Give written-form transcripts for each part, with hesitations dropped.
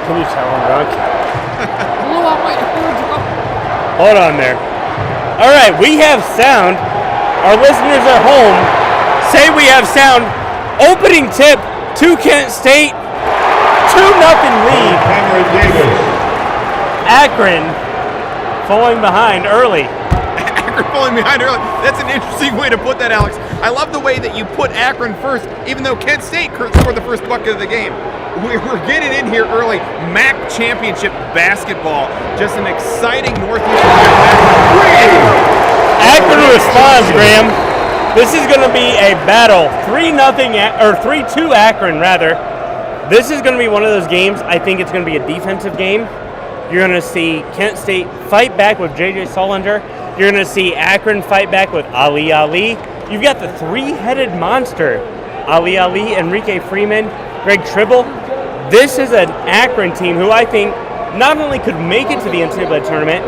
Can you tell I'm drunk? Blew out my eardrum. Hold on there. All right, we have sound. Our listeners at home say we have sound. Opening tip to Kent State. 2-0 lead. Akron falling behind early. Falling behind early. That's an interesting way to put that, Alex. I love the way that you put Akron first, even though Kent State scored the first bucket of the game. We're getting in here early. MAC championship basketball. Just an exciting Northeastern. Akron responds, Graham. This is going to be a battle. 3-2 Akron, rather. This is going to be one of those games. I think it's going to be a defensive game. You're going to see Kent State fight back with J.J. Solinger. You're going to see Akron fight back with Ali. You've got the three-headed monster, Ali, Enrique Freeman, Greg Tribble. This is an Akron team who I think not only could make it to the NCAA tournament,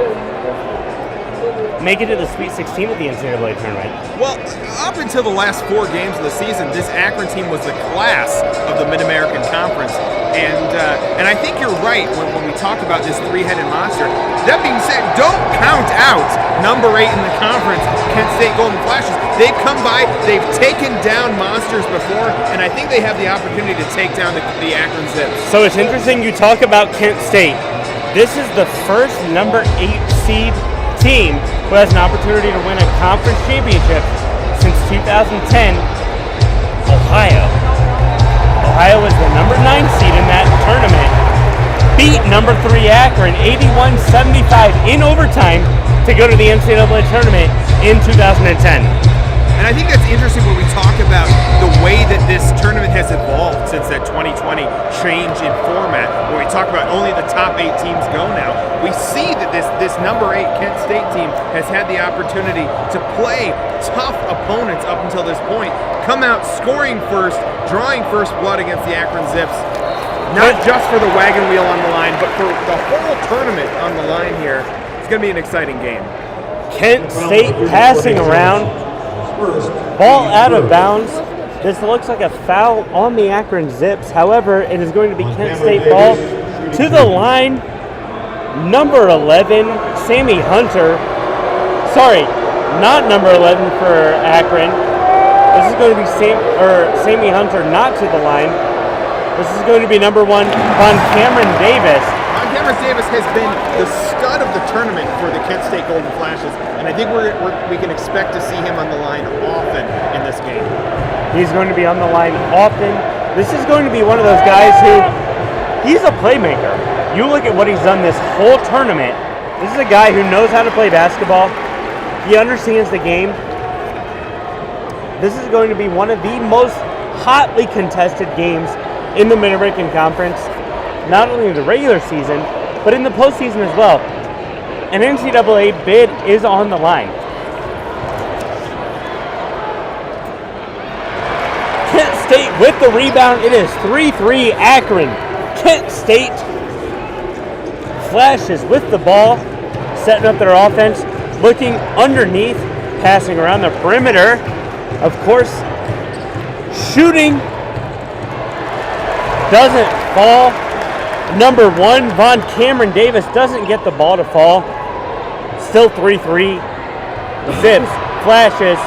make it to the Sweet 16 of the NCAA tournament. Well, up until the last 4 games of the season, this Akron team was the class of the Mid-American Conference. And I think you're right when we talk about this three-headed monster. That being said, don't count out number 8 in the conference, Kent State Golden Flashes. They've come by, they've taken down monsters before, and I think they have the opportunity to take down the Akron Zips. So it's interesting you talk about Kent State. This is the first number 8 seed team who has an opportunity to win a conference championship since 2010, Ohio. Ohio was the number 9 seed in that tournament, beat number 3 Akron 81-75 in overtime to go to the NCAA tournament in 2010. And I think that's interesting when we talk about the way that this tournament has evolved since that 2020 change in format. When we talk about only the top 8 teams go now, we see that this number 8 Kent State team has had the opportunity to play tough opponents up until this point, come out scoring first, drawing first blood against the Akron Zips. Not just for the wagon wheel on the line, but for the whole tournament on the line here. It's going to be an exciting game. Kent State passing around. Ball out of bounds. This looks like a foul on the Akron Zips. However, it is going to be Kent State ball to the line. Number 11, Sammy Hunter. Sorry, not number 11 for Akron. This is going to be Sammy Hunter not to the line. This is going to be number 1, Von Cameron Davis. Von Cameron Davis has been the stud of the tournament for the Kent State Golden Flashes, and I think we can expect to see him on the line often in this game. He's going to be on the line often. This is going to be one of those guys who, he's a playmaker. You look at what he's done this whole tournament. This is a guy who knows how to play basketball. He understands the game. This is going to be one of the most hotly contested games in the Mid-American Conference, not only in the regular season, but in the postseason as well. An NCAA bid is on the line. Kent State with the rebound. It is 3-3 Akron. Kent State Flashes with the ball, setting up their offense, looking underneath, passing around the perimeter. Of course, shooting doesn't fall. Number 1, Von Cameron Davis doesn't get the ball to fall. Still 3-3. Zips, Flashes.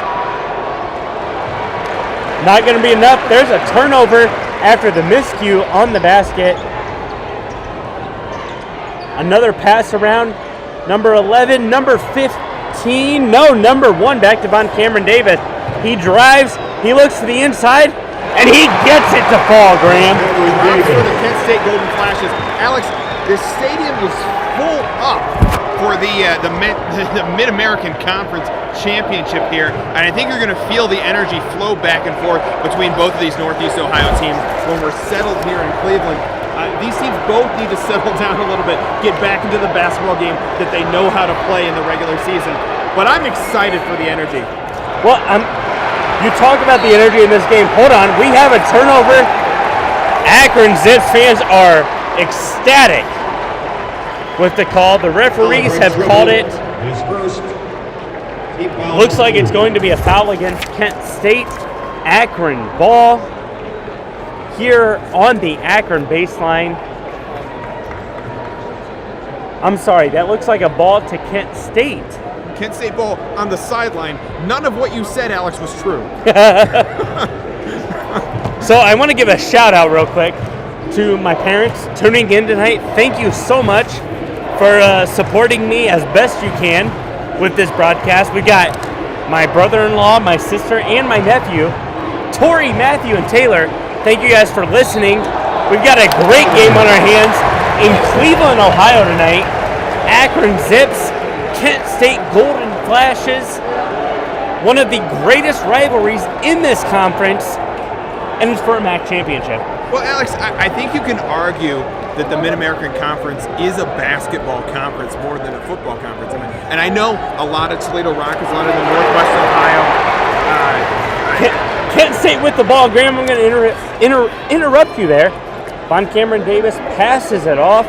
Not going to be enough. There's a turnover after the miscue on the basket. Another pass around. Number 11, number 15. No, number 1 back to Von Cameron Davis. He drives. He looks to the inside. And he gets it to fall, Graham. Props for the Kent State Golden Flashes. Alex, the stadium is full up for the Mid-American Conference Championship here. And I think you're going to feel the energy flow back and forth between both of these Northeast Ohio teams when we're settled here in Cleveland. These teams both need to settle down a little bit, get back into the basketball game that they know how to play in the regular season. But I'm excited for the energy. Well, you talk about the energy in this game. Hold on, we have a turnover. Akron Zips fans are ecstatic with the call. The referees have called it. Looks like it's going to be a foul against Kent State. Akron ball here on the Akron baseline. I'm sorry, that looks like a ball to Kent State. Kent State ball on the sideline. None of what you said, Alex, was true. So I want to give a shout out real quick to my parents tuning in tonight. Thank you so much for supporting me as best you can with this broadcast. We got my brother-in-law, my sister, and my nephew, Tori, Matthew, and Taylor. Thank you guys for listening. We've got a great game on our hands in Cleveland, Ohio tonight. Akron Zips, Kent State Golden Flashes. One of the greatest rivalries in this conference, and it's for a MAC championship. Well, Alex, I think you can argue that the Mid-American Conference is a basketball conference more than a football conference. And I know a lot of Toledo Rockets, a lot of the Northwestern Ohio. Kent State with the ball. Graham, I'm going to interrupt you there. Von Cameron Davis passes it off.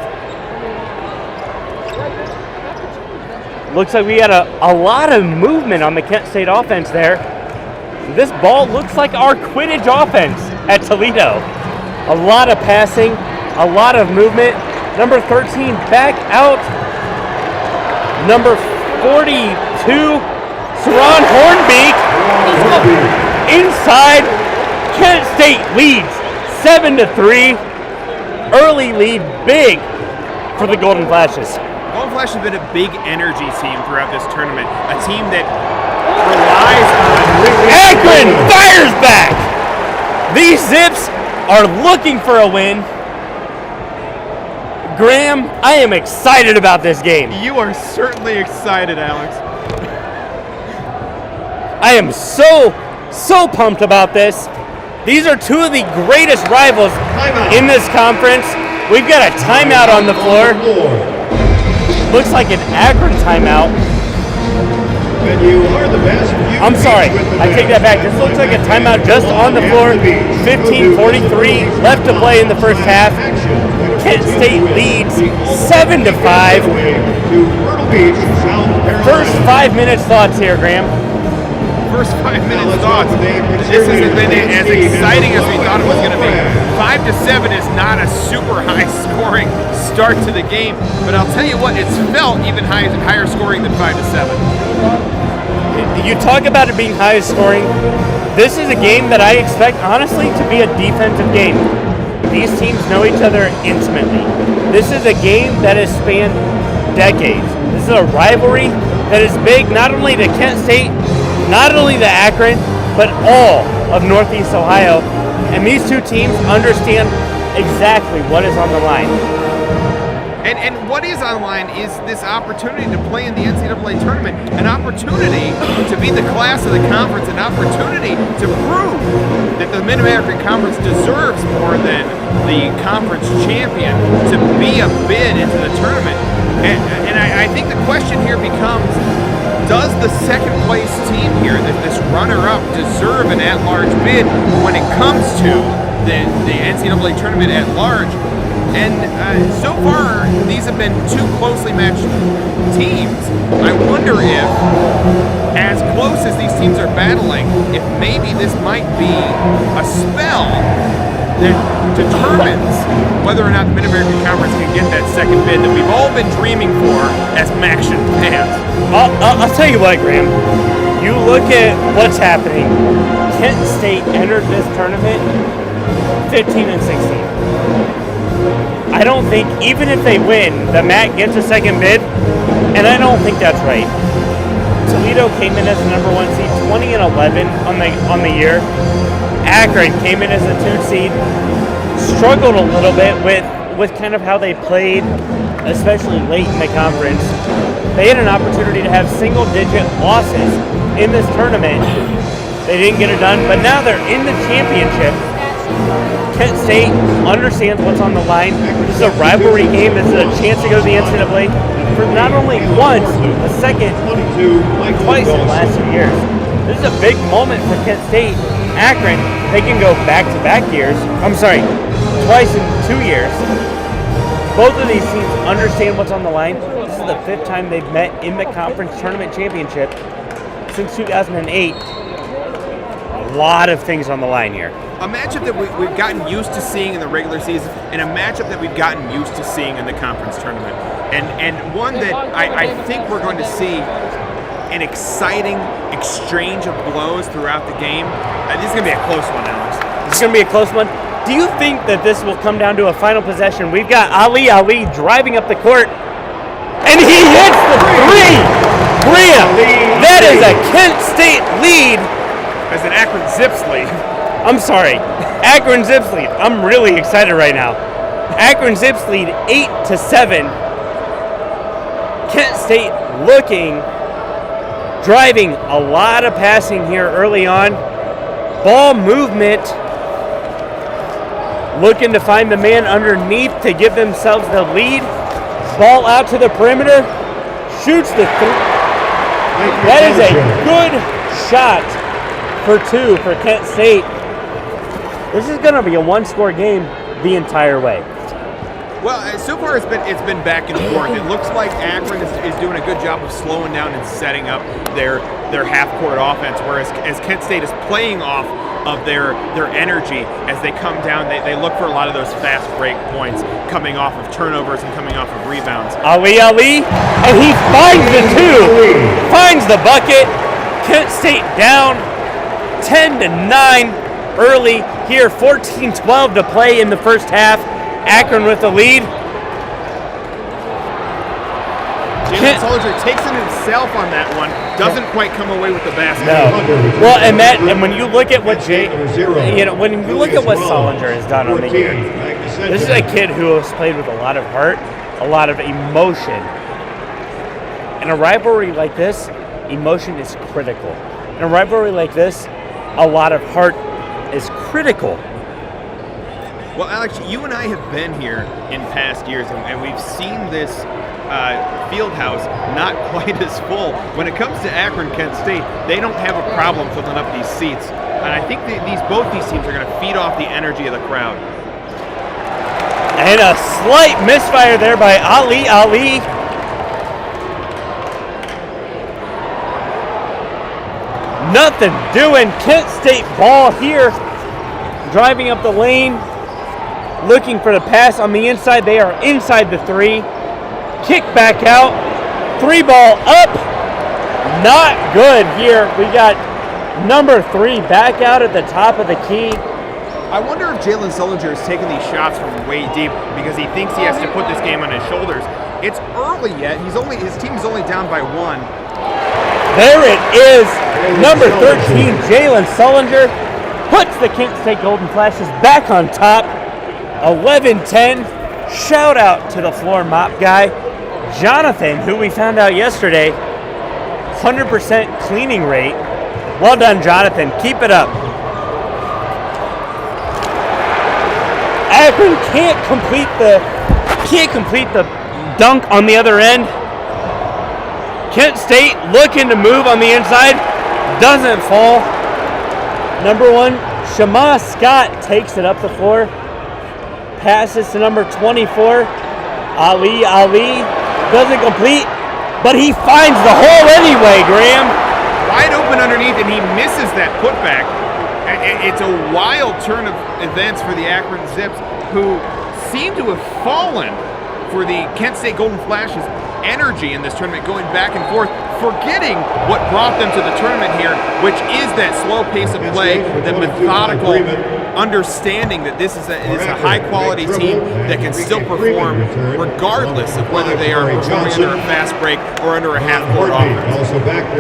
Looks like we got a lot of movement on the Kent State offense there. This ball looks like our Quidditch offense at Toledo. A lot of passing, a lot of movement. Number 13 back out. Number 42, Saron Hornbeek. Inside. Kent State leads 7-3. Early lead, big for the Golden Flashes. Golden Flash has been a big energy team throughout this tournament. A team that relies on... Akron fires back! These Zips are looking for a win. Graham, I am excited about this game. You are certainly excited, Alex. I am so pumped about this. These are two of the greatest rivals in this conference. We've got a timeout on the floor. Looks like an Akron timeout. I'm sorry, I take that back. This looks like a timeout just on the floor. 15:43 left to play in the first half. Kent State leads 7-5. First 5 minutes thoughts here, Graham. First 5 minutes thoughts. This hasn't been as exciting as we thought it was going to be. 5-7 is not a super high scoring start to the game, but I'll tell you what, it's felt even higher scoring than 5-7. You talk about it being high scoring. This is a game that I expect, honestly, to be a defensive game. These teams know each other intimately. This is a game that has spanned decades. This is a rivalry that is big not only to Kent State, not only to Akron, but all of Northeast Ohio. And these two teams understand exactly what is on the line. And what is on the line is this opportunity to play in the NCAA tournament, an opportunity to be the class of the conference, an opportunity to prove that the Mid-American Conference deserves more than the conference champion to be a bid into the tournament. And I think the question here becomes, does the second place team here, this runner-up, deserve an at-large bid when it comes to the NCAA tournament at large? And so far, these have been two closely matched teams. I wonder if, as close as these teams are battling, if maybe this might be a spell that determines whether or not the Mid-American Conference can get that second bid that we've all been dreaming for as MACtion fans. I'll tell you what, Graham. You look at what's happening. Kent State entered this tournament 15-16. I don't think, even if they win, the MAC gets a second bid, and I don't think that's right. Toledo came in as the number 1 seed, 20-11 on the year. Akron came in as a 2 seed, struggled a little bit with kind of how they played, especially late in the conference. They had an opportunity to have single-digit losses in this tournament. They didn't get it done, but now they're in the championship. Kent State understands what's on the line. This is a rivalry game. This is a chance to go to the NCAA for not only once, a second, twice in the last 2 years. This is a big moment for Kent State. Akron, they can go back-to-back years. I'm sorry, twice in 2 years. Both of these teams understand what's on the line. This is the 5th time they've met in the conference tournament championship since 2008. lot of things on the line here. A matchup that we've gotten used to seeing in the regular season, and a matchup that we've gotten used to seeing in the conference tournament, and one that I think we're going to see an exciting exchange of blows throughout the game. This is going to be a close one, Alex. This is going to be a close one. Do you think that this will come down to a final possession? We've got Ali driving up the court, and he hits the three. Graham, that is a Kent State lead. As an Akron Zips lead. I'm sorry, Akron Zips lead. I'm really excited right now. Akron Zips lead 8-7. Kent State driving a lot of passing here early on. Ball movement, looking to find the man underneath to give themselves the lead. Ball out to the perimeter, shoots the three. That is a good shot for two for Kent State. This is going to be a one-score game the entire way. Well, so far it's been back and forth. It looks like Akron is doing a good job of slowing down and setting up their half-court offense, whereas as Kent State is playing off of their energy as they come down, they look for a lot of those fast break points coming off of turnovers and coming off of rebounds. Ali, and he finds the two, finds the bucket. Kent State down 10-9 early here, 14-12 to play in the first half. Akron with the lead. Giles takes it himself on that one. Doesn't quite come away with the basket. No. Well, and when you look at what when you look at what Solinger has done on the year, this is a kid who has played with a lot of heart, a lot of emotion. In a rivalry like this, emotion is critical. In a rivalry like this, a lot of heart is critical. Well, Alex, you and I have been here in past years, and we've seen this field house not quite as full. When it comes to Akron Kent State, they don't have a problem filling up these seats. And I think both these teams are going to feed off the energy of the crowd. And a slight misfire there by Ali. Nothing doing. Kent State ball here. Driving up the lane. Looking for the pass on the inside. They are inside the three. Kick back out. Three ball up. Not good here. We got number 3 back out at the top of the key. I wonder if Jalen Sullinger is taking these shots from way deep because he thinks he has to put this game on his shoulders. It's early yet. His team is only down by 1. There it is. Number 13, Jalen Sullinger, puts the Kent State Golden Flashes back on top. 11-10. Shout out to the floor mop guy, Jonathan, who we found out yesterday, 100% cleaning rate. Well done, Jonathan. Keep it up. Akron can't complete the dunk on the other end. Kent State looking to move on the inside. Doesn't fall. Number 1, Shama Scott takes it up the floor. Passes to number 24. Ali doesn't complete, but he finds the hole anyway, Graham. Wide open underneath, and he misses that putback. It's a wild turn of events for the Akron Zips, who seem to have fallen for the Kent State Golden Flashes' energy in this tournament, going back and forth, forgetting what brought them to the tournament here, which is that slow pace of play, the methodical understanding that this is a high-quality team that can still perform regardless of whether they are performing under a fast break or under a half-court offense.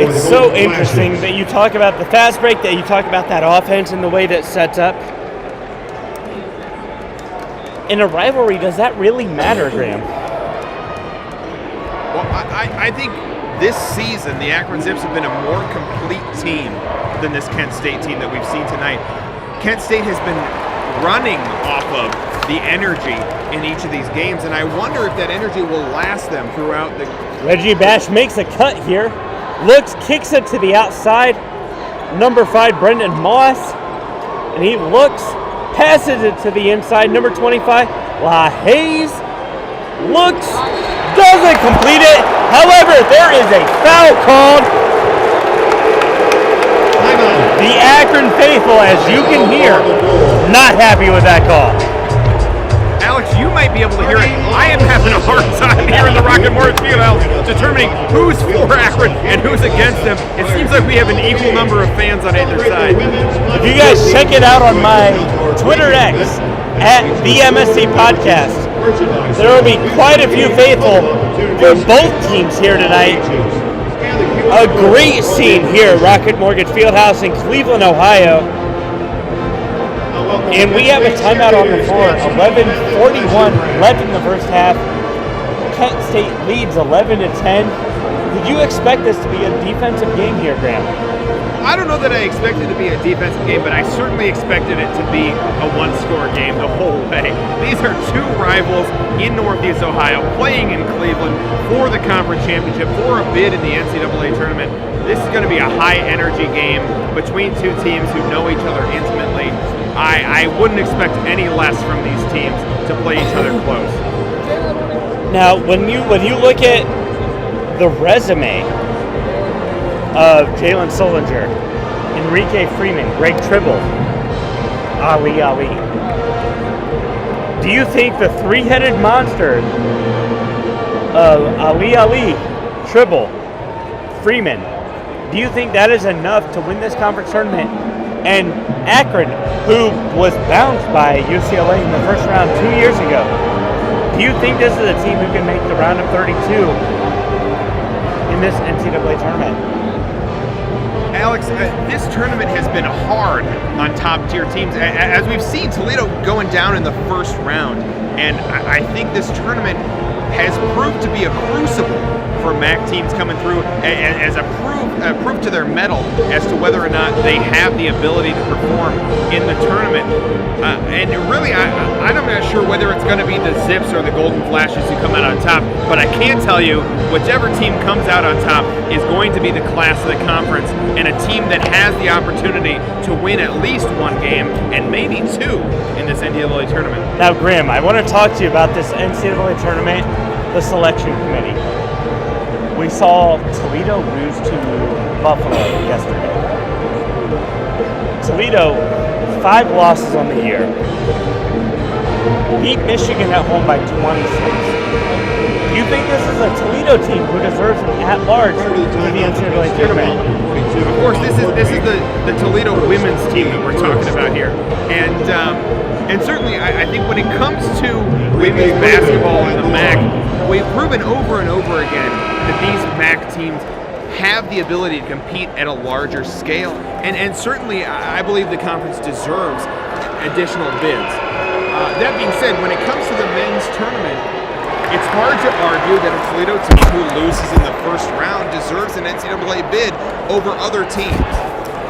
It's so interesting that you talk about the fast break, that you talk about that offense and the way that it sets up. In a rivalry, does that really matter, Graham? Well, I think this season the Akron Zips have been a more complete team than this Kent State team that we've seen tonight. Kent State has been running off of the energy in each of these games, and I wonder if that energy will last them throughout the... Reggie Bash makes a cut here. Kicks it to the outside. Number 5, Brendan Moss. And he passes it to the inside. Number 25, La Hayes. Doesn't complete it. However, there is a foul called. The Akron faithful, as you can hear, not happy with that call. Alex, you might be able to hear it. I am having a hard time here in the Rocket Mortgage Fieldhouse determining who's for Akron and who's against them. It seems like we have an equal number of fans on either side. If you guys check it out on my Twitter X at the MSC Podcast, there will be quite a few faithful for both teams here tonight. A great scene here at Rocket Mortgage Fieldhouse in Cleveland, Ohio. And we have a timeout on the floor. 11:41 left in the first half. Kent State leads 11-10. Did you expect this to be a defensive game here, Graham? I don't know that I expected it to be a defensive game, but I certainly expected it to be a one-score game the whole way. These are two rivals in Northeast Ohio playing in Cleveland for the conference championship, for a bid in the NCAA tournament. This is going to be a high-energy game between two teams who know each other intimately. I wouldn't expect any less from these teams to play each other close. Now, when you look at the resume of Jalen Solinger, Enrique Freeman, Greg Tribble, Ali, do you think the three-headed monster of Ali, Tribble, Freeman, do you think that is enough to win this conference tournament? And Akron, who was bounced by UCLA in the first round 2 years ago, do you think this is a team who can make the round of 32 in this NCAA tournament? Alex, this tournament has been hard on top-tier teams. As we've seen, Toledo going down in the first round. And I think this tournament has proved to be a crucible for MAC teams coming through as a proof to their mettle as to whether or not they have the ability to perform in the tournament. And really, I'm not sure whether it's going to be the Zips or the Golden Flashes who come out on top, but I can tell you, whichever team comes out on top is going to be the class of the conference and a team that has the opportunity to win at least one game and maybe two in this NCAA tournament. Now, Graham, I want to talk to you about this NCAA tournament, the selection committee. We saw Toledo lose to Buffalo yesterday. Toledo, 5 losses on the year. Beat Michigan at home by 26. Do you think this is a Toledo team who deserves an at-large for the NCAA tournament? Of course, this is the Toledo women's team that we're talking about here. And certainly, I think when it comes to women's basketball in the MAC, we've proven over and over again that these MAC teams have the ability to compete at a larger scale. And certainly, I believe the conference deserves additional bids. That being said, when it comes to the men's tournament, it's hard to argue that a Toledo team who loses in the first round deserves an NCAA bid over other teams.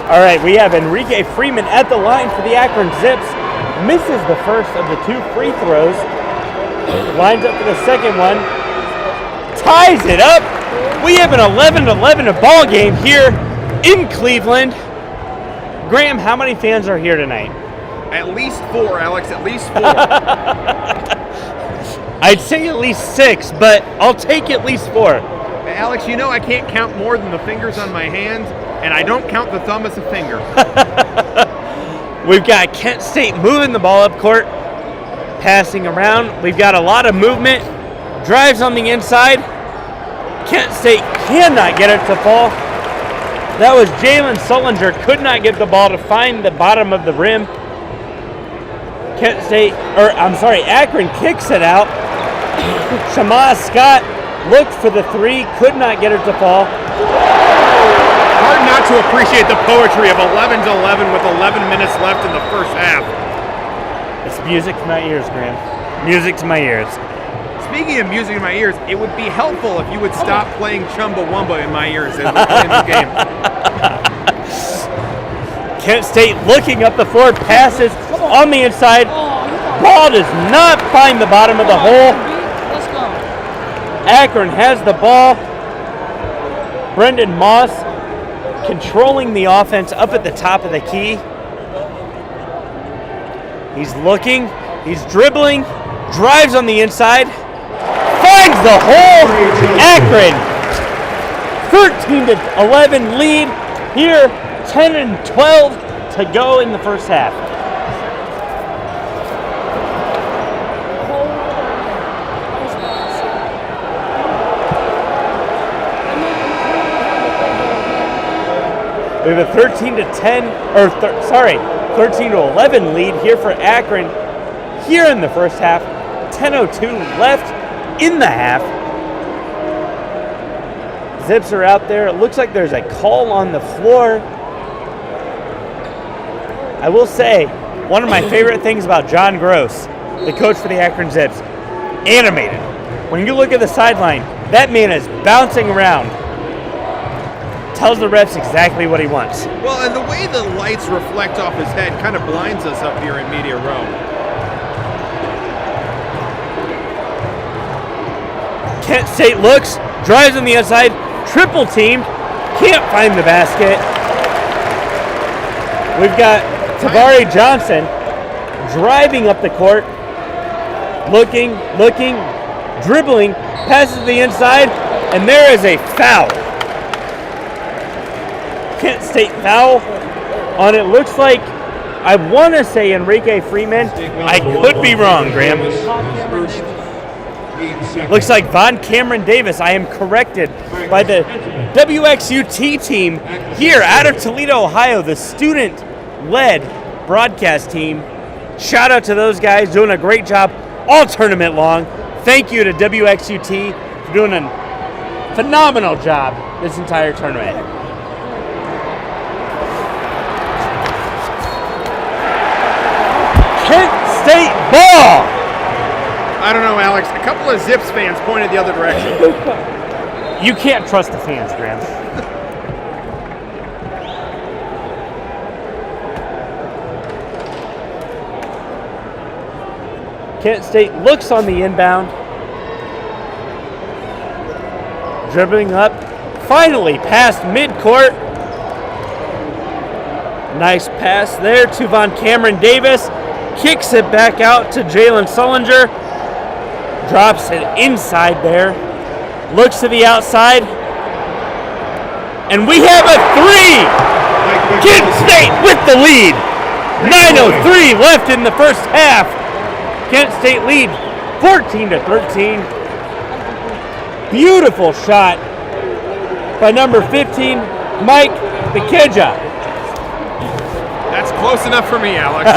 All right, we have Enrique Freeman at the line for the Akron Zips. Misses the first of the 2 free throws. Lines up for the second one. Ties it up. We have an 11-11 ball game here in Cleveland. Graham, how many fans are here tonight? At least 4, Alex. At least 4. I'd say at least 6, but I'll take at least 4. Alex, you know I can't count more than the fingers on my hand, and I don't count the thumb as a finger. We've got Kent State moving the ball up court, passing around. We've got a lot of movement. Drives on the inside. Kent State cannot get it to fall. That was Jalen Solinger, could not get the ball to find the bottom of the rim. Akron kicks it out. Shamaz Scott looked for the 3, could not get it to fall. Hard not to appreciate the poetry of 11-11 with 11 minutes left in the first half. It's music to my ears, Graham. Music to my ears. Speaking of music in my ears, it would be helpful if you would stop playing Chumbawamba in my ears as we're playing this game. Kent State looking up the floor, passes on the inside. Ball does not find the bottom of the hole. Let's go. Akron has the ball. Brendan Moss controlling the offense up at the top of the key. He's looking, he's dribbling, drives on the inside, finds the hole. Akron, 13-11 lead here 10 and 12 to go in the first half. We have a 13 to 11 lead here for Akron here in the first half. 10:02 left in the half. Zips are out there. It looks like there's a call on the floor. I will say, one of my favorite things about John Gross, the coach for the Akron Zips, animated. When you look at the sideline, that man is bouncing around. Tells the refs exactly what he wants. Well, and the way the lights reflect off his head kind of blinds us up here in Media Row. Kent State looks, drives on the outside, triple teamed, can't find the basket. We've got Tavari Johnson driving up the court, looking, dribbling, passes to the inside, and there is a foul. Kent State foul on it. Looks like, I want to say Enrique Freeman. I could be wrong, Graham. Looks like Von Cameron Davis. I am corrected by the WXUT team here out of Toledo, Ohio, the student-led broadcast team. Shout out to those guys doing a great job all tournament long. Thank you to WXUT for doing a phenomenal job this entire tournament. Kent State ball! I don't know, Alex. A couple of Zips fans pointed the other direction. You can't trust the fans, Graham. Kent State looks on the inbound. Dribbling up. Finally past midcourt. Nice pass there to Von Cameron Davis. Kicks it back out to Jalen Sullinger. Drops it inside there. Looks to the outside. And we have a three! Kent State with the lead. 9:03 left in the first half. Kent State lead 14-13. Beautiful shot by number 15, Mike Bikija. That's close enough for me, Alex.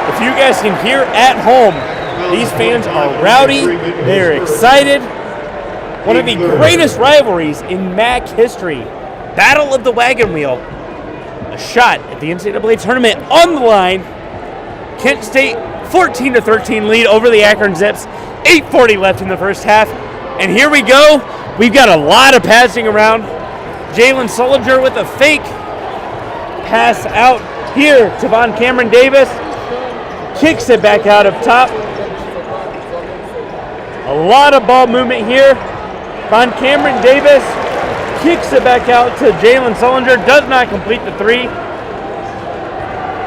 If you guys can hear at home, these fans are rowdy, they're excited. One of the greatest rivalries in MAC history. Battle of the Wagon Wheel. A shot at the NCAA tournament on the line. Kent State 14-13 lead over the Akron Zips. 8:40 left in the first half. And here we go. We've got a lot of passing around. Jalen Sullinger with a fake pass out here to Von Cameron Davis. Kicks it back out up top. A lot of ball movement here. Von Cameron Davis kicks it back out to Jalen Sullinger. Does not complete the three.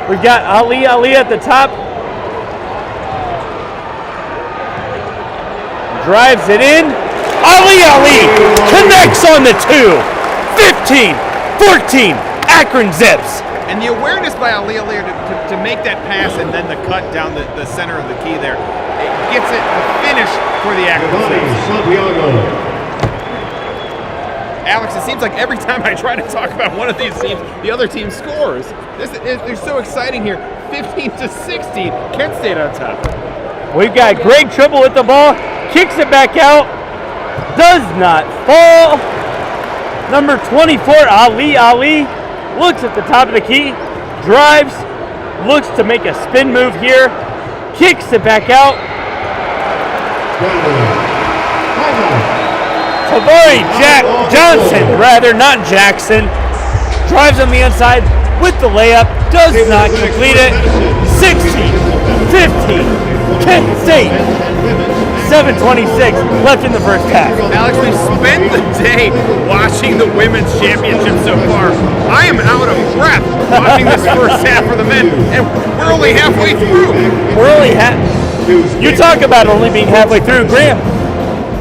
We've got Ali at the top. Drives it in. Ali connects on the two. 15-14, Akron Zips. And the awareness by Ali to make that pass and then the cut down the center of the key there, it gets it a finish for the Akron Zips. Alex, it seems like every time I try to talk about one of these teams, the other team scores. They're so exciting here. 15-16, Kent State on top. We've got Greg Tribble with the ball. Kicks it back out. Does not fall. Number 24, Ali, looks at the top of the key, drives, looks to make a spin move here, kicks it back out. Tavari Jackson, drives on the inside with the layup, does not complete it. 16-15, Kent State. 7:26 left in the first half. Alex, we've spent the day watching the women's championship so far. I am out of breath watching this first half for the men, and we're only halfway through. You talk about only being halfway through, Graham.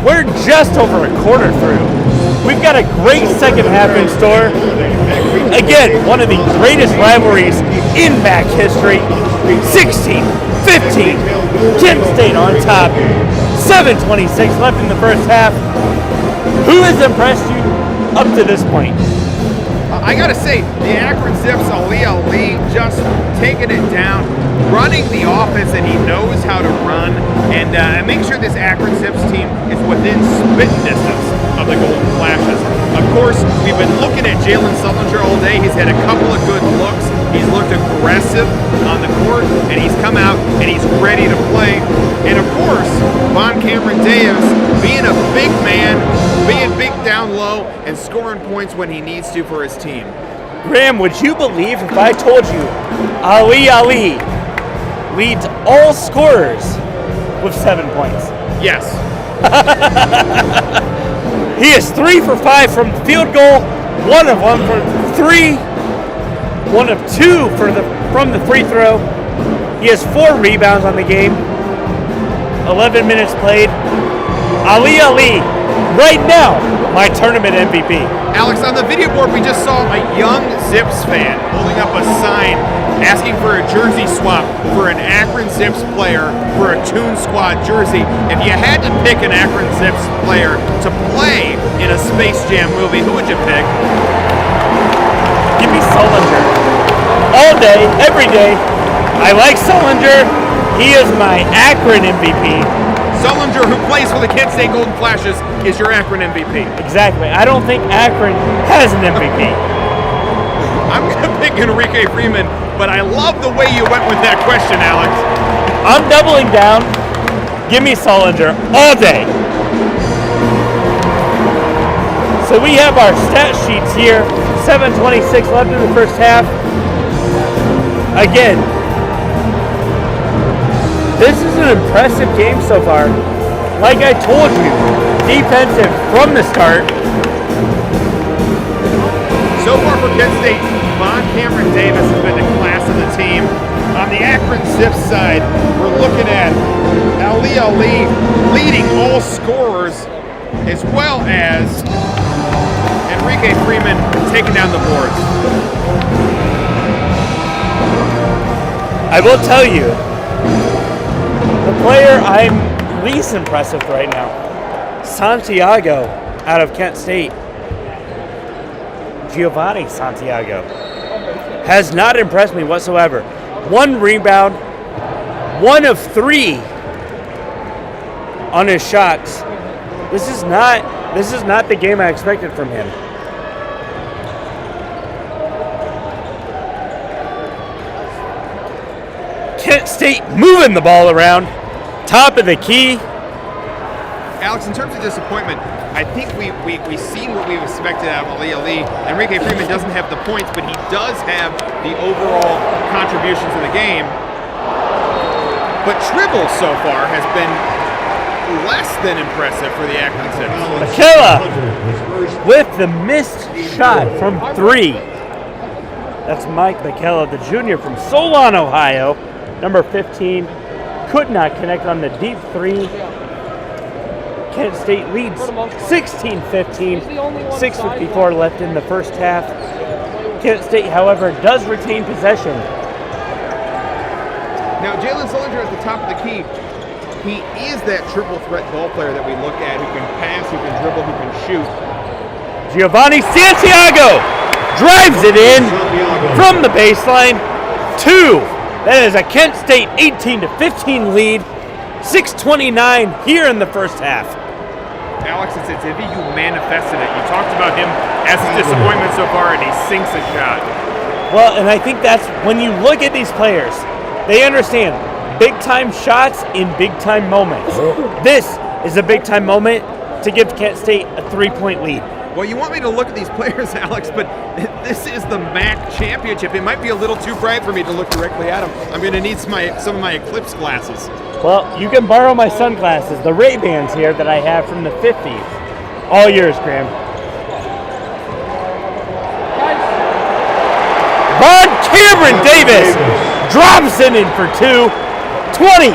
We're just over a quarter through. We've got a great second half in store. Again, one of the greatest rivalries in MAC history. 16-15. Kent State on top. 7:26 left in the first half. Who has impressed you up to this point? I gotta say, the Akron Zips, Ali just taking it down, running the offense that he knows how to run, and make sure this Akron Zips team is within spitting distance of the Golden Flashes. Of course, we've been looking at Jalen Sullinger all day. He's had a couple of good looks. He's looked aggressive on the court, and he's come out and he's ready to play. And of course, Von Cameron Davis being a big man, being big down low, and scoring points when he needs to for his team. Graham, would you believe if I told you Ali leads all scorers with 7 points? Yes. He is 3 for 5 from the field goal, 1 of 1 from 3, 1 of 2 from the free throw. He has 4 rebounds on the game, 11 minutes played. Ali, right now, my tournament MVP. Alex, on the video board, we just saw a young Zips fan holding up a sign asking for a jersey swap for an Akron Zips player for a Toon Squad jersey. If you had to pick an Akron Zips player to play in a Space Jam movie, who would you pick? Give me Sullinger. All day, every day. I like Sullinger. He is my Akron MVP. Sullinger, who plays for the Kent State Golden Flashes, is your Akron MVP. Exactly. I don't think Akron has an MVP. I'm going to pick Enrique Freeman, but I love the way you went with that question, Alex. I'm doubling down. Give me Sullinger all day. So we have our stat sheets here. 7:26 left in the first half. Again, this is an impressive game so far. Like I told you, defensive from the start. So far for Kent State, Von Cameron Davis has been the class of the team. On the Akron Zips side, we're looking at Ali leading all scorers, as well as Enrique Freeman taking down the boards. I will tell you, the player I'm least impressed with right now, Santiago out of Kent State. Giovanni Santiago has not impressed me whatsoever. 1 rebound, 1 of 3 on his shots. This is not the game I expected from him. Kent State moving the ball around, top of the key. Alex, in terms of disappointment, I think we've seen what we expected out of Ali. Enrique Freeman doesn't have the points, but he does have the overall contributions to the game. But Tribble so far has been less than impressive for the Akron Zips. Michaela with the missed shot from 3. That's Mike Michaela, the junior from Solon, Ohio. Number 15, could not connect on the deep 3. Kent State leads 16-15, 6:54 left in the first half. Kent State, however, does retain possession. Now, Jalen Sullinger at the top of the key, he is that triple threat ball player that we look at, who can pass, who can dribble, who can shoot. Giovanni Santiago drives it in from the baseline. 2. That is a Kent State 18-15 lead. 6:29 here in the first half. Alex, it's as if you manifested it. You talked about him as a disappointment so far, and he sinks a shot. Well, and I think that's when you look at these players, they understand big-time shots in big-time moments. This is a big-time moment to give Kent State a 3-point lead. Well, you want me to look at these players, Alex, but this is the MAC championship. It might be a little too bright for me to look directly at them. I'm going to need some of my Eclipse glasses. Well, you can borrow my sunglasses, the Ray-Bans here that I have from the 50s. All yours, Graham. Von Cameron Davis drops it in for 2. 20,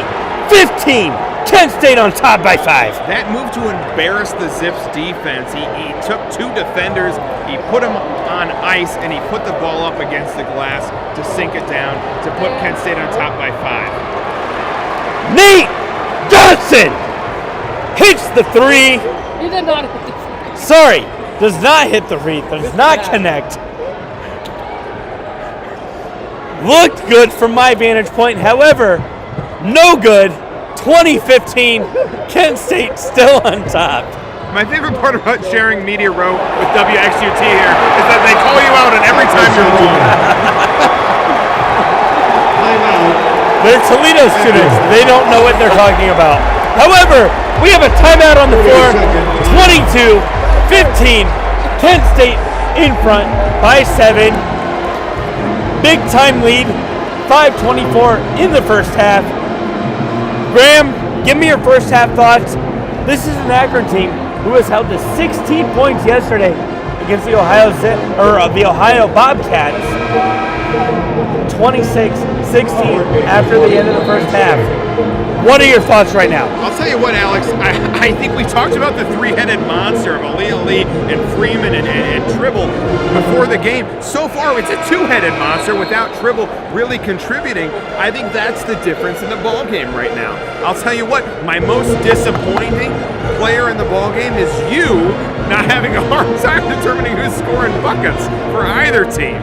15, Kent State on top by 5. That move to embarrass the Zips defense, he took 2 defenders, he put them on ice, and he put the ball up against the glass to sink it down to put Kent State on top by 5. Nate Johnson hits the 3. He did not hit the 3. Sorry, does not hit the 3. Does not connect. Looked good from my vantage point. However, no good. 2015, Kent State still on top. My favorite part about sharing Media Row with WXUT here is that they call you out on every time you're wrong. They're Toledo students. They don't know what they're talking about. However, we have a timeout on the floor. 22-15. Kent State in front by 7. Big time lead. 5:24 in the first half. Graham, give me your first half thoughts. This is an Akron team who was held to 16 points yesterday against the Ohio Bobcats. 26-16 after the end of the first half. What are your thoughts right now? I'll tell you what, Alex, I think we talked about the 3-headed monster of Ali and Freeman and Tribble before the game. So far, it's a 2-headed monster without Tribble really contributing. I think that's the difference in the ball game right now. I'll tell you what, my most disappointing player in the ball game is you not having a hard time determining who's scoring buckets for either team.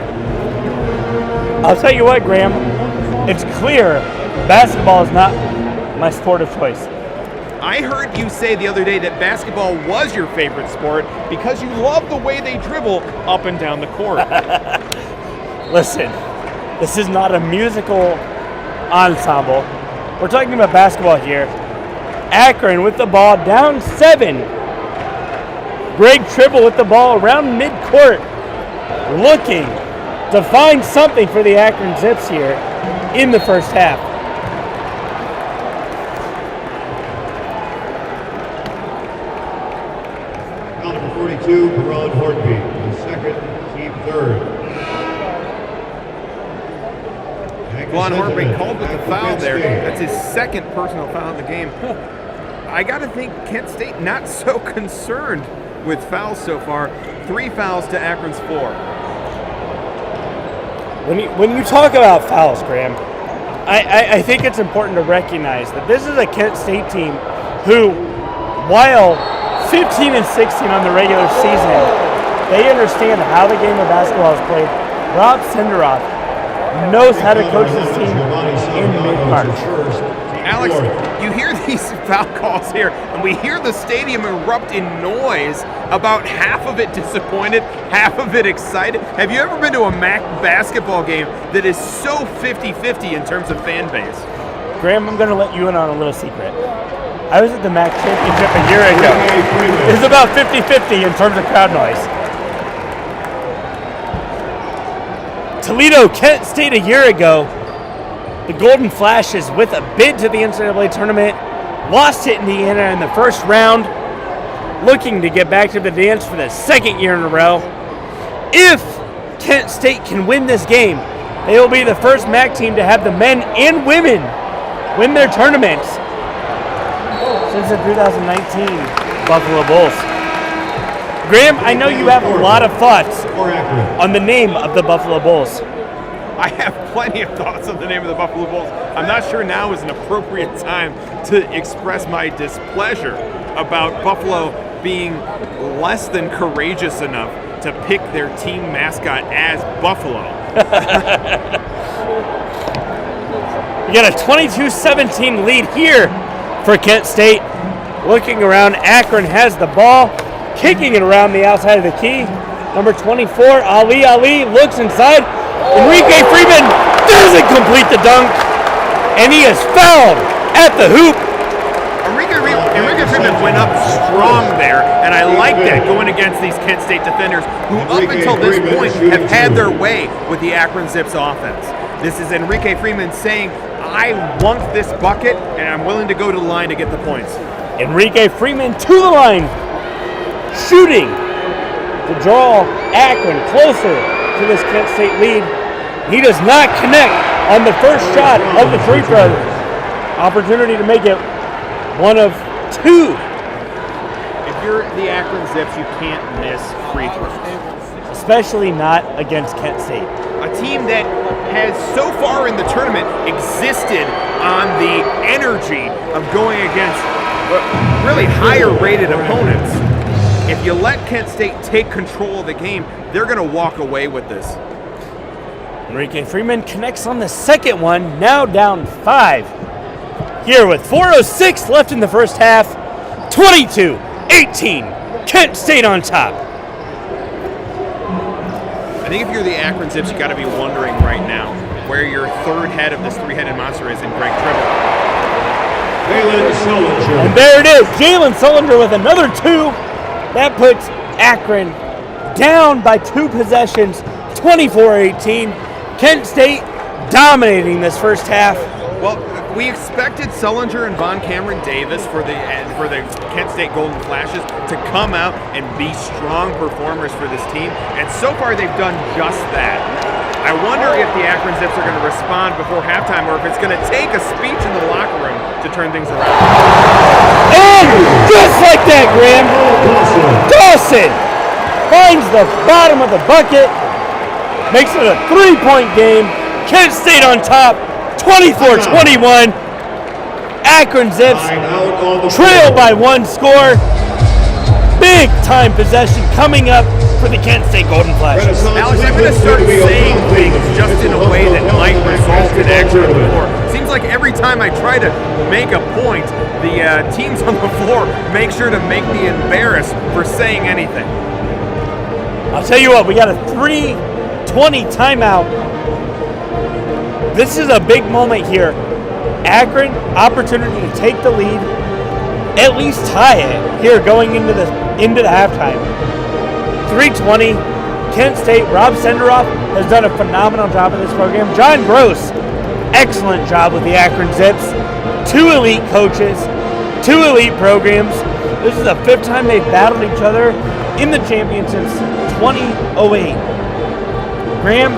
I'll tell you what, Graham, it's clear basketball is not my sport of choice. I heard you say the other day that basketball was your favorite sport because you love the way they dribble up and down the court. Listen, this is not a musical ensemble. We're talking about basketball here. Akron with the ball down 7. Greg Tribble with the ball around midcourt, looking to find something for the Akron Zips here in the first half. Foul number 42, Ron Hornby, the second, team third. Ron Hornby called with the foul there. That's his second personal foul in the game. I got to think Kent State not so concerned with fouls so far. 3 fouls to Akron's 4. When you talk about fouls, Graham, I think it's important to recognize that this is a Kent State team who, while 15 and 16 on the regular season, they understand how the game of basketball is played. Rob Senderoff knows how to coach this team in mid-March. Alex, you hear these foul calls here, and we hear the stadium erupt in noise, about half of it disappointed, half of it excited. Have you ever been to a MAC basketball game that is so 50-50 in terms of fan base? Graham, I'm going to let you in on a little secret. I was at the MAC championship a year ago. It's about 50-50 in terms of crowd noise. Toledo, Kent State a year ago, the Golden Flashes with a bid to the NCAA tournament, lost to Indiana in the first round, looking to get back to the dance for the second year in a row. If Kent State can win this game, they will be the first MAC team to have the men and women win their tournaments since the 2019 Buffalo Bulls. Graham, I know you have a lot of thoughts on the name of the Buffalo Bulls. I have plenty of thoughts on the name of the Buffalo Bulls. I'm not sure now is an appropriate time to express my displeasure about Buffalo being less than courageous enough to pick their team mascot as Buffalo. You got a 22-17 lead here for Kent State. Looking around, Akron has the ball, kicking it around the outside of the key. Number 24, Ali looks inside. Enrique Freeman doesn't complete the dunk, and he is fouled at the hoop. Enrique Freeman went up strong there, and I like that going against these Kent State defenders who up until this point have had their way with the Akron Zips offense. This is Enrique Freeman saying, I want this bucket, and I'm willing to go to the line to get the points. Enrique Freeman to the line, shooting to draw Akron closer to this Kent State lead. He does not connect on the first shot of the free throw. Opportunity to make it one of two. If you're the Akron Zips, you can't miss free throws. Especially not against Kent State. A team that has so far in the tournament existed on the energy of going against really higher rated opponents. If you let Kent State take control of the game, they're going to walk away with this. Enrique Freeman connects on the second one, now down 5. Here with 4:06 left in the first half, 22-18, Kent State on top. I think if you're the Akron Zips, you got to be wondering right now where your third head of this three-headed monster is in Greg Tribble. And there it is, Jalen Sullinger with another 2. That puts Akron down by 2 possessions, 24-18. Kent State dominating this first half. Well, we expected Sullinger and Von Cameron Davis for the Kent State Golden Flashes to come out and be strong performers for this team, and so far they've done just that. I wonder if the Akron Zips are going to respond before halftime, or if it's going to take a speech in the locker room to turn things around. And just like that, Graham, Dawson finds the bottom of the bucket, makes it a 3-point game. Kent State on top, 24-21. Akron Zips trail by 1 score. Big time possession coming up for the Kent State Golden Flashes. Alex, I'm going to start saying things just in a way that might result in action on the floor. Seems like every time I try to make a point, the teams on the floor make sure to make me embarrassed for saying anything. I'll tell you what, we got a 3:20 timeout. This is a big moment here. Akron, opportunity to take the lead, at least tie it here going into the halftime. 3:20, Kent State, Rob Senderoff has done a phenomenal job in this program. John Gross, excellent job with the Akron Zips. 2 elite coaches, 2 elite programs. This is the 5th time they've battled each other in the championship since 2008. Graham,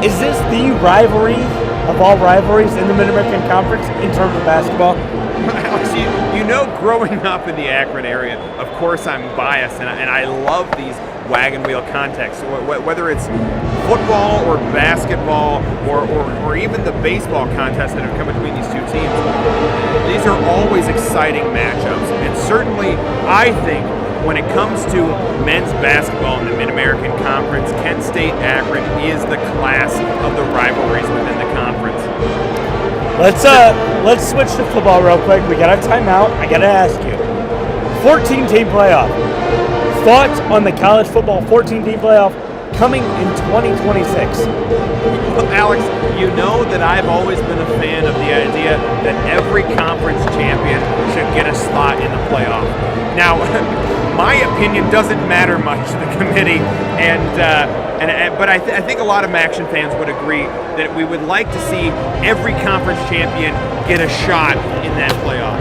is this the rivalry of all rivalries in the Mid-American Conference in terms of basketball? Alex, you know, growing up in the Akron area, of course I'm biased, and I love these wagon wheel contests, whether it's football or basketball or even the baseball contests that have come between these two teams. These are always exciting matchups, and certainly I think when it comes to men's basketball in the Mid-American Conference, Kent State Akron is the class of the rivalries within the conference. Let's switch to football real quick. We got a timeout. I got to ask you. 14-team playoff. Thoughts on the college football 14-team playoff coming in 2026? Well, Alex, you know that I've always been a fan of the idea that every conference champion should get a slot in the playoff. Now, my opinion doesn't matter much to the committee, but I think a lot of Action fans would agree that we would like to see every conference champion get a shot in that playoff.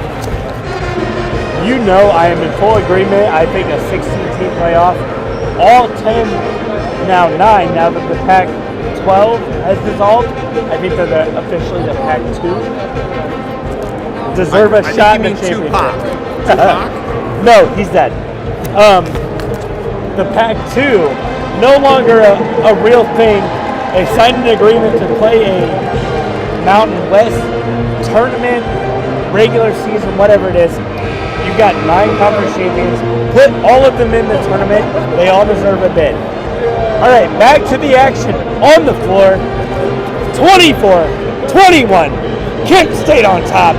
You know I am in full agreement. I think a 16-team playoff, all 10, now 9, now that the Pac-12 has dissolved, I think they're officially the Pac-2. Deserve a shot in the championship. Tupac? No, he's dead. The Pac-2, no longer a real thing. They signed an agreement to play a Mountain West tournament, regular season, whatever it is. You've got 9 conference champions. Put all of them in the tournament. They all deserve a bid. All right, back to the action on the floor. 24-21. Kent State on top.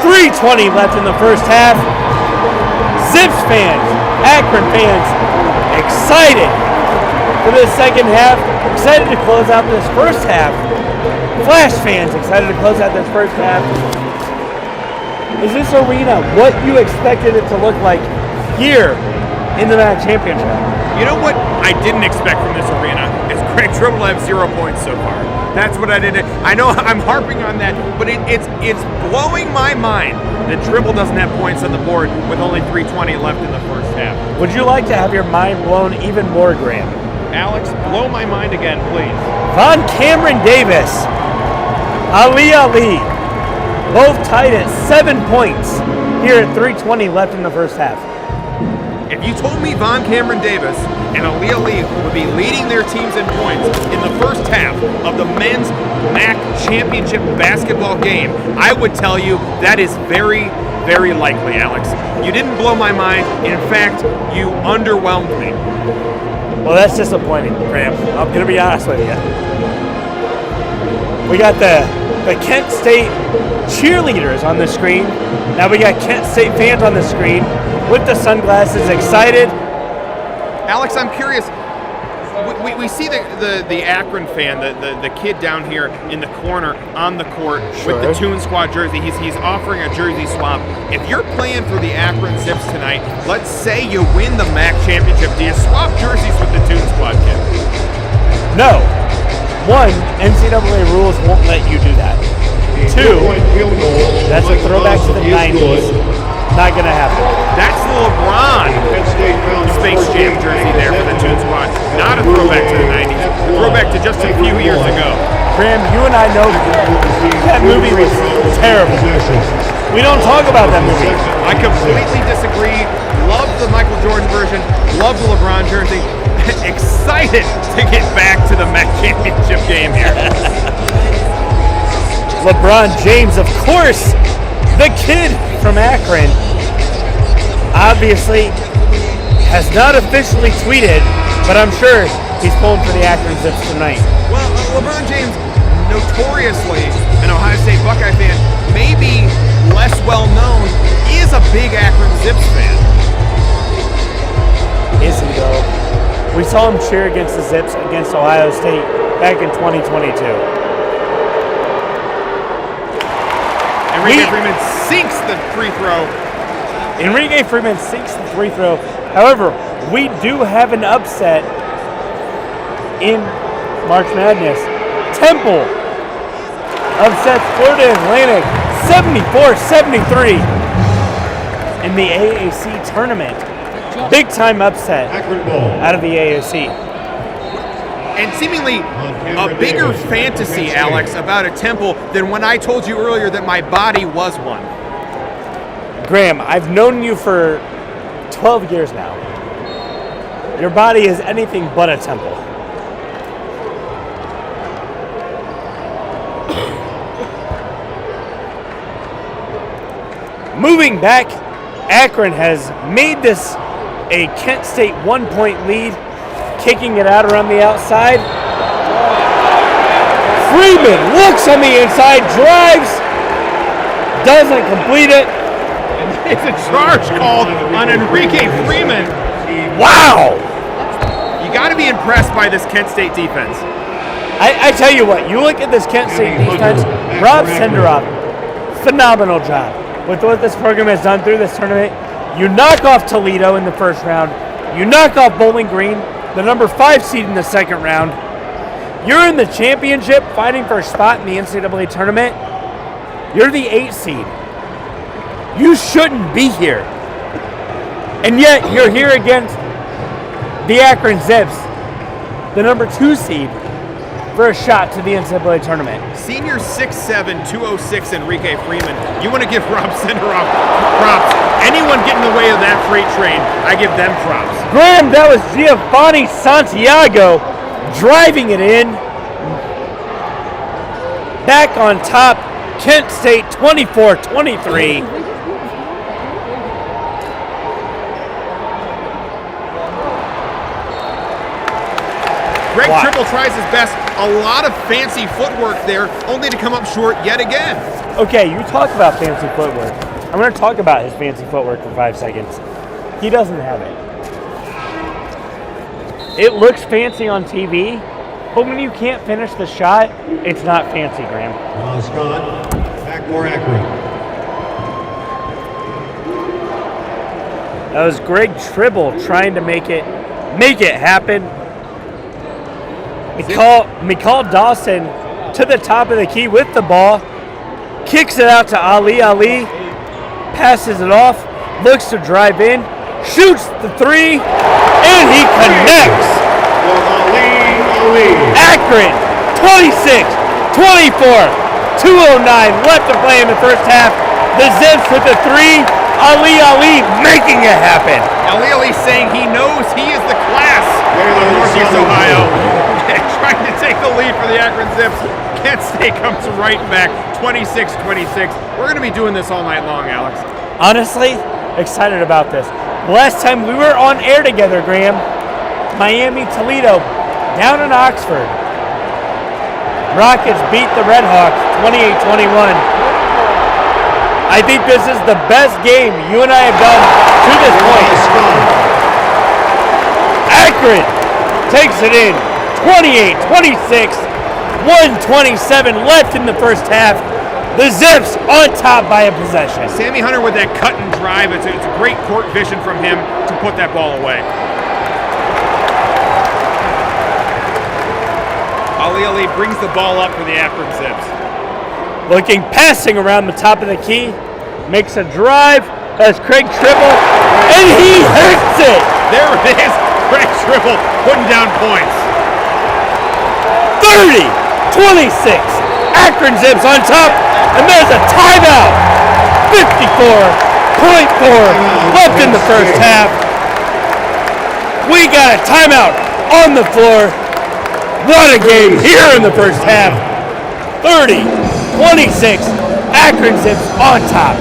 3:20 left in the first half. Zips fans, Akron fans, excited for this second half. Excited to close out this first half. Flash fans, excited to close out this first half. Is this arena what you expected it to look like here in the MAC championship? You know what I didn't expect from this arena is Greg Tribble have 0 points so far. That's what I didn't. I know I'm harping on that, but it's blowing my mind that Tribble doesn't have points on the board with only 3:20 left in the first half. Would you like to have your mind blown even more, Graham? Alex, blow my mind again, please. Von Cameron Davis, Ali, both tied at 7 points here at 3:20 left in the first half. If you told me Von Cameron Davis and Aaliyah Lee would be leading their teams in points in the first half of the men's MAC championship basketball game, I would tell you that is very, very likely, Alex. You didn't blow my mind. In fact, you underwhelmed me. Well, that's disappointing, Graham. I'm going to be honest with you. We got the Kent State cheerleaders on the screen. Now we got Kent State fans on the screen with the sunglasses, excited. Alex, I'm curious. We see the Akron fan, the kid down here in the corner on the court with the Toon Squad jersey. He's offering a jersey swap. If you're playing for the Akron Zips tonight, let's say you win the MAC championship, do you swap jerseys with the Toon Squad kid? No. One, NCAA rules won't let you do that. Two, that's a throwback to the 90s. Not going to happen. That's the LeBron Space Jam jersey there for the Toon Squad. Not a throwback to the 90s. A throwback to just a few years ago. Graham, you and I know that movie was terrible. We don't talk about that movie. I completely disagree. Love the Michael Jordan version. Love the LeBron jersey. Excited to get back to the MAC championship game here. LeBron James, of course, the kid from Akron, obviously has not officially tweeted, but I'm sure he's pulling for the Akron Zips tonight. Well, LeBron James, notoriously an Ohio State Buckeye fan, maybe less well known, is a big Akron Zips fan. Is he though? We saw him cheer against the Zips against Ohio State back in 2022. Enrique Freeman sinks the free throw. Enrique Freeman sinks the free throw. However, we do have an upset in March Madness. Temple upsets Florida Atlantic 74-73 in the AAC tournament. Big time upset out of the AAC. And seemingly a bigger fantasy, Alex, about a Temple than when I told you earlier that my body was one. Graham, I've known you for 12 years now. Your body is anything but a temple. Moving back, Akron has made this a Kent State 1-point lead, kicking it out around the outside. Freeman looks on the inside, drives, doesn't complete it. It's a charge called on Enrique Freeman. Wow! You got to be impressed by this Kent State defense. I tell you what, you look at this Kent State defense, Rob Senderoff, phenomenal job with what this program has done through this tournament. You knock off Toledo in the first round. You knock off Bowling Green, the number 5 seed in the second round. You're in the championship fighting for a spot in the NCAA tournament. You're the 8 seed. You shouldn't be here. And yet you're here against the Akron Zips, the number 2 seed, for a shot to the NCAA tournament. Senior 6'7", 206 Enrique Freeman. You want to give Rob Senderoff props. Anyone get in the way of that freight train, I give them props. Graham, that was Giovanni Santiago driving it in. Back on top, Kent State 24-23. Greg Triple tries his best. A lot of fancy footwork there, only to come up short yet again. Okay, you talk about fancy footwork. I'm going to talk about his fancy footwork for 5 seconds. He doesn't have it. It looks fancy on TV, but when you can't finish the shot, it's not fancy, Graham. Scott, back for Akron. That was Greg Tribble trying to make it happen. McCall Dawson to the top of the key with the ball, kicks it out to Ali. Ali passes it off, looks to drive in, shoots the 3, and he connects. For Ali. Akron 26-24 2:09 left to play in the first half. The Zips with the 3. Ali making it happen. Ali saying he knows he is the class of Northeast Ohio. Trying to take the lead for the Akron Zips. Kent State comes right back, 26-26. We're going to be doing this all night long, Alex. Honestly, excited about this. Last time we were on air together, Graham, Miami, Toledo, down in Oxford. Rockets beat the Red Hawks 28-21. I think this is the best game you and I have done to this point. Akron takes it in 28-26, 1:27 left in the first half. The Zips on top by a possession. Sammy Hunter with that cut and drive. It's a great court vision from him to put that ball away. Ali brings the ball up for the Akron Zips. Looking, passing around the top of the key, makes a drive as Craig Tribble, and he hits it! There it is, Craig Tribble putting down points. 30-26, Akron Zips on top, and there's a timeout! 54.4 left in the first half. We got a timeout on the floor. What a game here in the first half. 30-26, Akron Zips on top.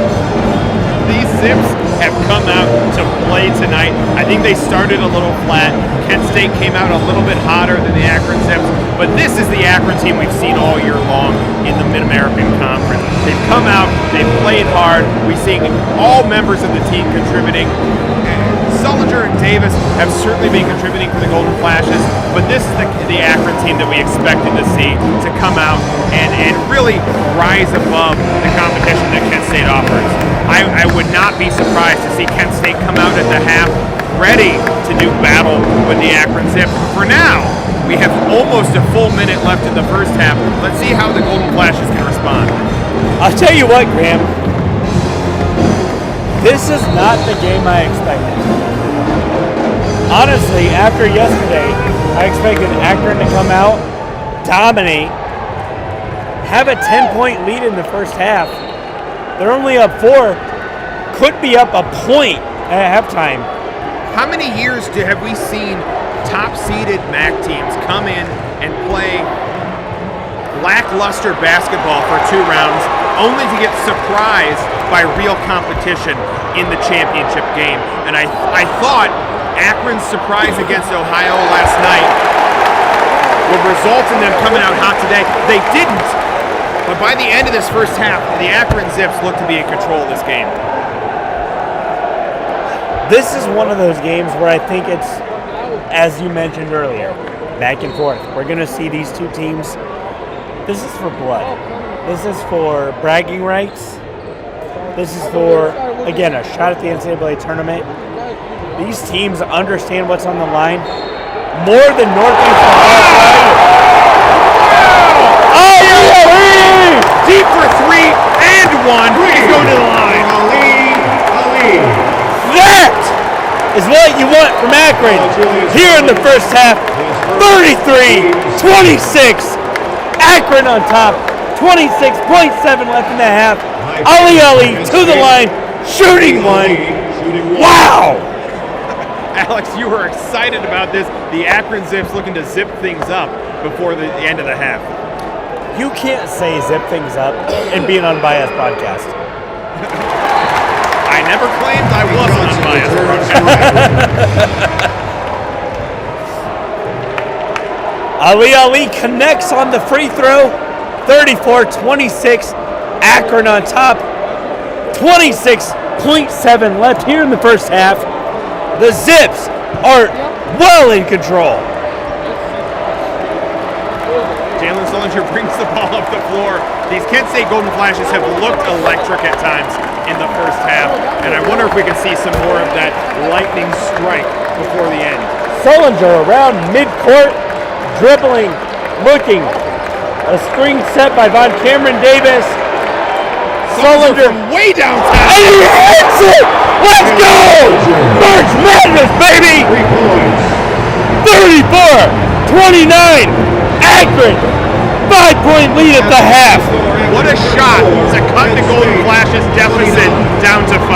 These Zips have come out to play tonight. I think they started a little flat. Kent State came out a little bit hotter than the Akron Zips, but this is the Akron team we've seen all year long in the Mid-American Conference. They've come out, they've played hard. We're seeing all members of the team contributing. Sullinger and Davis have certainly been contributing for the Golden Flashes, but this is the Akron team that we expected to see to come out and really rise above the competition that Kent State offers. I would not be surprised to see Kent State come out at the half ready to do battle with the Akron Zips. For now, we have almost a full minute left in the first half. Let's see how the Golden Flashes can respond. I'll tell you what, Graham. This is not the game I expected. Honestly, after yesterday, I expected Akron to come out, dominate, have a 10-point lead in the first half. They're only up 4, could be up a point at halftime. How many years have we seen top-seeded MAC teams come in and play lackluster basketball for 2 rounds, only to get surprised by real competition in the championship game? And I thought Akron's surprise against Ohio last night would result in them coming out hot today. They didn't, but by the end of this first half, the Akron Zips look to be in control of this game. This is one of those games where I think it's, as you mentioned earlier, back and forth. We're going to see these two teams. This is for blood. This is for bragging rights. This is for, again, a shot at the NCAA tournament. These teams understand what's on the line more than Northeast Ohio. Oh, deep for 3 and 1. He's going to the line. Ali. That is what you want from Akron here in the first half. 33-26. Akron on top. 26.7 left in the half. Ali to the line, shooting one. Wow! Alex, you were excited about this. The Akron Zips looking to zip things up before the end of the half. You can't say zip things up and be an unbiased podcast. I never claimed I was an unbiased broadcaster. Ali connects on the free throw. 34-26. Akron on top. 26.7 left here in the first half. The Zips are well in control. Jalen Sullinger brings the ball up the floor. These Kent State Golden Flashes have looked electric at times in the first half, and I wonder if we can see some more of that lightning strike before the end. Sullinger around midcourt, dribbling, looking. A screen set by Von Cameron Davis. Sullinger from way downtown. And he hits it! Let's go! March Madness, baby! 34-29. Akron 5-point lead at the half. What a shot to cut the Golden Flashes deficit down to 5.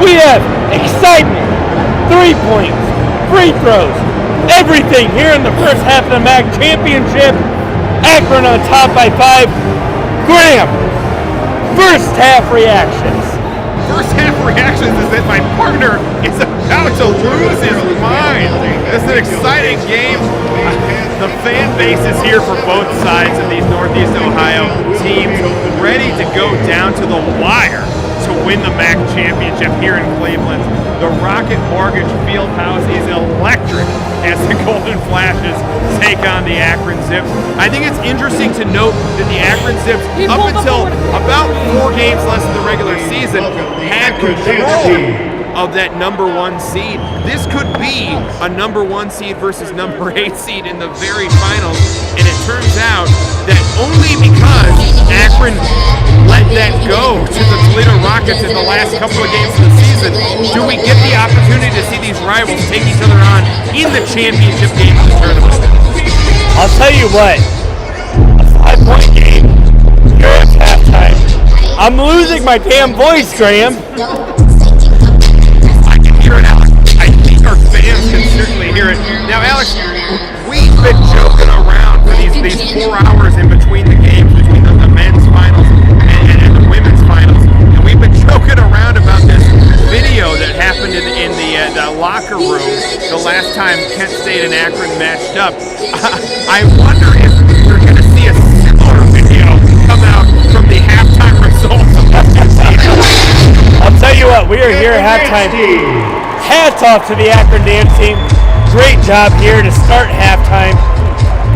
We have excitement, 3 points, free throws, everything here in the first half of the MAC championship. Akron on top by 5. Graham, first half reactions. First half reactions is that my partner is about to lose his mind. It's an exciting game. The fan base is here for both sides of these Northeast Ohio teams, ready to go down to the wire to win the MAC championship here in Cleveland. The Rocket Mortgage Fieldhouse is electric as the Golden Flashes take on the Akron Zips. I think it's interesting to note that the Akron Zips, up until about 4 games less than the regular season, had control of that number 1 seed. This could be a number 1 seed versus number 8 seed in the very finals, and it turns out that only because Akron let that go to the Toledo Rockets in the last couple of games of the season do we get the opportunity to see these rivals take each other on in the championship game of the tournament. I'll tell you what, a 5-point game, here at halftime. I'm losing my damn voice, Graham. I think our fans can certainly hear it. Now, Alex, we've been joking around for these 4 hours in between the games, between the men's finals and the women's finals, and we've been joking around about this video that happened in the locker room the last time Kent State and Akron matched up. I wonder if we're going to see a similar video come out from the halftime results of this season. I'll tell you what, we are here at halftime. Hats off to the Akron dance team. Great job here to start halftime.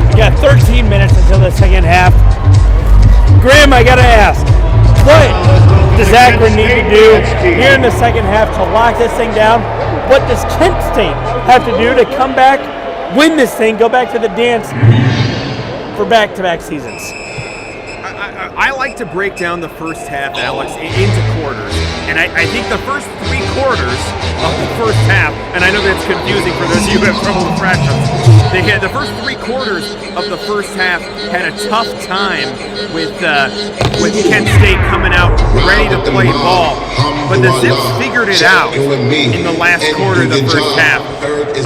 We got 13 minutes until the second half. Graham, I gotta ask, what does Akron need to do here in the second half to lock this thing down? What does Kent State have to do to come back, win this thing, go back to the dance for back-to-back seasons? I like to break down the first half, Alex, into quarters. And I think the first 3 quarters of the first half, and I know that's confusing for those of you who have trouble with fractions, the first 3 quarters of the first half had a tough time with Kent State coming out ready to play ball. But the Zips figured it out in the last quarter of the first half.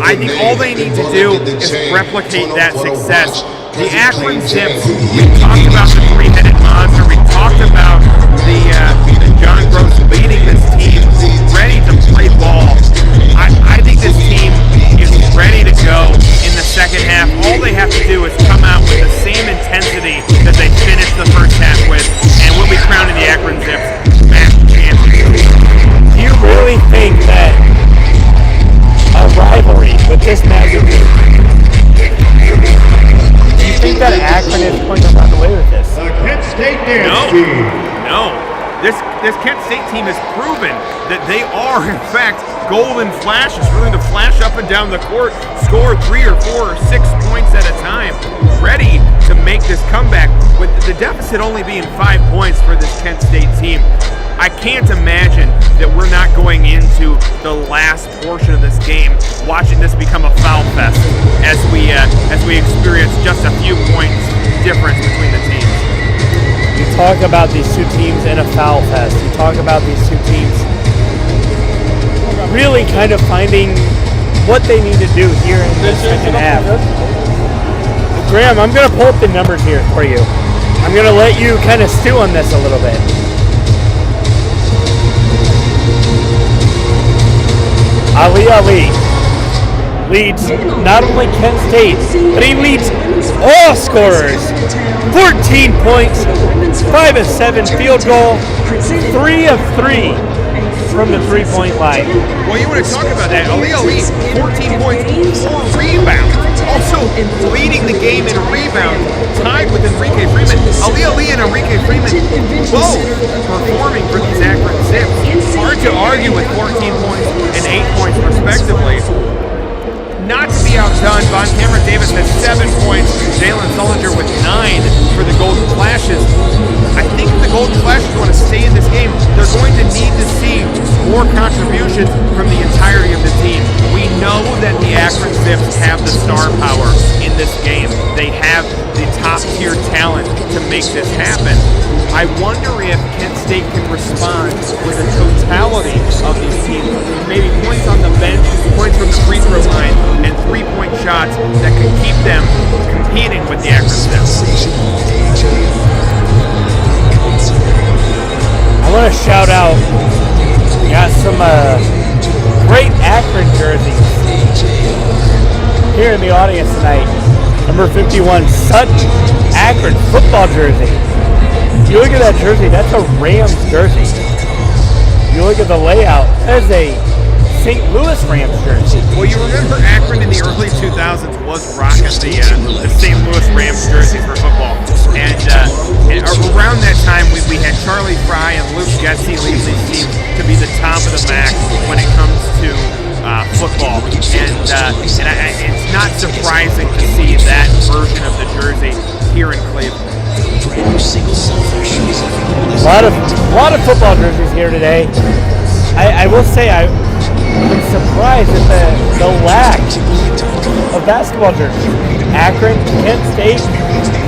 I think all they need to do is replicate that success. The Akron Zips, we talked about the 3-headed monster, we talked about the John Gross leading this team, ready to play ball. I think this team is ready to go in the second half. All they have to do is come out with the same intensity that they finished the first half with, and we'll be crowning the Akron Zips MAC champions. Do you really think that a rivalry with this magnitude, do you think that Akron is going to run away with this? Kent State dance team. No. This Kent State team has proven that they are, in fact, Golden Flashes, willing to flash up and down the court, score 3 or 4 or 6 points at a time, ready to make this comeback, with the deficit only being 5 points for this Kent State team. I can't imagine that we're not going into the last portion of this game watching this become a foul fest as we experience just a few points difference between the teams. You talk about these 2 teams in a foul fest. You talk about these 2 teams really kind of finding what they need to do here in the second half. Graham, I'm going to pull up the numbers here for you. I'm going to let you kind of stew on this a little bit. Ali leads not only Kent State, but he leads all scorers. 14 points, 5 of 7 field goal, 3 of 3 from the 3-point line. Well, you want to talk about that. Ali, 14 points, 4 rebounds. Also leading the game in rebounds, tied with Enrique Freeman. Ali and Enrique Freeman both performing for these Akron Zips. Hard to argue with 14 points and 8 points respectively. Not to be outdone, Von Cameron Davis has 7 points, Jalen Sullinger with 9 for the Golden Flashes. I think if the Golden Flashes want to stay in this game, they're going to need to see more contributions from the entirety of the team. We know that the Akron Zips have the star power in this game. They have the top-tier talent to make this happen. I wonder if Kent State can respond with a totality of these teams, maybe points on the bench, points from the free throw line, and three-point shots that can keep them competing with the Akron Zips. I want to shout out, we got some great Akron jerseys here in the audience tonight. Number 51, such Akron football jersey. You look at that jersey, that's a Rams jersey. You look at the layout, that is a St. Louis Rams jersey. Well, you remember Akron in the early 2000s was rocking the St. Louis Rams jersey for football. And around that time, we had Charlie Fry and Luke Getsy lead these teams to be the top of the MAC when it comes to football. And it's not surprising to see that version of the jersey here in Cleveland. A lot of football jerseys here today. I will say I'm surprised at the lack of basketball jerseys. Akron, Kent State,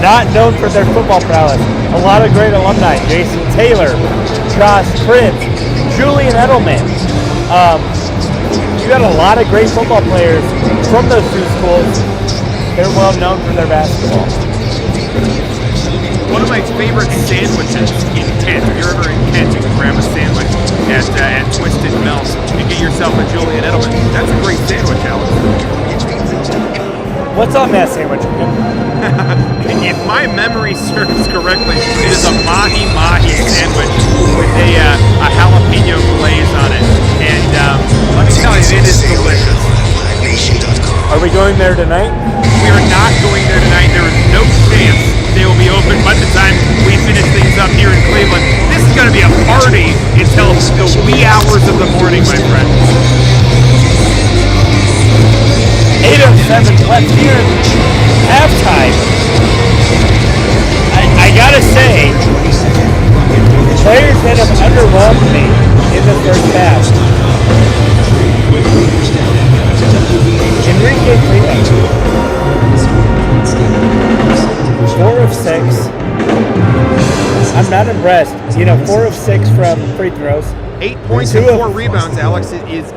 not known for their football prowess. A lot of great alumni: Jason Taylor, Josh Prince, Julian Edelman. You got a lot of great football players from those two schools. They're well known for their basketball. One of my favorite sandwiches in Kent, if you're ever in Kent, you can grab a sandwich at Twisted Mills and get yourself a Julian Edelman. That's a great sandwich, Alex. What's on that sandwich again? If my memory serves correctly, it is a mahi-mahi sandwich with a jalapeno glaze on it. And let me tell you, it is delicious. Are we going there tonight? We are not going there tonight. There is no chance they will be open by the time we finish things up here in Cleveland. This is going to be a party until the wee hours of the morning, my friend. 8:07 left here at halftime. I gotta say, players that have underwhelmed me in the first half. Enrique Freeman, 4 of 6. I'm not impressed. 4 of 6 from free throws. 8 points and 4 rebounds, Alex, is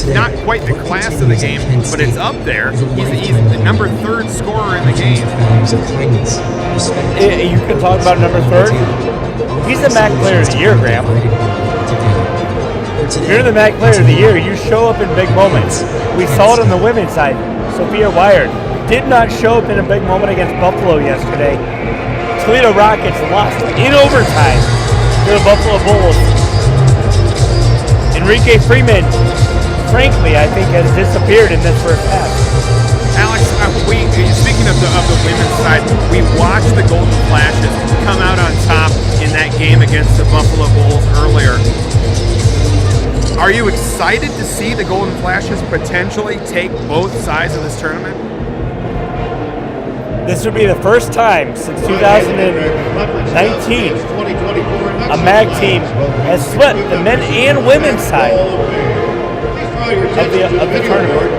not quite the class of the game, but it's up there. He's the number 3rd scorer in the game. You can talk about number 3rd. He's the MAC Player of the Year, Graham. If you're the MAC Player of the Year, you show up in big moments. We saw it on the women's side. Sophia Wired did not show up in a big moment against Buffalo yesterday. Toledo Rockets lost in overtime to the Buffalo Bulls. Enrique Freeman, frankly, I think has disappeared in this first half. Alex, speaking of the women's side, we watched the Golden Flashes come out on top in that game against the Buffalo Bulls earlier. Are you excited to see the Golden Flashes potentially take both sides of this tournament? This would be the first time since 2019 a MAC team has swept the men and women's side of the tournament.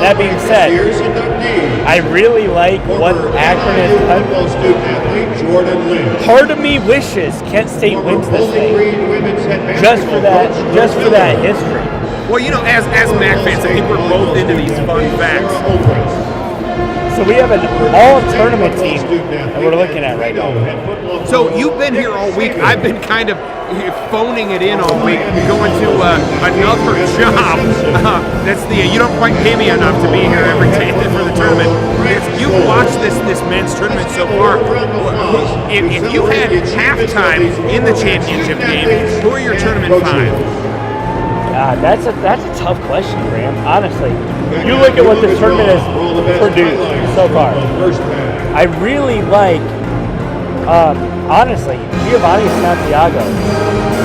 That being said, I really like what Akron has done. Part of me wishes Kent State wins this thing, just for that history. Well, as MAC fans, I think we're both into these fun facts. So we have an all-tournament team that we're looking at right now. So you've been here all week. I've been kind of phoning it in all week, going to another job. That's you don't quite pay me enough to be here every day for the tournament. You've watched this men's tournament so far. If you had halftime in the championship game, who are your tournament 5? That's a tough question, Graham. Honestly, you look at what this tournament has produced so far. I really like, honestly, Giovanni Santiago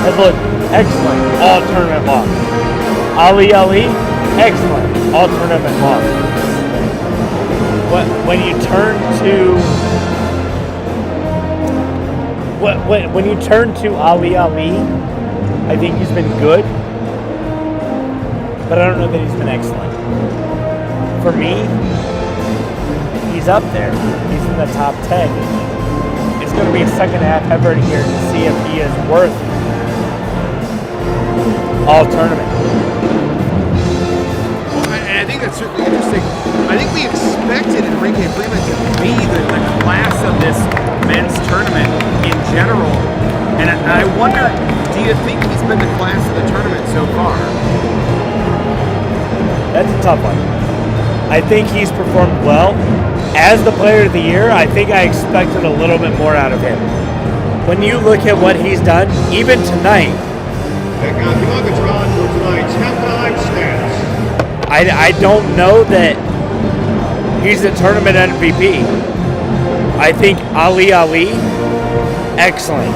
has looked excellent all tournament long. Ali, excellent all tournament long. When you turn to Ali, I think he's been good. But I don't know that he's been excellent. For me, he's up there. He's in the top 10. It's going to be a second half effort here to see if he is worth all tournament. And I think that's certainly interesting. I think we expected Enrique Freeman to be the class of this men's tournament in general. And I wonder, do you think he's been the class of the tournament so far? That's a tough one. I think he's performed well. As the player of the year, I think I expected a little bit more out of him. When you look at what he's done, even tonight, Check out the Megatron for tonight's halftime stats. I don't know that he's the tournament MVP. I think Ali, excellent.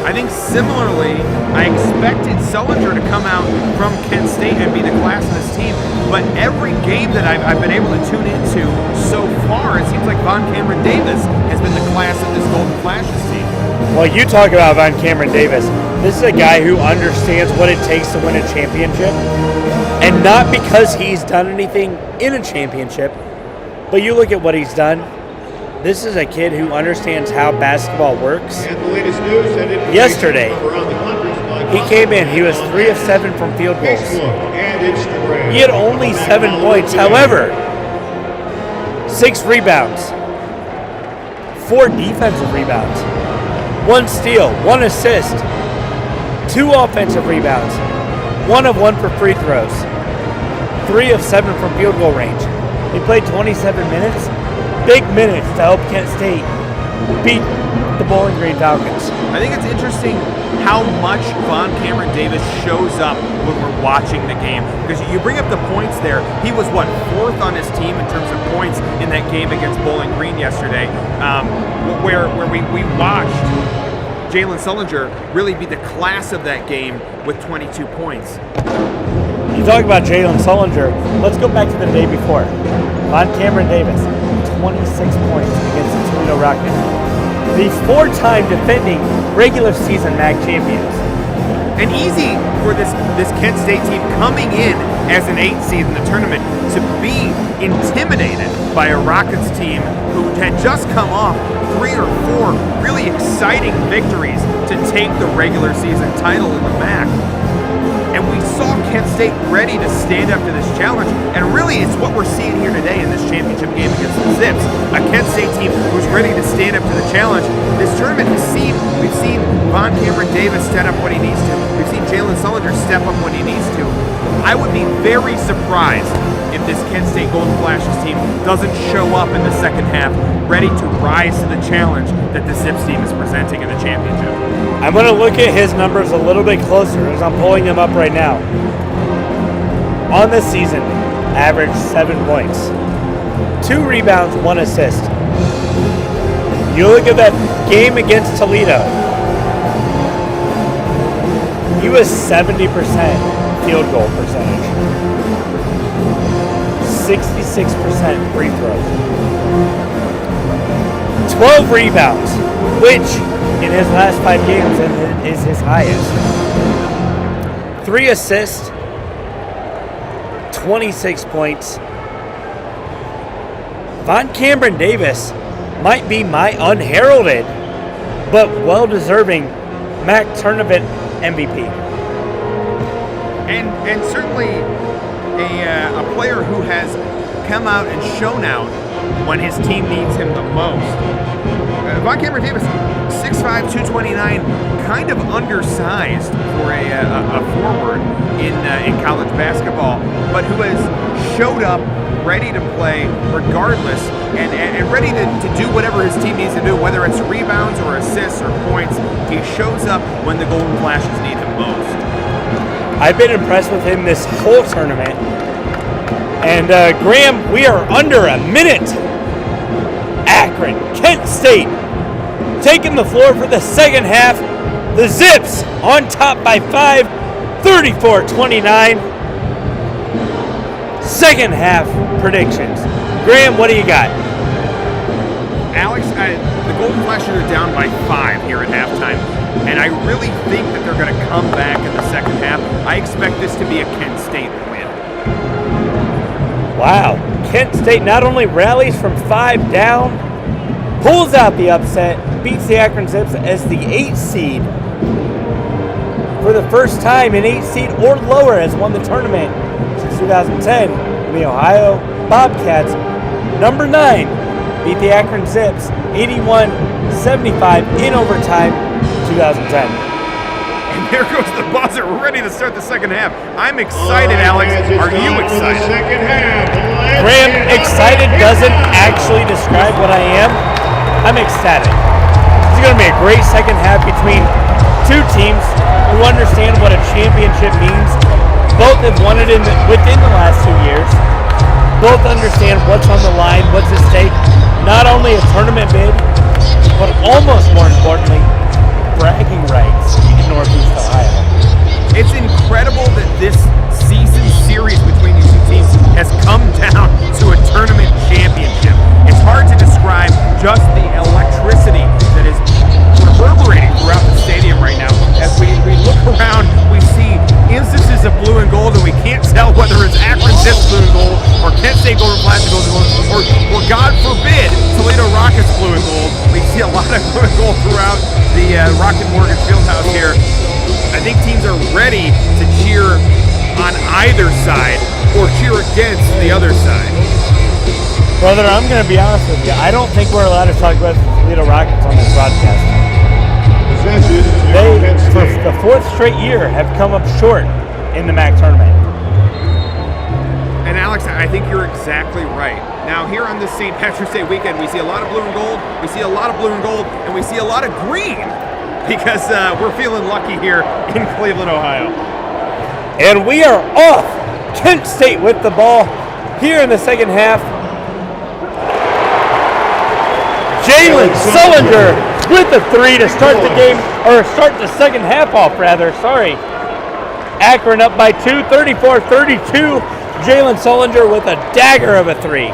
I think similarly, I expected Sullinger to come out from Kent State and be the class of this team, but every game that I've been able to tune into so far, it seems like Von Cameron Davis has been the class of this Golden Flashes team. Well, you talk about Von Cameron Davis. This is a guy who understands what it takes to win a championship, and not because he's done anything in a championship, but you look at what he's done. This is a kid who understands how basketball works. And the latest news and information Yesterday, from around the country. he came in, he was 3 of 7 from field goals. Facebook and Instagram. He had only 7 points. However, 6 rebounds, 4 defensive rebounds, 1 steal, 1 assist, 2 offensive rebounds, 1 of 1 for free throws, 3 of 7 from field goal range. He played 27 minutes, big minutes to help Kent State beat the Bowling Green Falcons. I think it's interesting how much Von Cameron Davis shows up when we're watching the game. Because you bring up the points there. He was, 4th on his team in terms of points in that game against Bowling Green yesterday, where we watched Jalen Sullinger really be the class of that game with 22 points. You talk about Jalen Sullinger. Let's go back to the day before. Von Cameron Davis, 26 points against the Toledo Rockets. The 4-time defending regular season MAC champions. And easy for this Kent State team coming in as an 8th seed in the tournament to be intimidated by a Rockets team who had just come off 3 or 4 really exciting victories to take the regular season title in the MAC. And we saw Kent State ready to stand up to this challenge. And really, it's what we're seeing here today in this championship game against the Zips. A Kent State team who's ready to stand up to the challenge. This tournament we've seen Von Cameron Davis step up when he needs to. We've seen Jalen Sullinger step up when he needs to. I would be very surprised if this Kent State Golden Flashes team doesn't show up in the second half ready to rise to the challenge that the Zips team is presenting in the championship. I'm going to look at his numbers a little bit closer as I'm pulling them up right now. On the season, averaged 7 points, 2 rebounds, 1 assist. You look at that game against Toledo, he was 70% field goal percentage, 66% free throw, 12 rebounds, which in his last 5 games is his highest. 3 assists, 26 points. Von Cameron Davis might be my unheralded but well-deserving MAC tournament MVP. And certainly a player who has come out and shown out when his team needs him the most. Von Cameron Davis, 6'5", 229, kind of undersized for a forward in college basketball, but who has showed up ready to play regardless and ready to do whatever his team needs to do, whether it's rebounds or assists or points. He shows up when the Golden Flashes need him most. I've been impressed with him this whole tournament. And Graham, we are under a minute. Akron, Kent State, taking the floor for the second half. The Zips on top by 5, 34-29. Second half predictions. Graham, what do you got? Alex, the Golden Flashes are down by 5 here at halftime, and I really think that they're going to come back in the second half. I expect this to be a Kent State win. Wow, Kent State not only rallies from 5 down, pulls out the upset, beats the Akron Zips as the 8th seed. For the first time, an 8th seed or lower has won the tournament since 2010. The Ohio Bobcats, number 9, beat the Akron Zips 81-75 in overtime 2010. And there goes the buzzer. We're ready to start the second half. I'm excited, Alex. Are you excited? Graham, excited doesn't actually describe what I am. I'm ecstatic. It's going to be a great second half between two teams who understand what a championship means. Both have won it within the last 2 years. Both understand what's on the line, what's at stake. Not only a tournament bid, but almost more importantly, bragging rights in Northeast Ohio. It's incredible that this season series between these two teams has come down to a tournament championship. It's hard to describe just the electricity that is reverberating throughout the stadium right now. As we look around, we see instances of blue and gold, and we can't tell whether it's Akron Zips blue and gold, or Kent State Golden Flashes blue and gold, or God forbid, Toledo Rockets blue and gold. We see a lot of blue and gold throughout the Rocket Mortgage Fieldhouse here. I think teams are ready to cheer on either side or cheer against the other side. Brother, I'm going to be honest with you. I don't think we're allowed to talk about the Toledo Rockets on this broadcast. They, for the 4th straight year, have come up short in the MAC tournament. And Alex, I think you're exactly right. Now, here on this St. Patrick's Day weekend, we see a lot of blue and gold, we see a lot of blue and gold, and we see a lot of green, because we're feeling lucky here in Cleveland, Ohio. And we are off. Kent State with the ball here in the second half. Jalen Sullinger with the 3 to start the game, or start the second half off, rather. Sorry. Akron up by 2, 34-32. Jalen Sullinger with a dagger of a 3.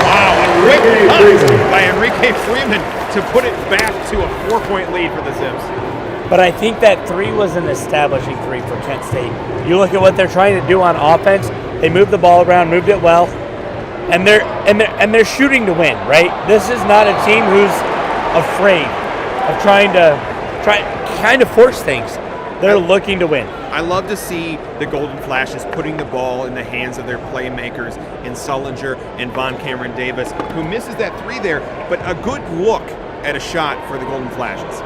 Wow, a great cut by Enrique Freeman to put it back to a 4-point lead for the Zips. But I think that 3 was an establishing 3 for Kent State. You look at what they're trying to do on offense. They moved the ball around, moved it well, and they're shooting to win, right? This is not a team who's afraid of trying to force things. They're looking to win. I love to see the Golden Flashes putting the ball in the hands of their playmakers in Sullinger and Von Cameron Davis, who misses that 3 there, but a good look at a shot for the Golden Flashes.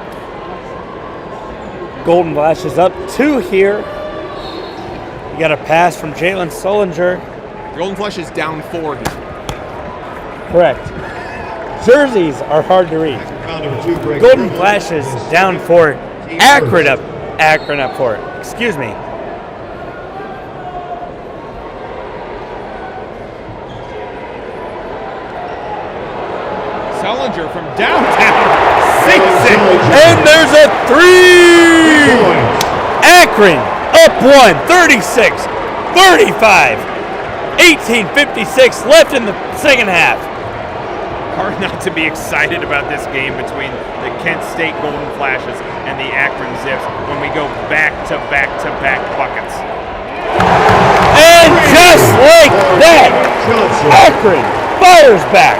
Golden Flashes up 2 here. You got a pass from Jalen Sullinger. Golden Flashes down 4 here. Correct. Jerseys are hard to read. Golden Flashes down 4. Akron up 4. Excuse me. Sullinger from downtown sinks it. And there's a 3! Akron up 1, 36-35. 18:56 left in the second half. Hard not to be excited about this game between the Kent State Golden Flashes and the Akron Zips when we go back-to-back-to-back buckets. And just like that, Akron fires back.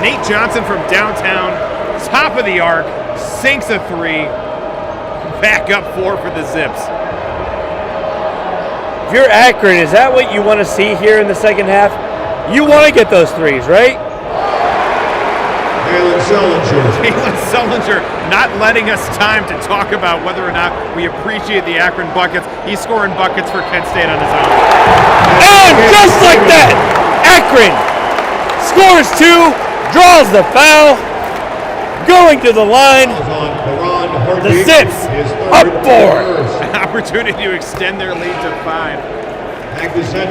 Nate Johnson from downtown, top of the arc, sinks a 3. Back up 4 for the Zips. If you're Akron, is that what you want to see here in the second half? You want to get those 3s, right? Jalen Sullinger not letting us time to talk about whether or not we appreciate the Akron buckets. He's scoring buckets for Kent State on his own. And just like that, Akron scores 2, draws the foul, going to the line. The Zips up 4. An opportunity to extend their lead to 5.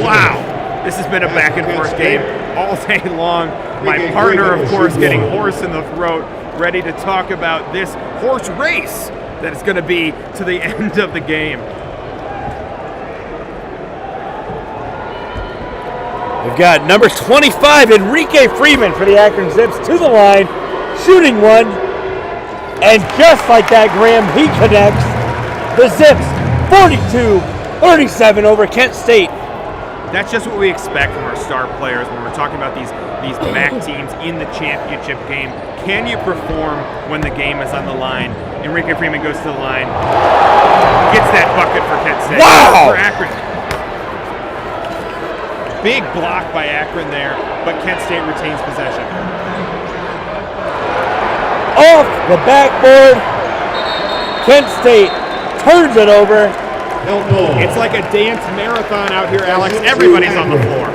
Wow. This has been a back-and-forth game all day long. My partner, of course, getting hoarse in the throat, ready to talk about this horse race that is going to be to the end of the game. We've got number 25, Enrique Freeman for the Akron Zips to the line, shooting 1. And just like that, Graham, he connects. The Zips 42-37 over Kent State. That's just what we expect from our star players when we're talking about these MAC teams in the championship game. Can you perform when the game is on the line? Enrique Freeman goes to the line, gets that bucket for Kent State. Wow! For Akron. Big block by Akron there, but Kent State retains possession. Off the backboard, Kent State turns it over. It's like a dance marathon out here, Alex. Everybody's on the floor.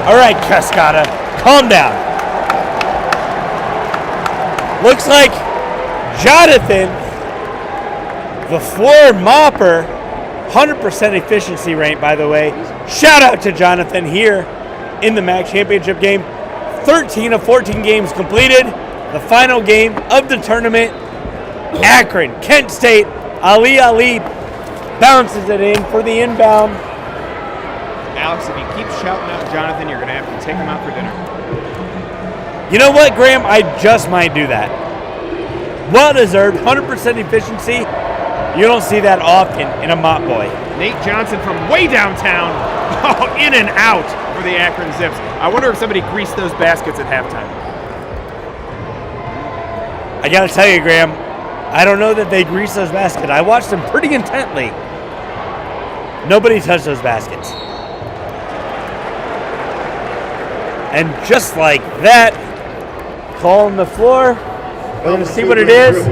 All right, Cascada, calm down. Looks like Jonathan, the floor mopper, 100% efficiency rate, by the way. Shout out to Jonathan here in the MAC championship game. 13 of 14 games completed. The final game of the tournament. Akron, Kent State, Ali bounces it in for the inbound. Alex, if you keep shouting out Jonathan, you're going to have to take him out for dinner. You know what, Graham? I just might do that. Well-deserved, 100% efficiency. You don't see that often in a mop boy. Nate Johnson from way downtown. Oh, in and out for the Akron Zips. I wonder if somebody greased those baskets at halftime. I got to tell you, Graham, I don't know that they greased those baskets. I watched them pretty intently. Nobody touched those baskets. And just like that, call on the floor. We're going to see what it is.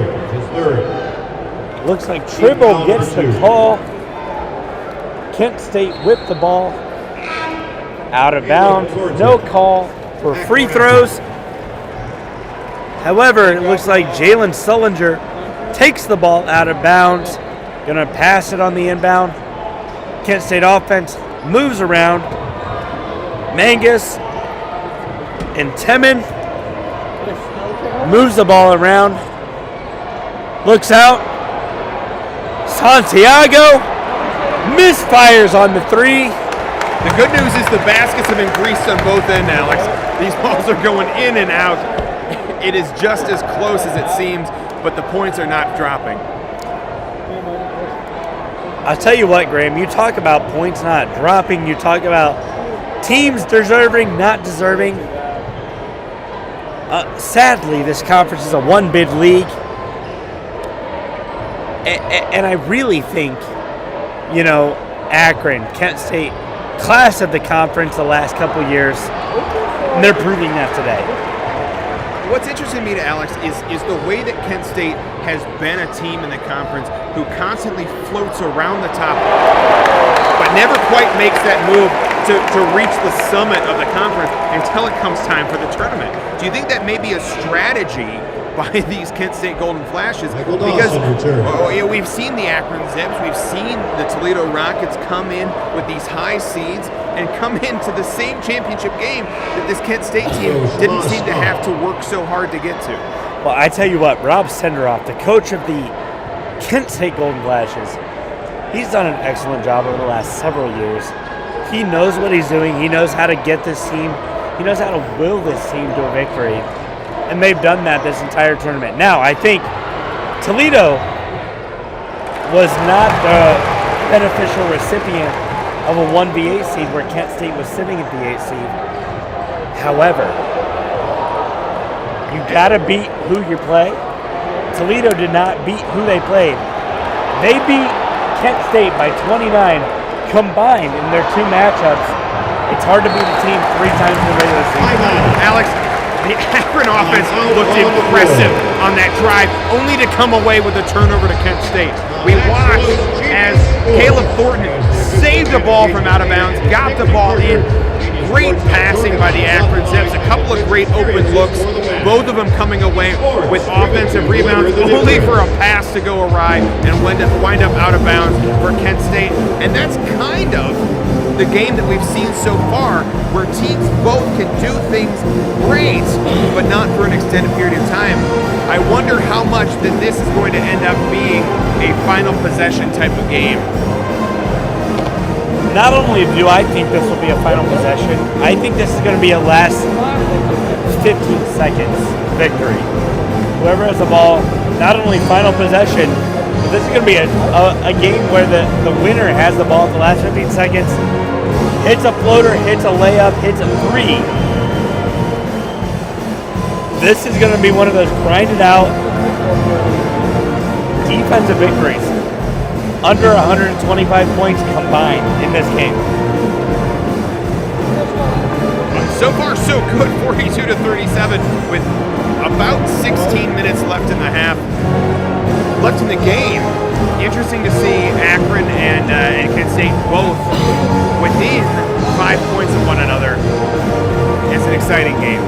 Looks like Tribble gets the call. Kent State whipped the ball out of bounds. No call for free throws. However, it looks like Jalen Sullinger takes the ball out of bounds. Going to pass it on the inbound. Kent State offense moves around. Mangus and Temin moves the ball around. Looks out. Santiago misfires on the three. The good news is the baskets have been greased on both ends, Alex. These balls are going in and out. It is just as close as it seems, but the points are not dropping. I'll tell you what, Graham, you talk about points not dropping. You talk about teams deserving, not deserving. Sadly, this conference is a one-bid league. And I really think, Akron, Kent State, class of the conference the last couple years, and they're proving that today. What's interesting to me, Alex, is the way that Kent State has been a team in the conference who constantly floats around the top, but never quite makes that move to reach the summit of the conference until it comes time for the tournament. Do you think that may be a strategy by these Kent State Golden Flashes? Because we've seen the Akron Zips, we've seen the Toledo Rockets come in with these high seeds and come into the same championship game that this Kent State team didn't seem to have to work so hard to get to. Well, I tell you what, Rob Senderoff, the coach of the Kent State Golden Flashes, he's done an excellent job over the last several years. He knows what he's doing. He knows how to get this team. He knows how to will this team to a victory. And they've done that this entire tournament. Now, I think Toledo was not the beneficial recipient of a 1v8 seed where Kent State was sitting at the 8th seed. However, you gotta beat who you play. Toledo did not beat who they played. They beat Kent State by 29 combined in their two matchups. It's hard to beat a team 3 times in the regular season. Alex, the Akron offense looked impressive on that drive, only to come away with a turnover to Kent State. We watched as Caleb Thornton saved the ball from out of bounds, got the ball in. Great passing by the Akron Zips, a couple of great open looks, both of them coming away with offensive rebounds, only for a pass to go awry and wind up out of bounds for Kent State. And that's kind of the game that we've seen so far, where teams both can do things great, but not for an extended period of time. I wonder how much that this is going to end up being a final possession type of game. Not only do I think this will be a final possession, I think this is going to be a last 15 seconds victory. Whoever has the ball, not only final possession, but this is going to be a game where the winner has the ball for the last 15 seconds, hits a floater, hits a layup, hits a three. This is going to be one of those grinded out defensive victories. Under 125 points combined in this game. So far, so good. 42-37 with about 16 minutes left in the half. Left in the game. Interesting to see Akron and Kent State both within 5 points of one another. It's an exciting game.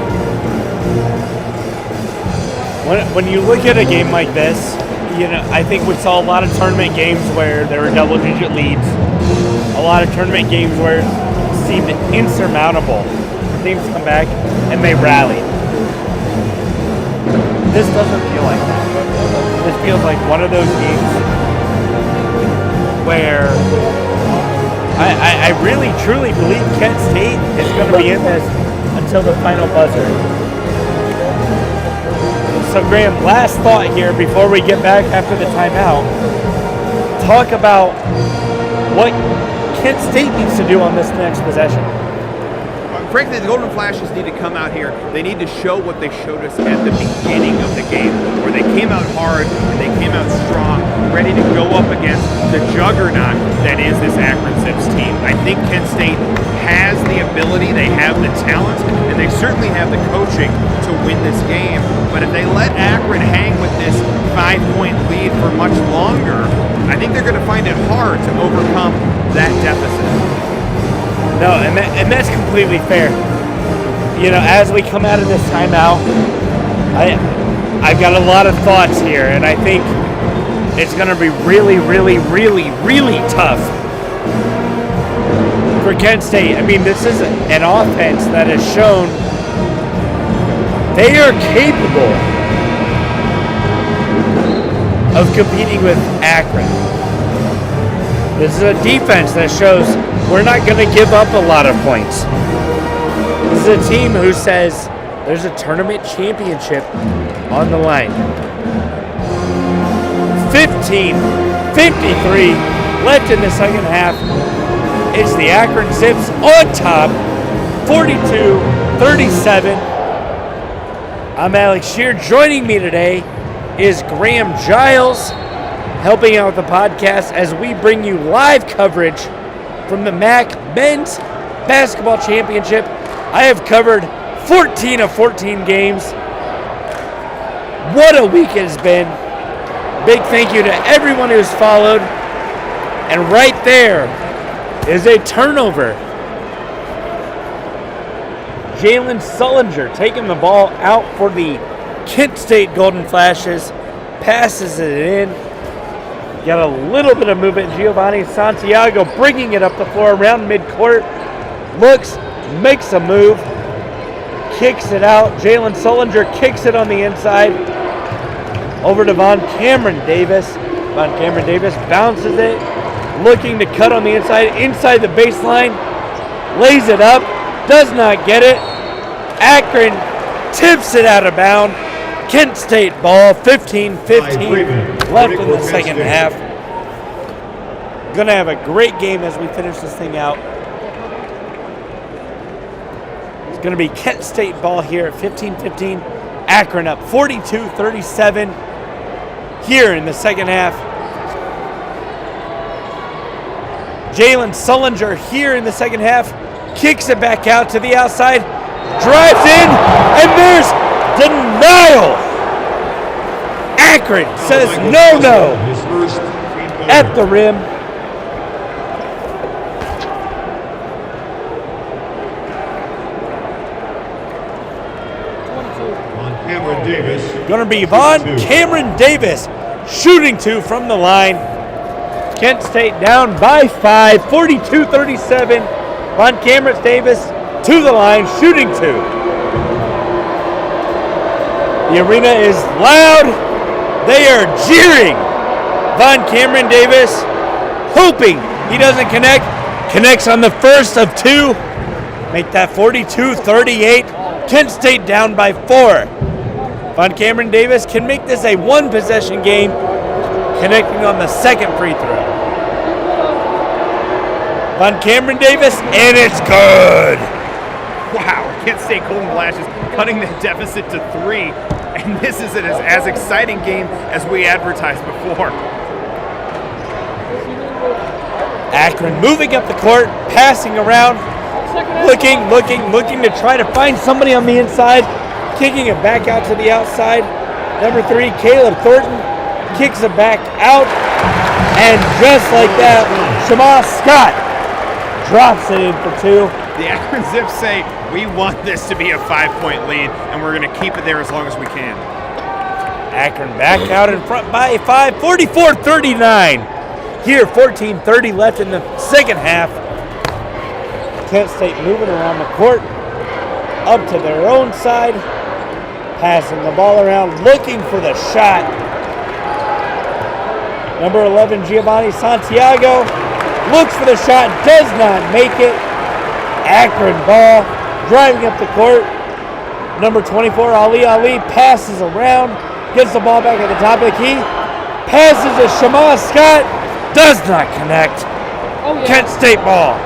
When you look at a game like this, you know, I think we saw a lot of tournament games where there were double-digit leads. A lot of tournament games where it seemed insurmountable. Teams come back and they rally. This doesn't feel like that. This feels like one of those games where I really truly believe Kent State is going to be in this until the final buzzer. So Graham, last thought here before we get back after the timeout. Talk about what Kent State needs to do on this next possession. Frankly, the Golden Flashes need to come out here. They need to show what they showed us at the beginning of the game, where they came out hard and they came out strong, ready to go up against the juggernaut that is this Akron Zips team. I think Kent State has the ability, they have the talent, and they certainly have the coaching to win this game. But if they let Akron hang with this 5-point lead for much longer, I think they're going to find it hard to overcome that deficit. No, and that's completely fair. You know, as we come out of this timeout, I've got a lot of thoughts here, and I think it's going to be really, really, really, really tough for Kent State. I mean, this is an offense that has shown they are capable of competing with Akron. This is a defense that shows we're not going to give up a lot of points. This is a team who says there's a tournament championship on the line. 15:53 left in the second half. It's the Akron Zips on top, 42-37. I'm Alex Scheer. Joining me today is Graham Giles, helping out with the podcast as we bring you live coverage from the MAC Men's Basketball Championship. I have covered 14 of 14 games. What a week it has been. Big thank you to everyone who's followed. And right there is a turnover. Jalen Sullinger taking the ball out for the Kent State Golden Flashes. Passes it in. Got a little bit of movement. Giovanni Santiago bringing it up the floor around midcourt. Looks, makes a move, kicks it out. Jalen Sullinger kicks it on the inside. Over to Von Cameron Davis. Von Cameron Davis bounces it, looking to cut on the inside the baseline. Lays it up, does not get it. Akron tips it out of bounds. Kent State ball, 15-15 left in the second half. Gonna have a great game as we finish this thing out. It's gonna be Kent State ball here at 15-15. Akron up 42-37 here in the second half. Jalen Sullinger here in the second half. Kicks it back out to the outside. Drives in, and there's denial. Akron says no at the rim. Going to be Von Cameron Davis shooting two from the line. Kent State down by 5, 42-37. Von Cameron Davis to the line, shooting two. The arena is loud. They are jeering. Von Cameron Davis, hoping he doesn't connect. Connects on the first of two. Make that 42-38. Kent State down by 4. Von Cameron Davis can make this a one-possession game, connecting on the second free throw. Von Cameron Davis, and it's good. Wow, Kent State Golden Flashes cutting the deficit to 3, and this is an as exciting game as we advertised before. Akron moving up the court, passing around, looking to try to find somebody on the inside, kicking it back out to the outside. Number 3, Caleb Thornton, kicks it back out, and just like that, Shema Scott drops it in for 2. The Akron Zips say, we want this to be a 5-point lead, and we're going to keep it there as long as we can. Akron back out in front by 5, 44-39. Here, 14:30 left in the second half. Kent State moving around the court, up to their own side, passing the ball around, looking for the shot. Number 11, Giovanni Santiago, looks for the shot, does not make it. Akron ball, driving up the court. Number 24, Ali passes around, gets the ball back at the top of the key, passes to Shema Scott, does not connect. Oh, yeah. Kent State ball.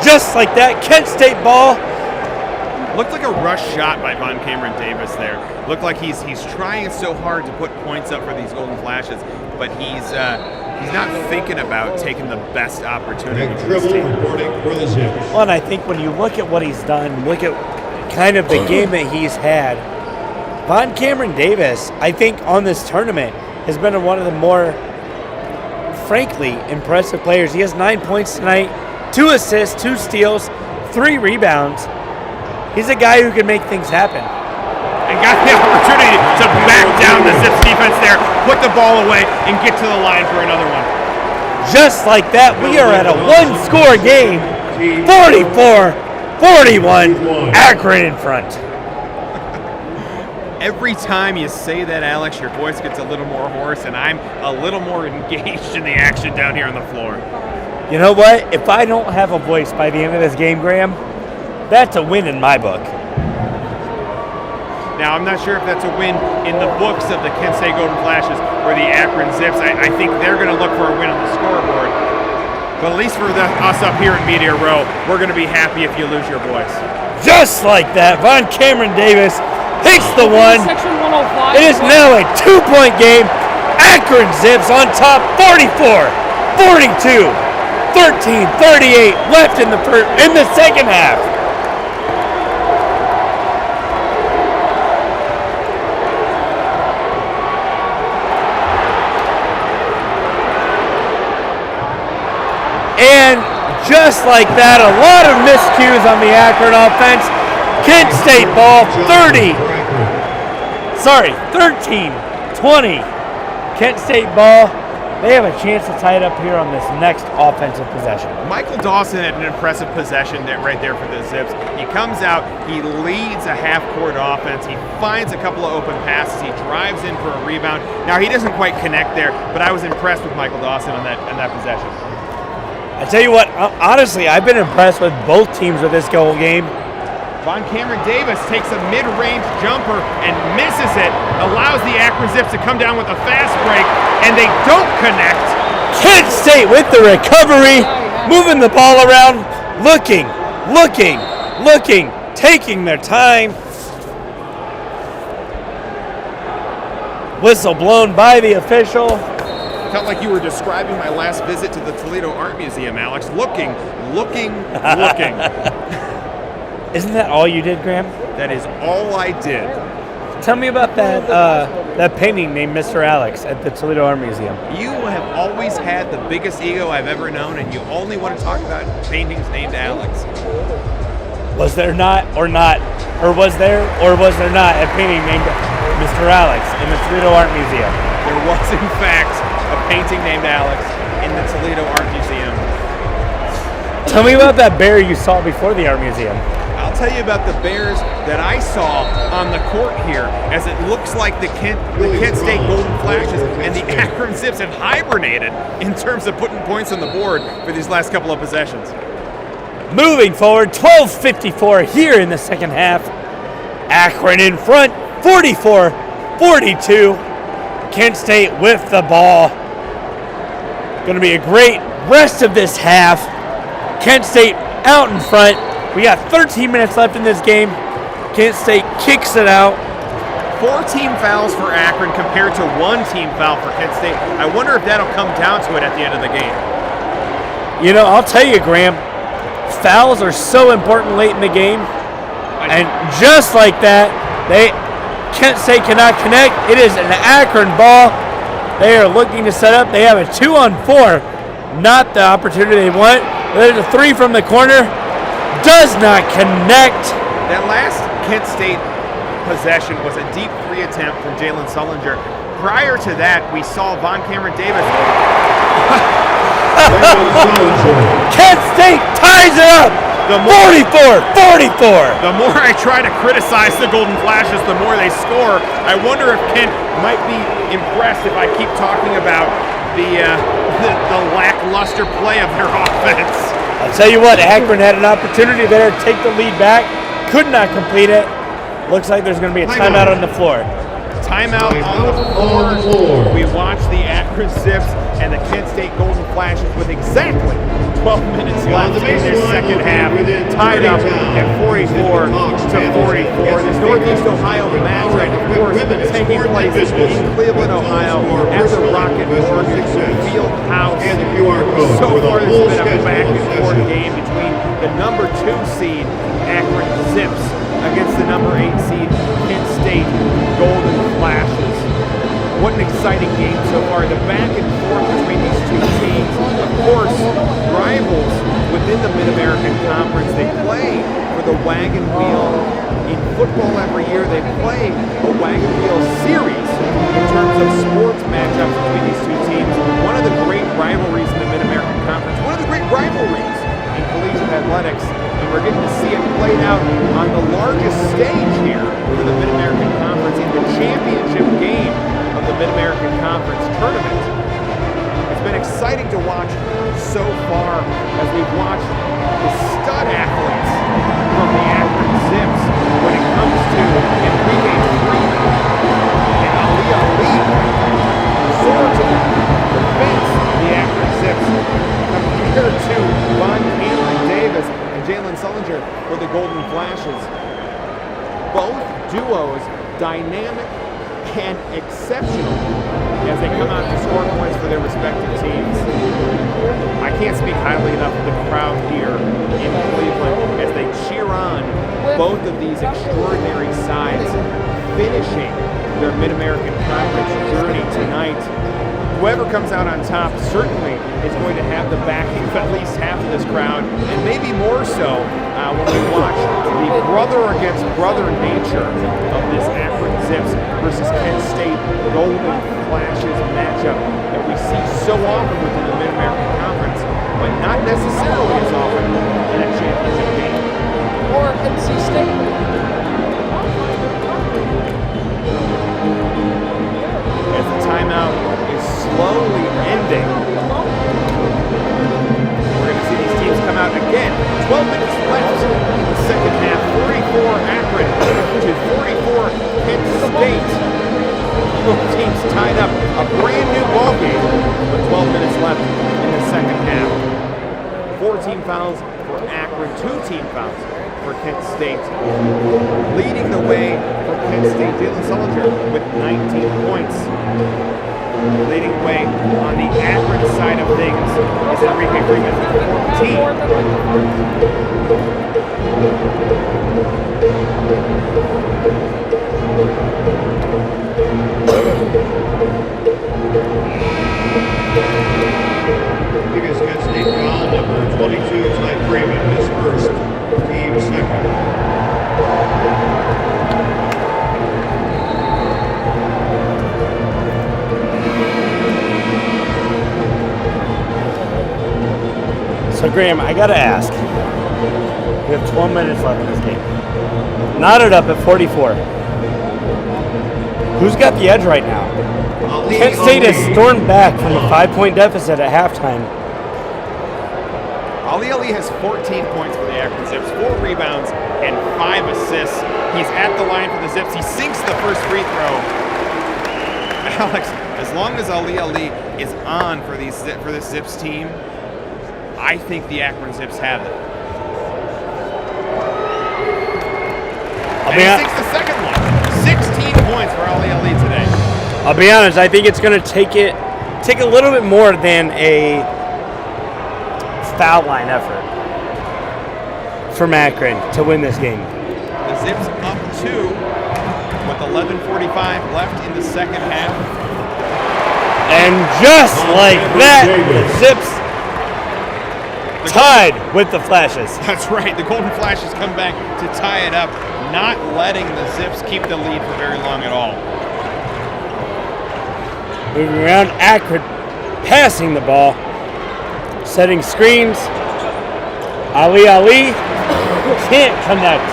Just like that, Kent State ball. Looked like a rush shot by Von Cameron Davis there. Looked like he's trying so hard to put points up for these Golden Flashes, but he's not thinking about taking the best opportunity Greg for this Tribble team. reporting for the Zips. Well, and I think when you look at what he's done, look at kind of the game that he's had, Von Cameron Davis, I think on this tournament, has been one of the more, frankly, impressive players. He has 9 points tonight, 2 assists, 2 steals, 3 rebounds. He's a guy who can make things happen. And got the opportunity to back down the Zips defense there, put the ball away, and get to the line for another one. Just like that, we are at a one-score game, 44-41, Akron in front. Every time you say that, Alex, your voice gets a little more hoarse, and I'm a little more engaged in the action down here on the floor. You know what? If I don't have a voice by the end of this game, Graham, that's a win in my book. Now, I'm not sure if that's a win in the books of the Kent State Golden Flashes or the Akron Zips. I think they're going to look for a win on the scoreboard. But at least for us up here in Media Row, we're going to be happy if you lose your voice. Just like that, Von Cameron Davis hits the one. Section 105. It is now a 2-point game. Akron Zips on top, 44-42. 13:38 left in the second half. And just like that, a lot of miscues on the Akron offense. Kent State ball, 13-20. Kent State ball. They have a chance to tie it up here on this next offensive possession. Michael Dawson had an impressive possession right there for the Zips. He comes out, he leads a half-court offense, he finds a couple of open passes, he drives in for a rebound. Now, he doesn't quite connect there, but I was impressed with Michael Dawson on that possession. I tell you what, honestly, I've been impressed with both teams with this goal game. Von Cameron Davis takes a mid-range jumper and misses it, allows the Akron Zips to come down with a fast break, and they don't connect. Kent State with the recovery, moving the ball around, looking, taking their time. Whistle blown by the official. Felt like you were describing my last visit to the Toledo Art Museum, Alex. Looking. Isn't that all you did, Graham? That is all I did. Tell me about that painting named Mr. Alex at the Toledo Art Museum. You have always had the biggest ego I've ever known, and you only want to talk about paintings named Alex. Was there not, or not, or was there not a painting named Mr. Alex in the Toledo Art Museum? There was, in fact, a painting named Alex in the Toledo Art Museum. Tell me about that bear you saw before the Art Museum. I'll tell you about the Bears that I saw on the court here, as it looks like the Kent State Golden Flashes and the Akron Zips have hibernated in terms of putting points on the board for these last couple of possessions. Moving forward, 12:54 here in the second half. Akron in front, 44-42. Kent State with the ball. Going to be a great rest of this half. Kent State out in front. We got 13 minutes left in this game. Kent State kicks it out. 4 team fouls for Akron compared to 1 team foul for Kent State. I wonder if that'll come down to it at the end of the game. You know, I'll tell you, Graham, fouls are so important late in the game. And just like that, Kent State cannot connect. It is an Akron ball. They are looking to set up. They have a 2-on-4. Not the opportunity they want. There's a 3 from the corner. Does not connect. That last Kent State possession was a deep 3 attempt from Jalen Sullinger. Prior to that, we saw Von Cameron Davis. Kent State ties it up. 44-44. The more I try to criticize the Golden Flashes, the more they score. I wonder if Kent might be impressed if I keep talking about the lackluster play of their offense. I'll tell you what, Akron had an opportunity there to take the lead back. Could not complete it. Looks like there's going to be a timeout on the floor. Timeout on the floor. We watch the Akron Zips and the Kent State Golden Flashes with exactly 12 minutes left in their second half, tied up at 44-44. This Northeast Ohio matchup, of course, taking place in Cleveland, Ohio, at the Rocket Mortgage Field House. So far, this has been a back-and-forth game between the number 2 seed Akron Zips against the number 8 seed Kent State Golden Flashes. What an exciting game so far. The back and forth between these 2 teams. Of course, rivals within the Mid-American Conference. They play for the wagon wheel. In football every year, they play a wagon wheel series in terms of sports matchups between these 2 teams. One of the great rivalries in the Mid-American Conference. One of the great rivalries in collegiate athletics. And we're getting to see it played out on the largest stage here for the Mid-American Conference in the championship game of the Mid-American Conference tournament. It's been exciting to watch so far as we've watched the stud athletes from the Akron Zips when it comes to Enrique Freeman and Ali soar to defense the Akron Zips compared to Von Cameron Davis and Jalen Sullinger for the Golden Flashes. Both duos dynamic and exceptional as they come out to score points for their respective teams. I can't speak highly enough of the crowd here in Cleveland as they cheer on both of these extraordinary sides finishing their Mid-American Conference journey tonight. Whoever comes out on top certainly is going to have the backing of at least half of this crowd, and maybe more so when we watch the brother against brother nature of this Akron Zips versus Kent State Golden Flashes matchup that we see so often within the Mid-American Conference, but not necessarily as often in a championship game. Or NC State. As the timeout is slowly ending, we're going to see these teams come out again. 12 minutes left in the second half. 44 Akron to 44 Kent State. Both teams tied up. A brand new ball game with 12 minutes left in the second half. 4 team fouls for Akron, 2 team fouls for Kent State. Leading the way for Kent State, Jalen Sullinger with 19 points. Leading the way on the Akron side of things is Enrique Freeman with Biggest Kent State foul, number 22, Ty Freeman, his first, team second. So, Graham, I got to ask. We have 12 minutes left in this game. Knotted up at 44. Who's got the edge right now? Kent State has stormed back from a 5-point deficit at halftime. Ali has 14 points for the Akron Zips, 4 rebounds and 5 assists. He's at the line for the Zips. He sinks the first free throw Alex, as long as Ali is on for this Zips team, I think the Akron Zips have it. And he takes the second one. 16 points for Ali today. I'll be honest, I think it's going to take a little bit more than a foul line effort from Akron to win this game. The Zips up 2 with 11:45 left in the second half. And just like that, the Zips tied with the Flashes. That's right. The Golden Flashes come back to tie it up, not letting the Zips keep the lead for very long at all. Moving around, Akron passing the ball, setting screens. Ali can't connect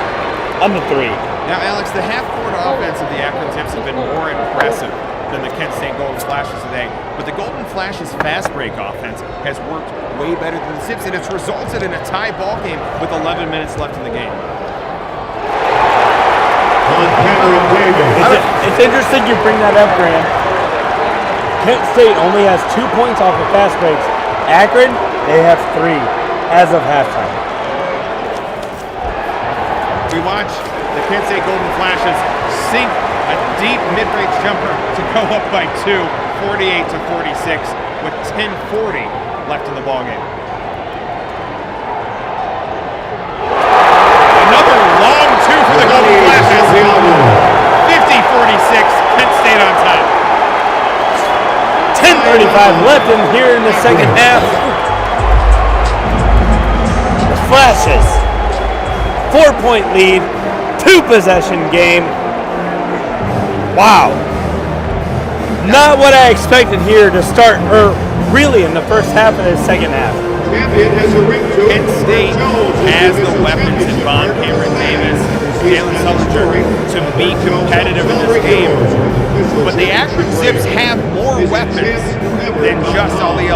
on the 3. Now, Alex, the half-court offense of the Akron Zips have been more impressive than the Kent State Golden Flashes today, but the Golden Flashes fast break offense has worked way better than the Zips, and it's resulted in a tie ball game with 11 minutes left in the game. It's interesting you bring that up, Graham. Kent State only has 2 points off of fast breaks. Akron, they have 3 as of halftime. We watch the Kent State Golden Flashes sink a deep mid-range jumper to go up by 2, 48-46, with 10:40 left in the ballgame. Another long 2 for the Golden Flashes. 50-46, Kent State on top. 10:35 left in here in the second half. The Flashes, 4-point lead, 2-possession game. Wow. Not what I expected here to start, or really in the first half of the second half. Kent State has the weapons in Bond, Cameron Davis, Jalen Sullinger to be competitive in this game. But the Akron Zips have more weapons than just Ali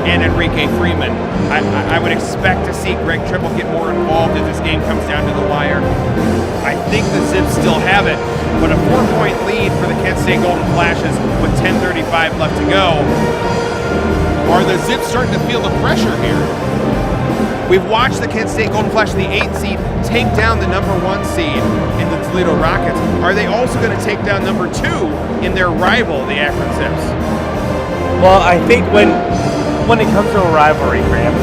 and Enrique Freeman. I would expect to see Greg Triple get more involved as this game comes down to the wire. I think the Zips still have it, but a 4-point lead for the Kent State Golden Flashes with 10:35 left to go. Are the Zips starting to feel the pressure here? We've watched the Kent State Golden Flashes, the 8th seed, take down the number 1 seed in the Toledo Rockets. Are they also going to take down number 2 in their rival, the Akron Zips? Well, I think when it comes to a rivalry, Graham,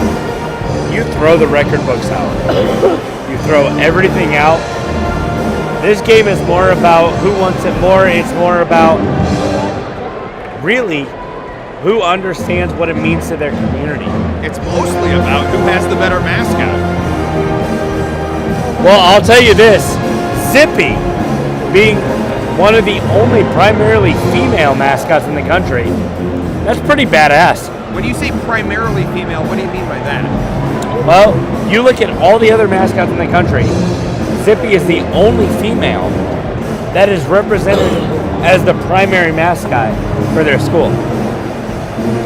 you throw the record books out. You throw everything out. This game is more about who wants it more. It's more about really who understands what it means to their community. It's mostly about who has the better mascot. Well, I'll tell you this, Zippy being one of the only primarily female mascots in the country, that's pretty badass. When you say primarily female, what do you mean by that? Well, you look at all the other mascots in the country, Zippy is the only female that is represented as the primary mascot for their school.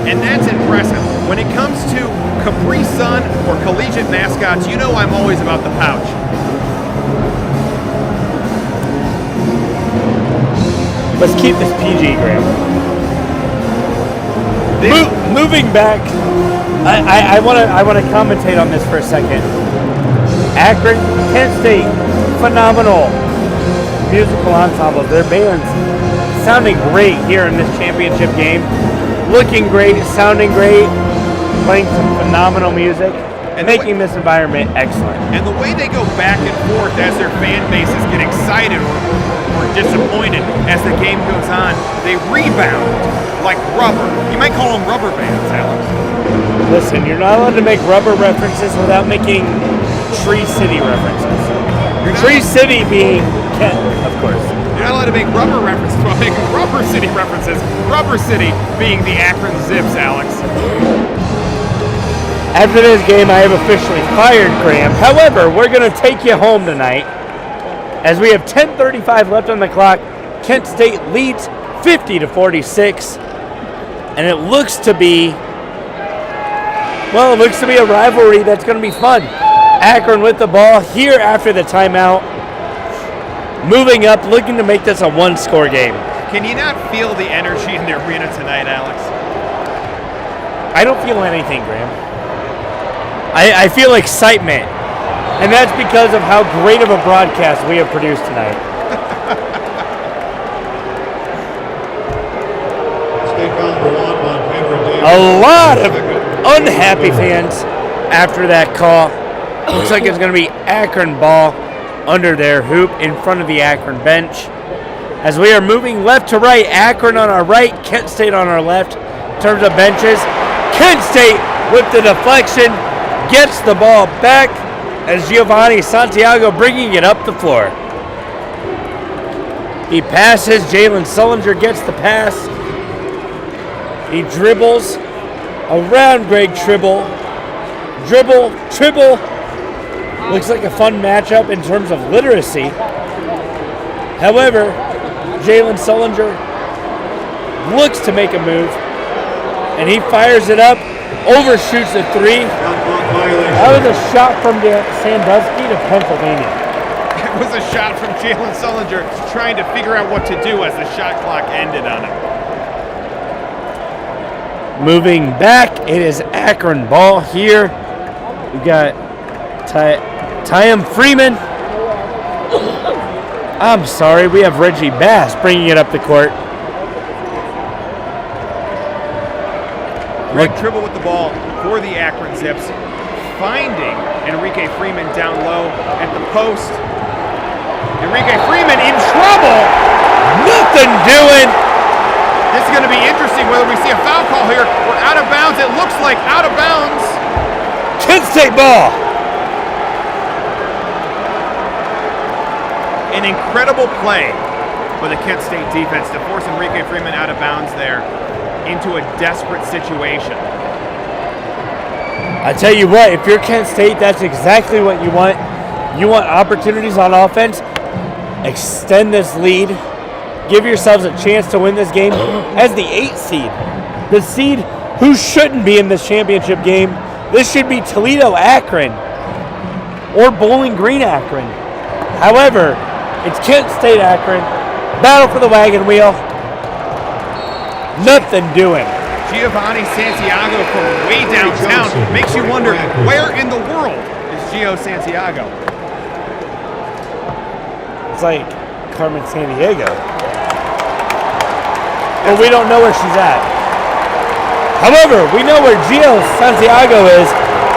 And that's impressive. When it comes to Capri Sun or collegiate mascots, you know I'm always about the pouch. Let's keep this PG, Graham. Moving back, I want to commentate on this for a second. Akron, Kent State, phenomenal musical ensembles. Their bands sounding great here in this championship game. Looking great, sounding great, playing some phenomenal music, and making this environment excellent. And the way they go back and forth as their fan bases get excited or disappointed as the game goes on, they rebound like rubber. You might call them rubber bands, Alex. Listen, you're not allowed to make rubber references without making Tree City references. Tree City being Kent, of course. You're not allowed to make rubber references while making Rubber City references. Rubber City being the Akron Zips, Alex. After this game, I have officially fired Graham. However, we're going to take you home tonight as we have 10:35 left on the clock. Kent State leads 50-46, and it looks to be, well, it looks to be a rivalry that's going to be fun. Akron with the ball here after the timeout. Moving up, looking to make this a one-score game. Can you not feel the energy in the arena tonight, Alex? I don't feel anything, Graham. I feel excitement. And that's because of how great of a broadcast we have produced tonight. State foul number 1, Montgomery Davis. A lot of unhappy fans after that call. Looks like it's going to be Akron ball under their hoop in front of the Akron bench. As we are moving left to right, Akron on our right, Kent State on our left in terms of benches. Kent State with the deflection gets the ball back as Giovanni Santiago bringing it up the floor. He passes, Jalen Sullinger gets the pass. He dribbles around Greg Tribble. Dribble. Looks like a fun matchup in terms of literacy. However, Jalen Sullinger looks to make a move, and he fires it up, overshoots a three. That was a shot from Sandusky to Pennsylvania. It was a shot from Jalen Sullinger trying to figure out what to do as the shot clock ended on him. Moving back, it is Akron ball here. We got Tyam Freeman. I'm sorry, we have Reggie Bass bringing it up the court. Greg Tribble with the ball for the Akron Zips, finding Enrique Freeman down low at the post. Enrique Freeman in trouble. Nothing doing. This is going to be interesting whether we see a foul call here. We're out of bounds. It looks like out of bounds. Kent State ball. An incredible play by the Kent State defense to force Enrique Freeman out of bounds there into a desperate situation. I tell you what, if you're Kent State, that's exactly what you want. You want opportunities on offense. Extend this lead. Give yourselves a chance to win this game as the 8th seed. The seed who shouldn't be in this championship game. This should be Toledo Akron or Bowling Green Akron. However, it's Kent State Akron. Battle for the wagon wheel. Nothing doing. Giovanni Santiago from way downtown makes you wonder, where in the world is Gio Santiago? It's like Carmen Sandiego. But we don't know where she's at. However, we know where Gio Santiago is.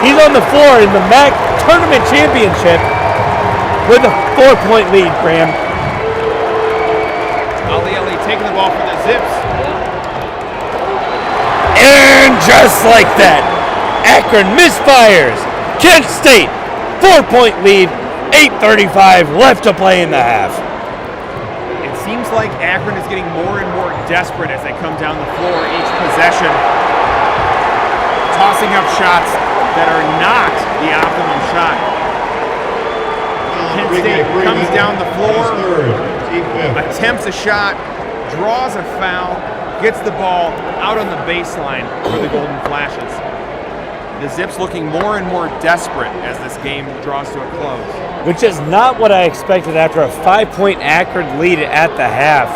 He's on the floor in the MAC Tournament Championship with a 4-point lead, Graham. Ali taking the ball for the Zips. And just like that, Akron misfires. Kent State, 4-point lead, 8:35 left to play in the half. It seems like Akron is getting more and more desperate as they come down the floor each possession, tossing up shots that are not the optimum shot. Kent State comes down the floor, attempts a shot, draws a foul, gets the ball out on the baseline for the Golden Flashes. The Zips looking more and more desperate as this game draws to a close. Which is not what I expected after a 5-point Akron lead at the half.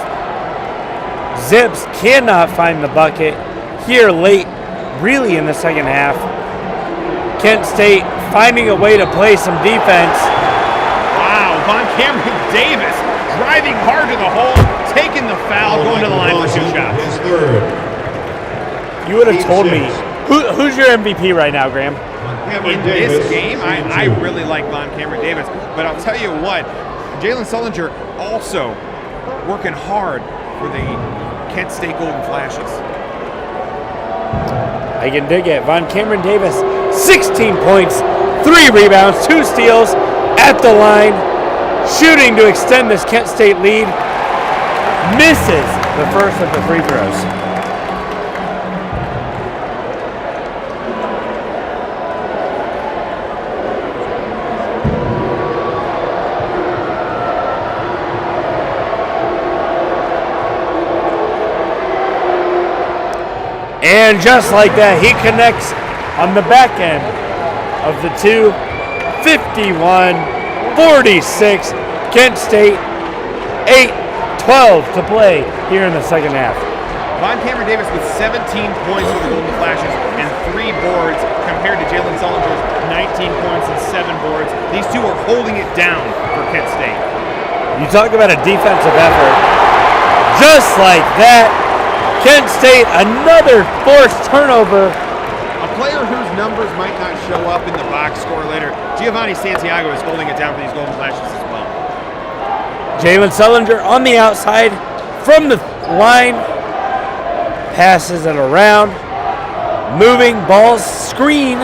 Zips cannot find the bucket here late, really in the second half. Kent State finding a way to play some defense. Wow, Von Cameron Davis driving hard to the hole, taking the foul, going to the line for 2 shots. You would have told me. Who's your MVP right now, Graham? In this game, I really like Von Cameron Davis, but I'll tell you what, Jalen Sullinger also working hard for the Kent State Golden Flashes. I can dig it. Von Cameron Davis, 16 points, 3 rebounds, 2 steals at the line, shooting to extend this Kent State lead. Misses the first of the free throws. And just like that, he connects on the back end of the 2. 51-46. Kent State 8, 12 to play here in the second half. Von Cameron Davis with 17 points for the Golden Flashes and 3 boards compared to Jalen Sullinger's 19 points and 7 boards. These two are holding it down for Kent State. You talk about a defensive effort. Just like that, Kent State, another forced turnover. A player whose numbers might not show up in the box score later, Giovanni Santiago, is holding it down for these Golden Flashes as well. Jalen Sullinger on the outside from the line. Passes it around. Moving, balls, screen.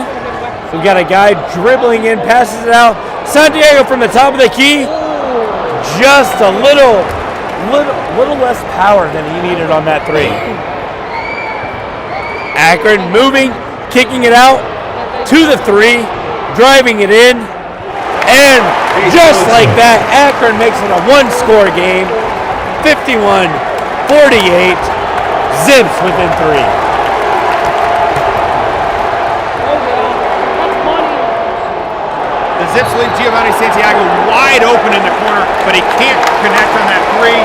We've got a guy dribbling in, passes it out. Santiago from the top of the key. Just a little less power than he needed on that three. Akron moving, kicking it out to the three, driving it in. And just like that, Akron makes it a one-score game. 51-48. Zips within 3. The Zips leave Giovanni Santiago wide open in the corner, but he can't connect on that three.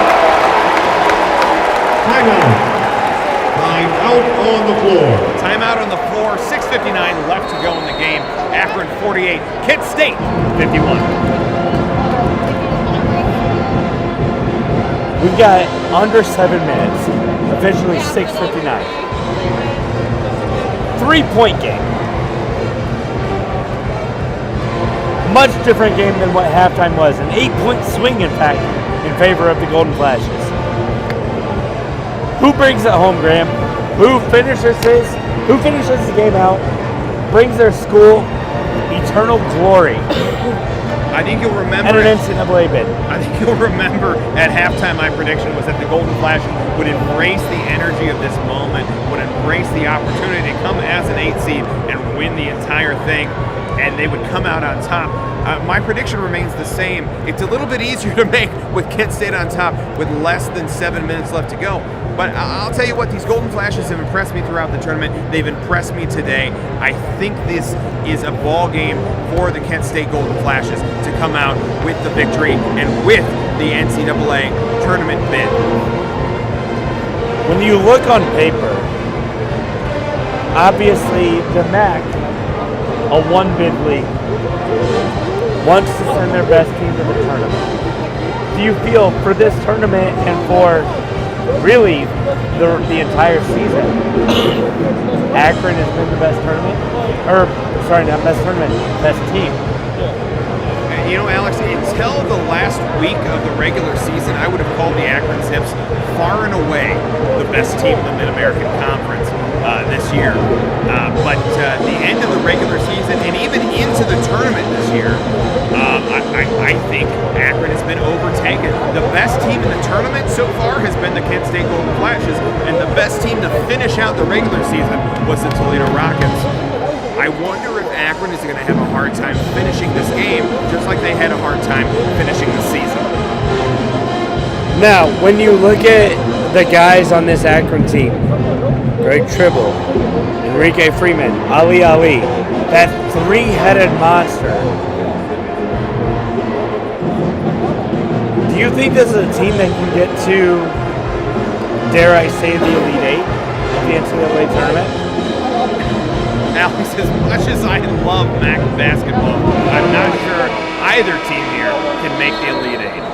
Timeout on the floor. Timeout on the floor. 6:59 left to go in the game. Akron 48, Kent State 51. We've got under 7 minutes. Officially 6:59. 3-point game. Much different game than what halftime was. An 8-point swing, in fact, in favor of the Golden Flashes. Who brings it home, Graham? Who finishes the game out, brings their school eternal glory? I think you'll remember. And an NCAA bid. I think you'll remember at halftime my prediction was that the Golden Flashes would embrace the energy of this moment, would embrace the opportunity to come as an 8 seed and win the entire thing, and they would come out on top. My prediction remains the same. It's a little bit easier to make with Kent State on top with less than 7 minutes left to go. But I'll tell you what, these Golden Flashes have impressed me throughout the tournament. They've impressed me today. I think this is a ball game for the Kent State Golden Flashes to come out with the victory and with the NCAA tournament bid. When you look on paper, obviously the MAC, a one-bid league, wants to send their best team to the tournament. Do you feel for this tournament and for really the entire season, Akron has been the best tournament? Or, sorry, not best tournament, best team. You know, Alex, until the last week of the regular season, I would have called the Akron Zips far and away the best team in the Mid-American Conference this year. But the end of the regular season and even into the tournament this year, I think Akron has been overtaken. The best team in the tournament so far has been the Kent State Golden Flashes, and the best team to finish out the regular season was the Toledo Rockets. I wonder if Akron is going to have a hard time finishing this game, just like they had a hard time finishing the season. Now, when you look at the guys on this Akron team, Greg Tribble, Enrique Freeman, Ali, that three-headed monster. Do you think this is a team that can get to, dare I say, the Elite Eight of the NCAA tournament? Alex, as much as I love MAC basketball, I'm not sure either team here can make the Elite Eight.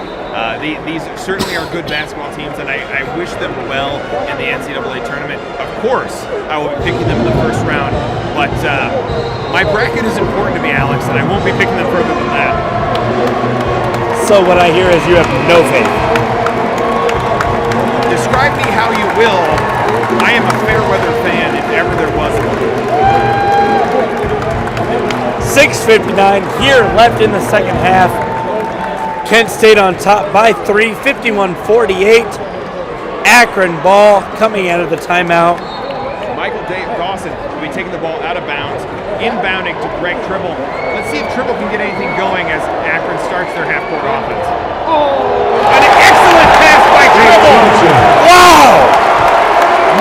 These certainly are good basketball teams, and I wish them well in the NCAA tournament. Of course, I will be picking them in the first round, but my bracket is important to me, Alex, and I won't be picking them further than that. So what I hear is you have no faith. Describe me how you will. I am a fair weather fan if ever there was one. 6:59 here left in the second half. Kent State on top by 3, 51-48. Akron ball coming out of the timeout. Michael Dawson will be taking the ball out of bounds, inbounding to Greg Tribble. Let's see if Tribble can get anything going as Akron starts their half-court offense. An excellent pass by Tribble! Wow!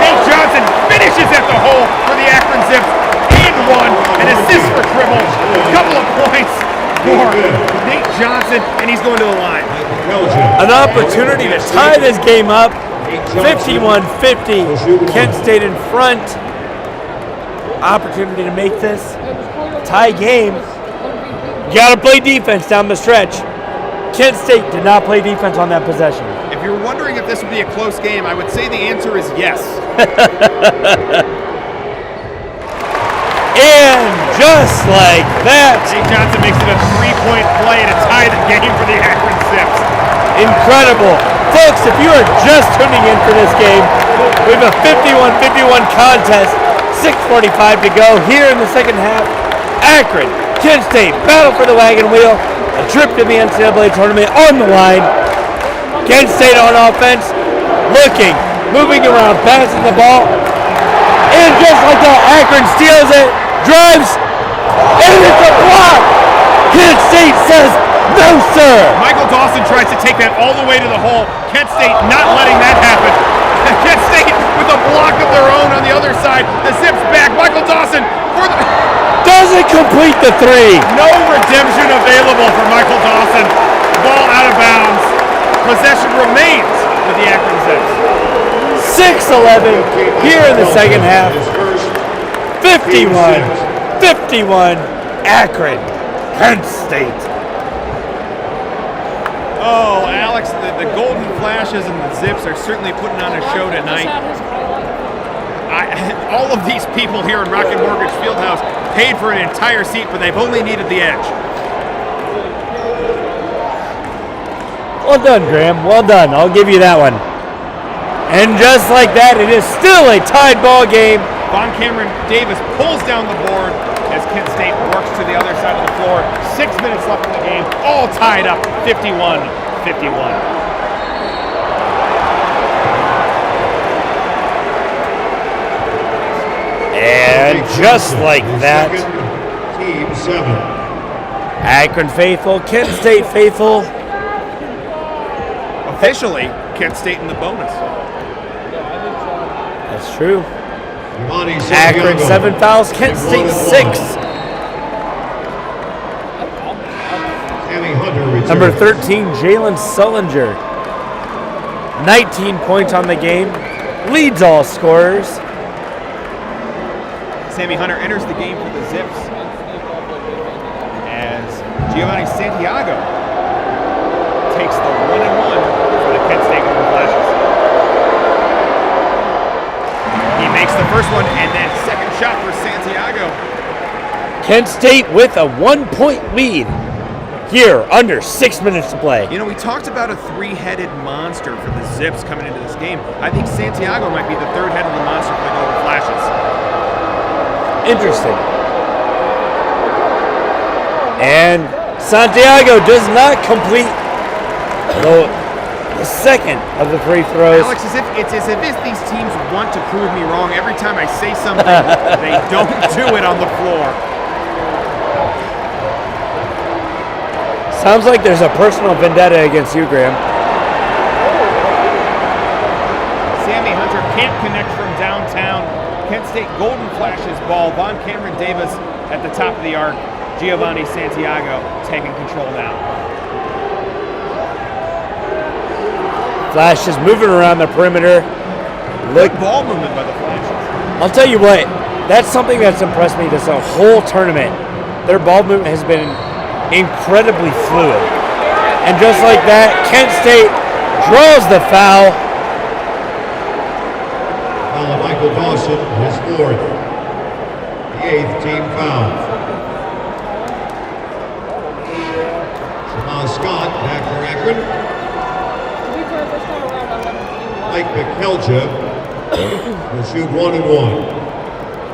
Nate Johnson finishes at the hole for the Akron Zips. And one, an assist for Tribble. A couple of points for Nate Johnson, and he's going to the line. Belgium. An opportunity to tie this game up. 51-50. Kent State in front. Opportunity to make this tie game. You got to play defense down the stretch. Kent State did not play defense on that possession. If you're wondering if this would be a close game, I would say the answer is yes. And just like that, St. Johnson makes it a 3-point play to tie the game for the Akron Zips. incredible. Folks, if you are just tuning in for this game, we have a 51-51 contest, 6:45 to go here in the second half. Akron, Kent State, battle for the wagon wheel, a trip to the NCAA tournament on the line. Kent State on offense, looking, moving around, passing the ball, and just like that, Akron steals it, drives, and it's a block. Kent State says, no, sir. Michael Dawson tries to take that all the way to the hole. Kent State not letting that happen. Kent State with a block of their own on the other side. The Zips back. Michael Dawson for the... Doesn't complete the three. No redemption available for Michael Dawson. Ball out of bounds. Possession remains with the Akron Zips. 6-11 here in the second half. 51-51 Akron, Kent State. Oh, Alex, the Golden Flashes and the Zips are certainly putting on a show tonight. All of these people here in Rocket Mortgage Fieldhouse paid for an entire seat, but they've only needed the edge. Well done, Graham. Well done. I'll give you that one. And just like that, it is still a tied ball game. Von Cameron Davis pulls down the board as Kent State works to the other side of the floor. 6 minutes left in the game, all tied up, 51-51. And just like that, Team 7. Akron faithful, Kent State faithful. Officially, Kent State in the bonus. That's true. Imani Akron Santiago. 7 fouls, Kent State 6. Tammy Hunter returns. Number 13, Jalen Sullinger. 19 points on the game. Leads all scorers. Sammy Hunter enters the game for the Zips as Giovanni Santiago takes the 1-1 for the Kent State Golden Flashes. He makes the first one and then second shot for Santiago. Kent State with a 1-point lead here under 6 minutes to play. You know, we talked about a three-headed monster for the Zips coming into this game. I think Santiago might be the third head of the monster for the Golden Flashes. Interesting. And Santiago does not complete the second of the free throws. Alex, it's as if these teams want to prove me wrong. Every time I say something, they don't do it on the floor. Sounds like there's a personal vendetta against you, Graham. Sammy Hunter can't connect from downtown. Kent State Golden Flashes ball. Von Cameron Davis at the top of the arc. Giovanni Santiago taking control now. Flashes moving around the perimeter. Look, Good ball movement by the Flashes. I'll tell you what, that's something that's impressed me this whole tournament. Their ball movement has been incredibly fluid. And just like that, Kent State draws the foul. Foul of Michael Dawson, his fourth. The 8th team foul. Jamal Scott back for Akron. Mike McKelja will shoot 1 and 1.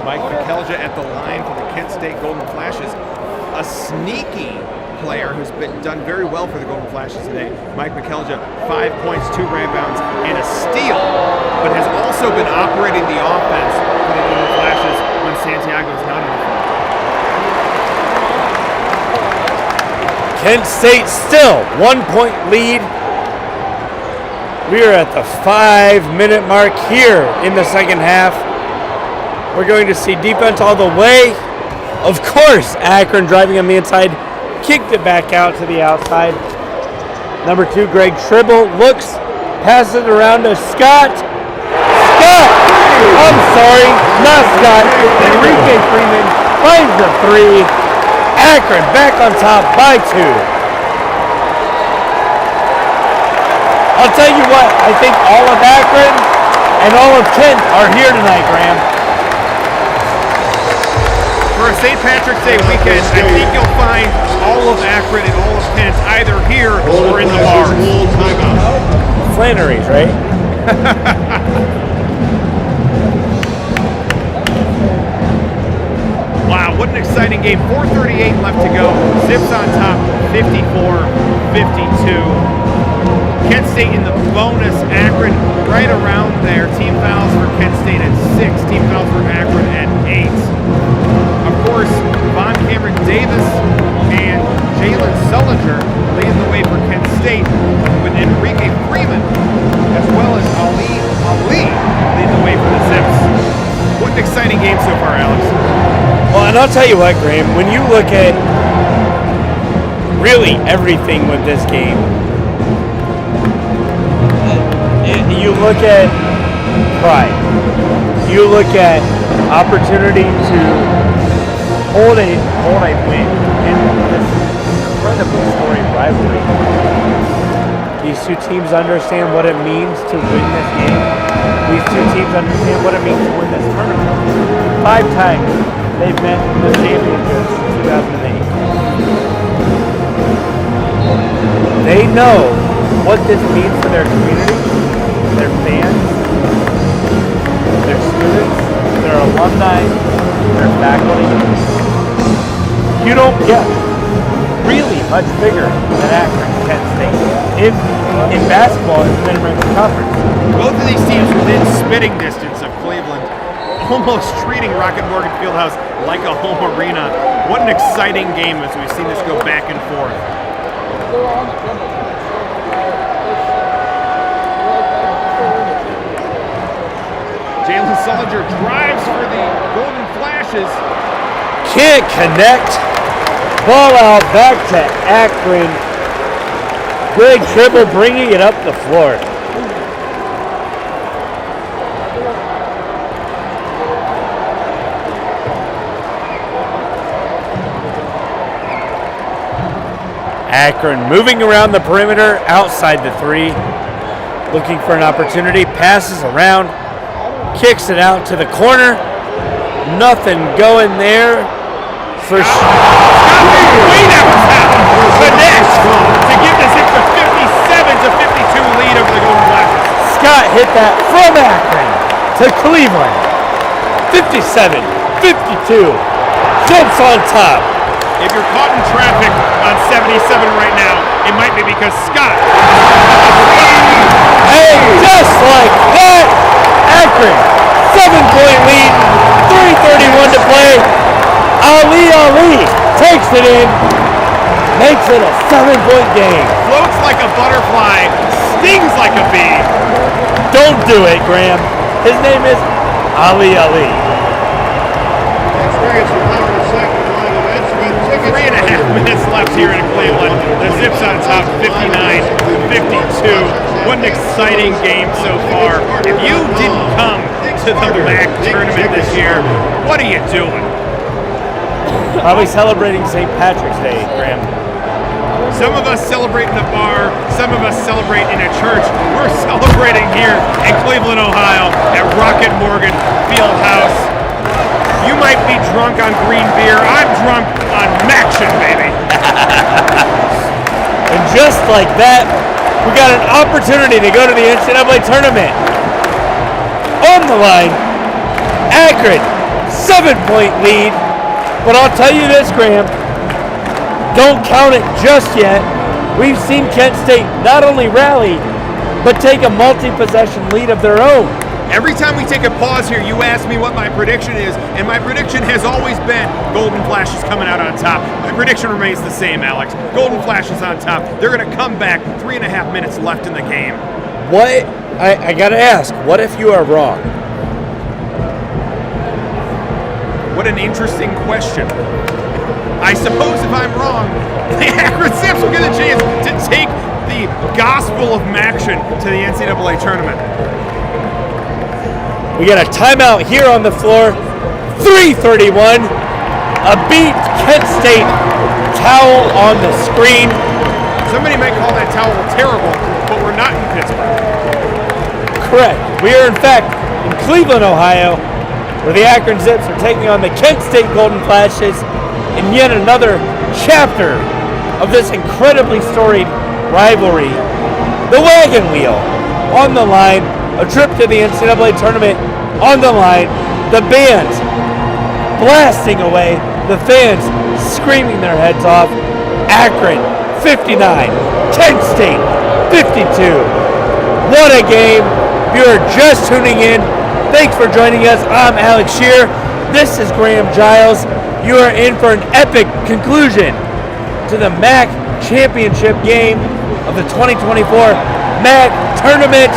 Mike McKelja at the line for the Kent State Golden Flashes. A sneaky player who's done very well for the Golden Flashes today. Mike McKelja, 5 points, 2 rebounds, and a steal, but has also been operating the offense for the Golden Flashes when Santiago is not in the front. Kent State still 1-point lead. We are at the 5-minute mark here in the second half. We're going to see defense all the way. Of course, Akron driving on the inside, kicked it back out to the outside. Number 2, Greg Tribble looks, passes it around to Scott. Scott! I'm sorry, not Scott. Enrique Freeman finds the 3. Akron back on top by 2. I'll tell you what, I think all of Akron and all of Kent are here tonight, Graham. For a St. Patrick's Day weekend, I think you'll find all of Akron and all of Kent either here or in the bars. Flannery's, right? Wow, what an exciting game. 4:38 left to go. Zips on top, 54-52. Kent State in the bonus. Akron right around there. Team fouls for Kent State at 6. Team fouls for Akron at 8. Of course, Von Cameron Davis and Jalen Sullinger leading the way for Kent State, with Enrique Freeman as well as Ali leading the way for the Zips. What an exciting game so far, Alex. Well, and I'll tell you what, Graham, when you look at really everything with this game, you look at pride, you look at opportunity to hold a win in this incredible storied rivalry. These two teams understand what it means to win this game. These two teams understand what it means to win this tournament. 5 times they've met the championships in 2008. They know what this means for their community, their fans, their students, their alumni, their faculty. You don't get really much bigger than Akron Kent State in basketball in the Mid-American Conference. Both of these teams within spitting distance of Cleveland, almost treating Rocket Mortgage Fieldhouse like a home arena. What an exciting game as we've seen this go back and forth. Jalen Sullinger drives for the Golden Flashes. Can't connect. Ball out back to Akron. Greg Tribble bringing it up the floor. Akron moving around the perimeter outside the 3. Looking for an opportunity. Passes around. Kicks it out to the corner. Nothing going there for Way that was happening. Connects to give this a 57-52 lead over the Golden Flashes. Scott hit that from Akron to Cleveland. 57-52. Zips on top. If you're caught in traffic on 77 right now, it might be because Scott. Hey, just like that, Akron, 7-point lead, 3:31 to play. Ali takes it in, makes it a 7-point game. Floats like a butterfly, stings like a bee. Don't do it, Graham. His name is Ali. Experience from Howard second line events with tickets. 3.5 minutes left here in Cleveland. The Zips on top, 59-52. What an exciting game so far. If you didn't come to the MAC tournament this year, what are you doing? Probably celebrating St. Patrick's Day, Graham. Some of us celebrate in a bar, some of us celebrate in a church. We're celebrating here in Cleveland, Ohio at Rocket Mortgage Fieldhouse. You might be drunk on green beer. I'm drunk on Maction, baby. And just like that, we got an opportunity to go to the NCAA tournament. On the line, Akron, 7-point lead. But I'll tell you this, Graham, don't count it just yet. We've seen Kent State not only rally, but take a multi-possession lead of their own. Every time we take a pause here, you ask me what my prediction is, and my prediction has always been Golden Flashes coming out on top. My prediction remains the same, Alex. Golden Flashes on top. They're going to come back. 3.5 minutes left in the game. What? I gotta ask, what if you are wrong? What an interesting question. I suppose if I'm wrong, the Akron Zips will get a chance to take the the gospel of Maction to the NCAA tournament. We got a timeout here on the floor. 3:31. A beat Kent State towel on the screen. Somebody might call that towel terrible, but we're not in Pittsburgh. Correct. We are in fact in Cleveland, Ohio, where the Akron Zips are taking on the Kent State Golden Flashes in yet another chapter of this incredibly storied rivalry. The wagon wheel on the line, a trip to the NCAA tournament on the line, the band blasting away, the fans screaming their heads off. Akron 59, Kent State 52. What a game. If you are just tuning in, thanks for joining us. I'm Alex Scheer. This is Graham Giles. You are in for an epic conclusion to the MAC championship game of the 2024 MAC tournament.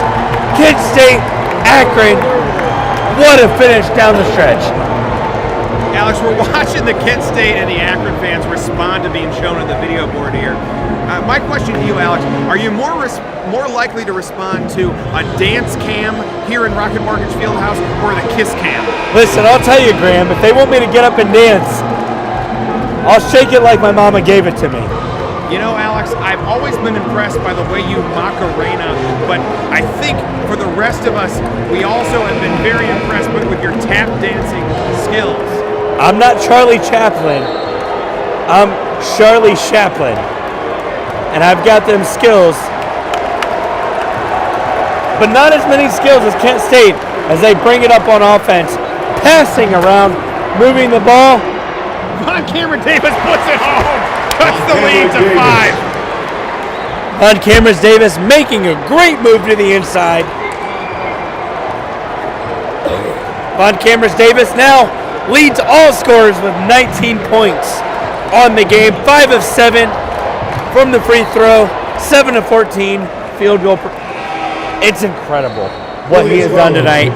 Kent State, Akron. What a finish down the stretch. Alex, we're watching the Kent State and the Akron fans respond to being shown on the video board here. My question to you, Alex, are you more likely to respond to a dance cam here in Rocket Mortgage Fieldhouse or the kiss cam? Listen, I'll tell you, Graham, if they want me to get up and dance, I'll shake it like my mama gave it to me. You know, Alex, I've always been impressed by the way you Macarena, but I think for the rest of us, we also have been very impressed with your tap dancing skills. I'm not Charlie Chaplin. I'm Charlie Chaplin. And I've got them skills, but not as many skills as Kent State as they bring it up on offense, passing around, moving the ball. On camera, Davis puts it home. Cuts the lead to 5. On cameras, Davis making a great move to the inside. On cameras, Davis now leads all scorers with 19 points on the game. 5 of 7 from the free throw, 7 of 14 field goal. It's incredible what he has done tonight.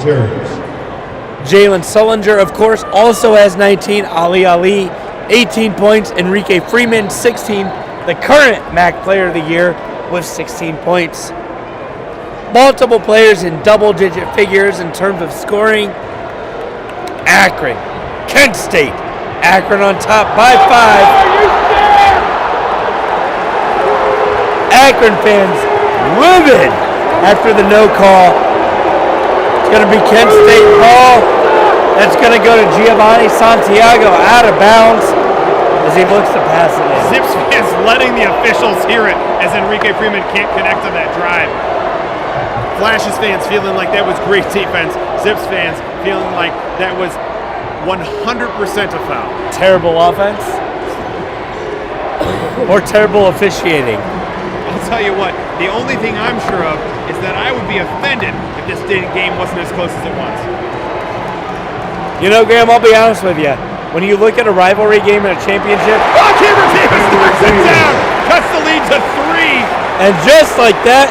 Jalen Sullinger, of course, also has 19. Ali, 18 points. Enrique Freeman, 16. The current MAC Player of the Year with 16 points. Multiple players in double-digit figures in terms of scoring. Akron, Kent State. Akron on top by 5. Akron fans livid after the no call. It's going to be Kent State ball. That's going to go to Giovanni Santiago out of bounds as he looks to pass it in. Zips fans letting the officials hear it as Enrique Freeman can't connect on that drive. Flashes fans feeling like that was great defense. Zips fans feeling like that was 100% a foul. Terrible offense or terrible officiating. I'll tell you what, the only thing I'm sure of is that I would be offended if this game wasn't as close as it was. You know, Graham, I'll be honest with you. When you look at a rivalry game in a championship, Cameron Davis knocks it down, cuts the lead to 3. and just like that,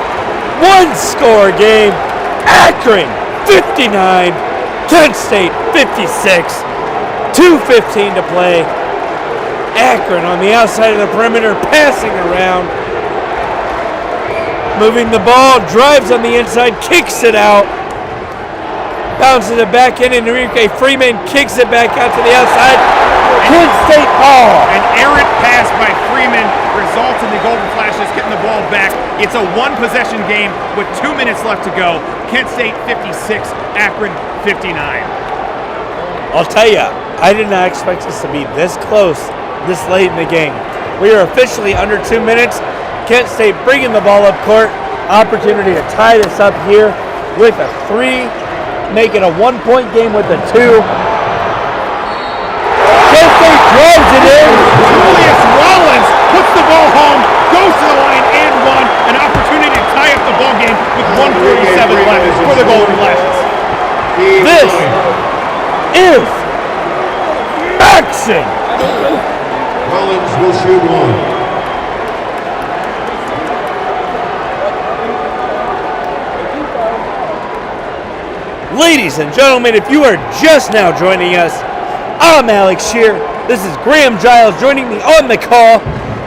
one-score game, Akron 59, Kent State 56, 2:15 to play. Akron on the outside of the perimeter, passing around, moving the ball, drives on the inside, kicks it out. Bounces it back in, and Enrique Freeman kicks it back out to the outside. Kent State ball. An errant pass by Freeman results in the Golden Flashes getting the ball back. It's a one-possession game with 2 minutes left to go. Kent State 56, Akron 59. I'll tell you, I did not expect this to be this close, this late in the game. We are officially under 2 minutes. Kent State bringing the ball up court. Opportunity to tie this up here with a 3. Make it a 1-point game with a 2. Kent State drives it in. Julius Rollins puts the ball home, goes to the line and 1. An opportunity to tie up the ball game with 1:47 left for the Golden Flashes. This is action. Rollins will shoot 1. Ladies and gentlemen, if you are just now joining us, I'm Alex Scheer. This is Graham Giles joining me on the call.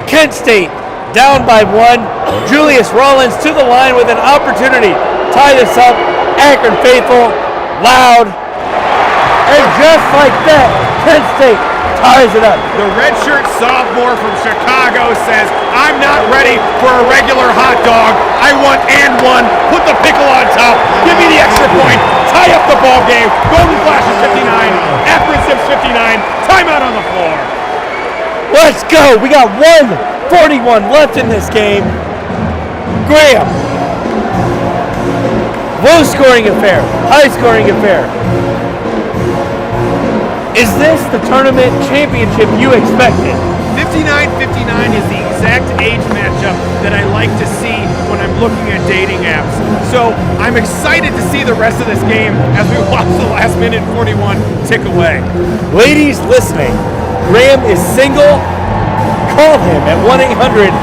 Kent State down by 1. Julius Rollins to the line with an opportunity. Tie this up. Akron faithful, loud, and just like that, Kent State ties it up. The redshirt sophomore from Chicago says, I'm not ready for a regular hot dog. I want and one. Put the pickle on top. Give me the extra point. Tie up the ball game. Golden Flashes 59. Akron Zips 59. Timeout on the floor. Let's go. We got 1:41 left in this game. Graham. Low scoring affair. High scoring affair. Is this the tournament championship you expected? 59-59 is the exact age matchup that I like to see when I'm looking at dating apps. So I'm excited to see the rest of this game as we watch the last minute 41 tick away. Ladies listening, Graham is single. Call him at 1-800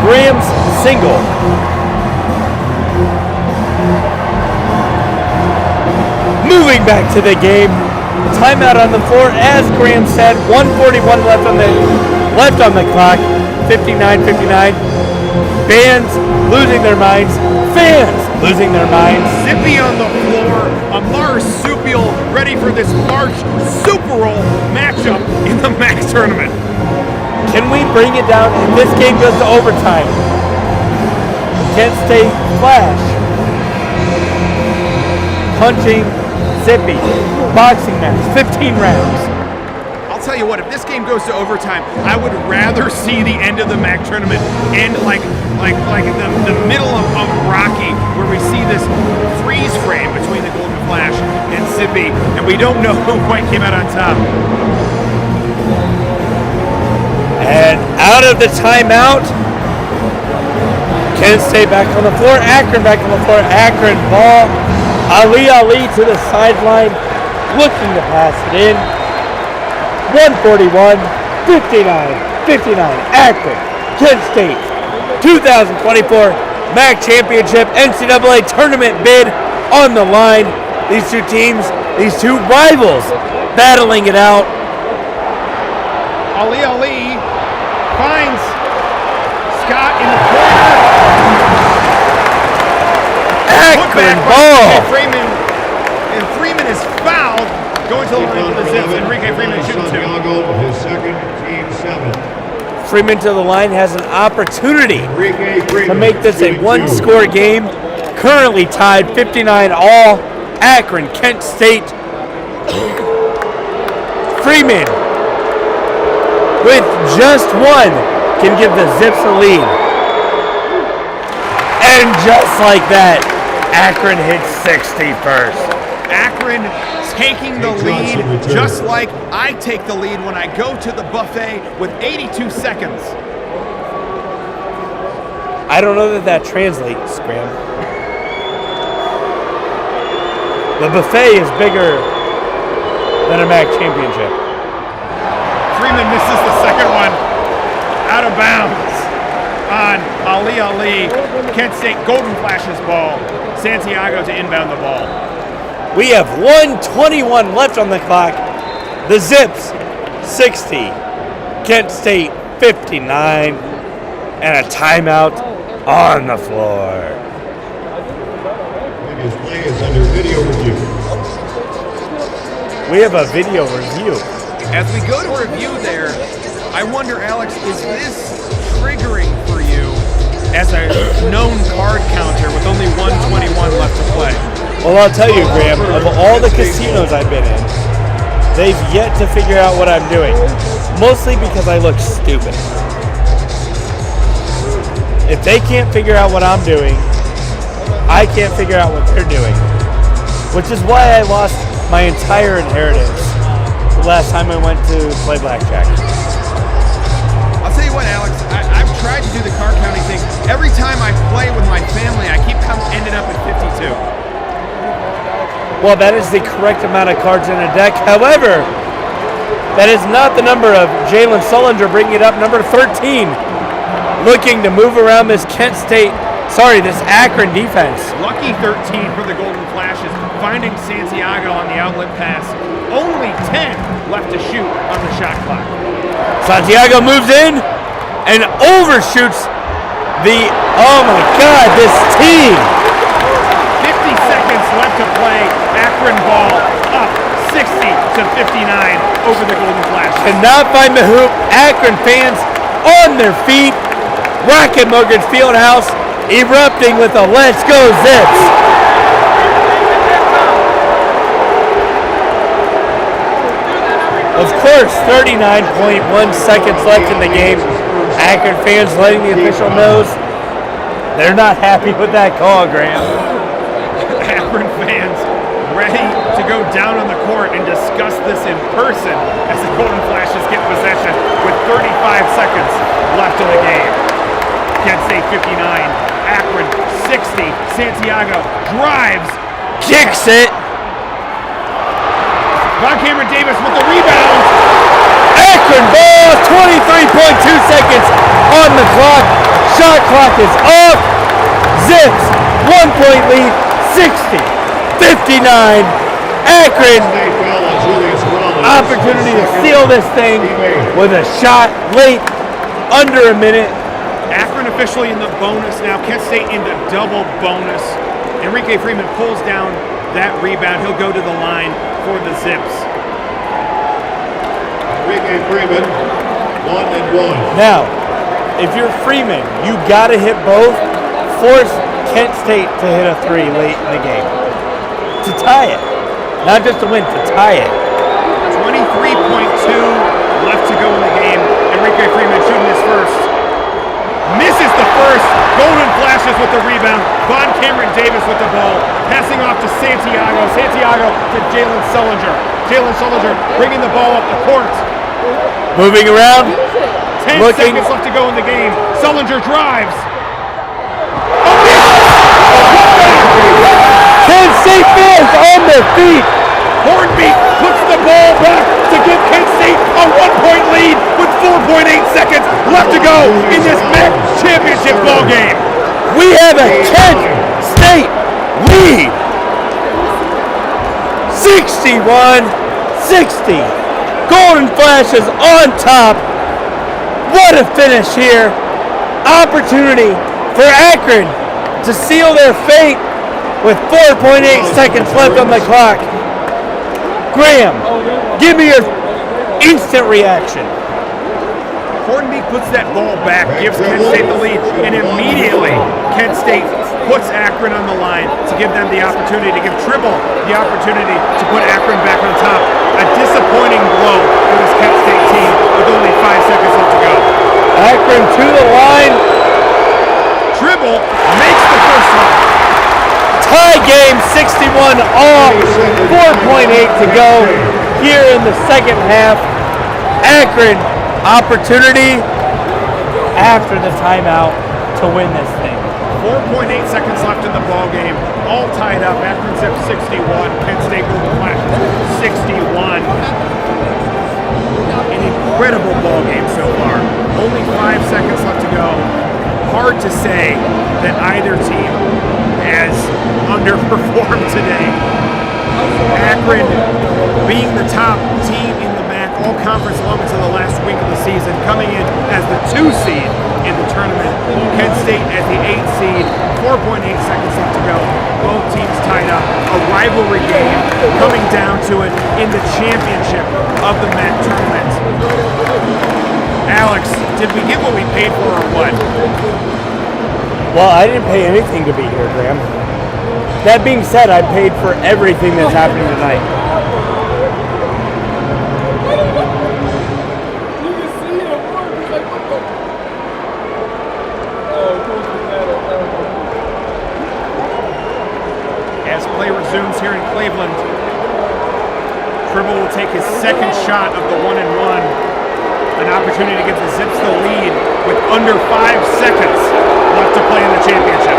Graham's single. Moving back to the game. Timeout on the floor, as Graham said. 1:41 left on the clock. 59-59. Bands losing their minds. Fans losing their minds. Zippy on the floor. A marsupial ready for this March Super Bowl matchup in the MAC tournament. Can we bring it down? If this game goes to overtime, Kent State Flash punching Zippy, boxing match, 15 rounds. I'll tell you what, if this game goes to overtime, I would rather see the end of the MAC tournament end like the middle of Rocky, where we see this freeze frame between the Golden Flash and Zippy, and we don't know who quite came out on top. And out of the timeout, Kent State back on the floor, Akron back on the floor, Akron ball. Ali to the sideline, looking to pass it in. 1:41, 59, Akron, Kent State, 2024 MAC Championship NCAA tournament bid on the line. These two teams, these two rivals, battling it out. Ali finds Scott in the corner. Akron ball. And Freeman is fouled. Going to the line for the Zips. Enrique Freeman shooting two. His second, team 7. Freeman to the line has an opportunity to make this a one-score game. Currently tied 59 all. Akron, Kent State. Freeman with just one can give the Zips a lead. And just like that, Akron hits 60 first. Akron taking the lead, just like I take the lead when I go to the buffet with 82 seconds. I don't know that translates, Graham. The buffet is bigger than a MAC championship. Freeman misses the second one, out of bounds on Ali. Kent State Golden Flashes ball. Santiago to inbound the ball. We have 1:21 left on the clock. The Zips 60, Kent State 59, and a timeout on the floor. His play is under video review. We have a video review. As we go to review there, I wonder, Alex, is this triggering for you as a known card counter with only 1:21 left to play? Well, I'll tell you, Graham, of all the casinos I've been in, they've yet to figure out what I'm doing. Mostly because I look stupid. If they can't figure out what I'm doing, I can't figure out what they're doing. Which is why I lost my entire inheritance the last time I went to play blackjack. I'll tell you what, Alex, I've tried to do the card counting thing. Every time I play with my family, I keep ending up at 52. Well, that is the correct amount of cards in a deck. However, that is not the number of Jalen Sullinger bringing it up. Number 13, looking to move around this this Akron defense. Lucky 13 for the Golden Flashes, finding Santiago on the outlet pass. Only 10 left to shoot on the shot clock. Santiago moves in and overshoots Oh my God, this team. 50 seconds left to play. Akron ball up 60-59 over the Golden Flash. Cannot find the hoop. Akron fans on their feet. Rocket Morgan Fieldhouse erupting with a "Let's Go Zips." Of course, 39.1 seconds left in the game. Akron fans letting the official know they're not happy with that call, Graham. Akron fans ready to go down on the court and discuss this in person as the Golden Flashes get possession with 35 seconds left in the game. Kent State 59, Akron 60. Santiago drives, Kicks it. Von Cameron Davis with the rebound. Akron ball, 23.2 seconds on the clock. Shot clock is off. Zips, 1 point lead, 60-59. Akron, opportunity to seal this thing with a shot late, under a minute. Akron officially in the bonus now. Kent State in the double bonus. Enrique Freeman pulls down that rebound. He'll go to the line for the Zips. Enrique Freeman, 1-1. Now, if you're Freeman, you got to hit both. Force Kent State to hit a three late in the game to tie it, not just to win, to tie it. 23.2 left to go in the game. Enrique Freeman shooting his first. Misses the first. Golden Flashes with the rebound. Von Cameron Davis with the ball. Passing off to Santiago. Santiago to Jalen Sullinger. Jalen Sullinger bringing the ball up the court. Moving around. 10 seconds left to go in the game. Sullinger drives. Kent State fans on their feet. Hornbeak puts the ball back to give Kent State a 1 point lead with 4.8 seconds left to go in this MAC championship ball game. We have a Kent State lead. 61-60. Golden Flashes on top. What a finish here. Opportunity for Akron to seal their fate with 4.8 seconds left on the clock. Graham, give me your instant reaction. Hornbeak puts that ball back, gives Kent State the lead, and immediately Kent State puts Akron on the line to give them the opportunity, to give Tribble the opportunity to put Akron back on top. A disappointing blow for this Kent State team with only 5 seconds left to go. Akron to the line. Tribble makes the first one. Tie game, 61 all, 4.8 to go here in the second half. Akron, opportunity after the timeout to win this thing. 4.8 seconds left in the ball game. All tied up. Akron Zips 61. Kent State Golden Flashes 61. An incredible ball game so far. Only 5 seconds left to go. Hard to say that either team has underperformed today. Akron being the top team in the MAC, all conference along until the last week of the season, coming in as the 2 seed in the tournament. Kent State as the 8 seed, 4.8 seconds left to go. Both teams tied up. A rivalry game coming down to it in the championship of the MAC tournament. Alex, did we get what we paid for or what? Well, I didn't pay anything to be here, Graham. That being said, I paid for everything that's happening tonight. As play resumes here in Cleveland, Tribble will take his second shot of the 1-and-1. An opportunity to give the Zips the lead with under 5 seconds left to play in the championship.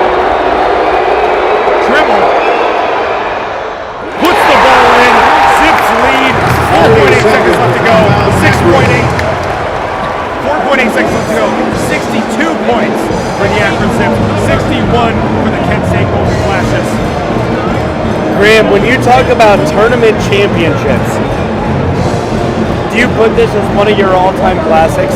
Tribble puts the ball in. Zips lead. 4.8 seconds left to go. 4.8 seconds left to go. 62 points for the Akron Zips. 61 for the Kent State Golden Flashes. Graham, when you talk about tournament championships, do you put this as one of your all-time classics?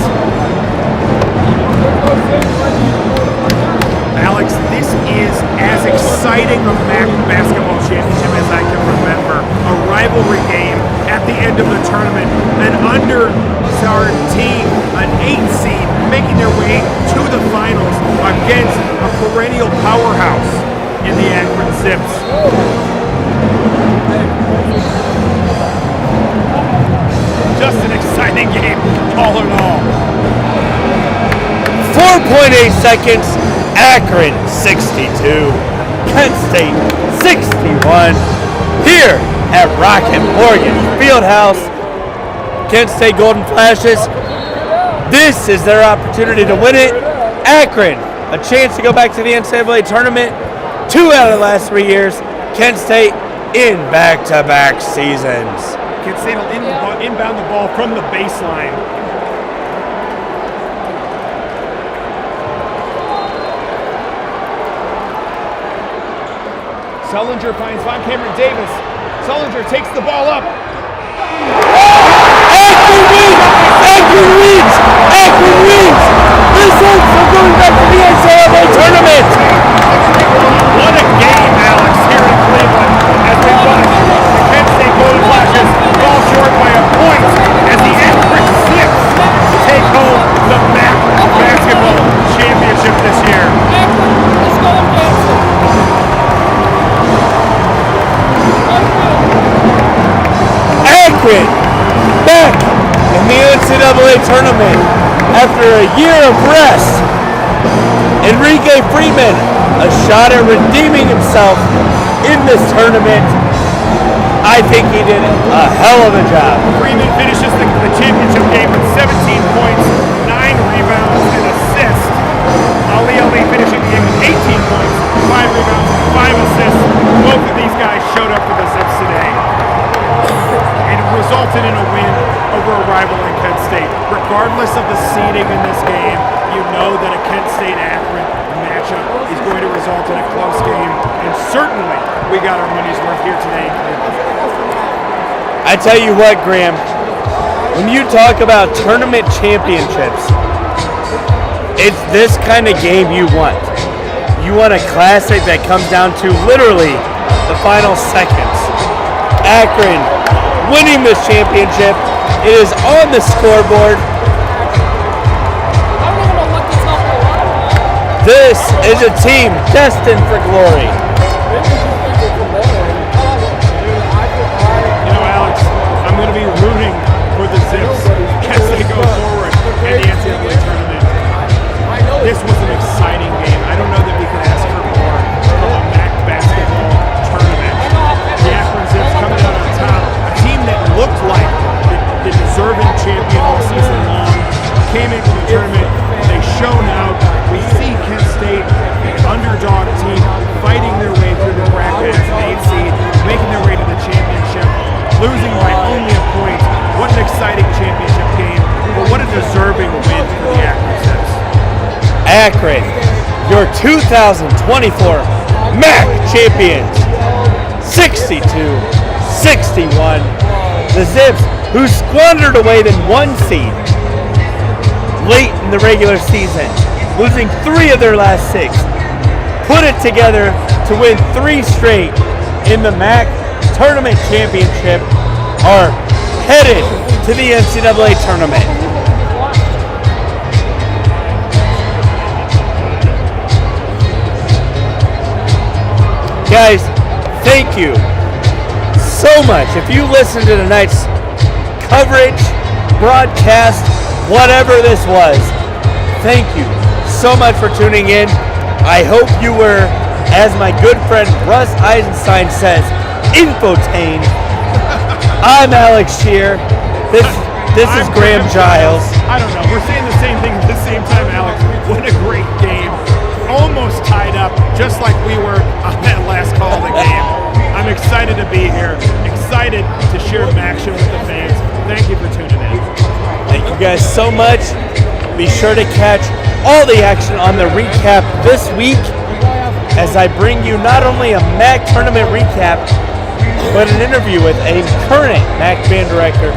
Alex, this is as exciting a MAC basketball championship as I can remember. A rivalry game at the end of the tournament. An understar team, an 8 seed, making their way to the finals against a perennial powerhouse in the Akron Zips. Just an exciting game, all in all. 4.8 seconds, Akron 62, Kent State 61, here at Rocket Mortgage Fieldhouse. Kent State Golden Flashes, this is their opportunity to win it. Akron, a chance to go back to the NCAA tournament, 2 out of the last 3 years. Kent State in back-to-back seasons. Kent State will inbound the ball from the baseline. Sullinger finds Von Cameron Davis. Sullinger takes the ball up. Akron wins! Akron wins! Akron wins! The Zips are going back to the NCAA tournament! What a game, Alex, here in Cleveland as we watch the Kent State Golden Flashes fall short by a point as the Akron Zips take home the MAC basketball championship this year. Let's go and dance it. Akron back in the NCAA tournament after a year of rest. Enrique Freeman, a shot at redeeming himself in this tournament. I think he did a hell of a job. Freeman finishes the championship game with 17 points, 9 rebounds, and assists. Ali finishing the game with 18 points, 5 rebounds, 5 assists. Both of these guys showed up for the Zips today. And it resulted in a win over a rival in Kent State. Regardless of the seeding in this game, you know that a Kent State-Akron matchup is going to result in a close game. And certainly, we got our money's worth here today. I tell you what, Graham, when you talk about tournament championships, it's this kind of game you want. You want a classic that comes down to literally the final seconds. Akron winning this championship. It is on the scoreboard. I don't even know what to tell you. This is a team destined for glory. You know, Alex, I'm going to be rooting for the Zips as they go forward in the NCAA tournament. This was an exciting game. I don't know that we could ask for more from a MAC basketball tournament. The Akron Zips coming out on top. A team that looked like the deserving champion all season long came into the tournament. They shone out. We see Kent State, an underdog team, fighting their way through the bracket as an 8 seed, making their way to the championship, losing by only a point. What an exciting championship game, but what a deserving win for the Akron Zips. Akron, your 2024 MAC champions, 62-61. The Zips, who squandered away than 1 seed late in the regular season, losing 3 of their last 6, put it together to win 3 straight in the MAC tournament championship, are headed to the NCAA tournament. Guys, thank you so much. If you listened to tonight's coverage, broadcast, whatever this was, thank you so much for tuning in. I hope you were, as my good friend Russ Eisenstein says, infotained. I'm Alex Scheer. This is Graham Giles. I don't know. We're saying the same thing at the same time, Alex. What a great game. Almost tied up, just like we were on that last call of the game. I'm excited to be here. Excited to share action with the fans. Thank you for tuning in. Thank you guys so much. Be sure to catch all the action on the recap this week as I bring you not only a MAC tournament recap, but an interview with a current MAC band director.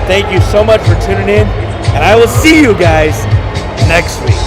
Thank you so much for tuning in, and I will see you guys next week.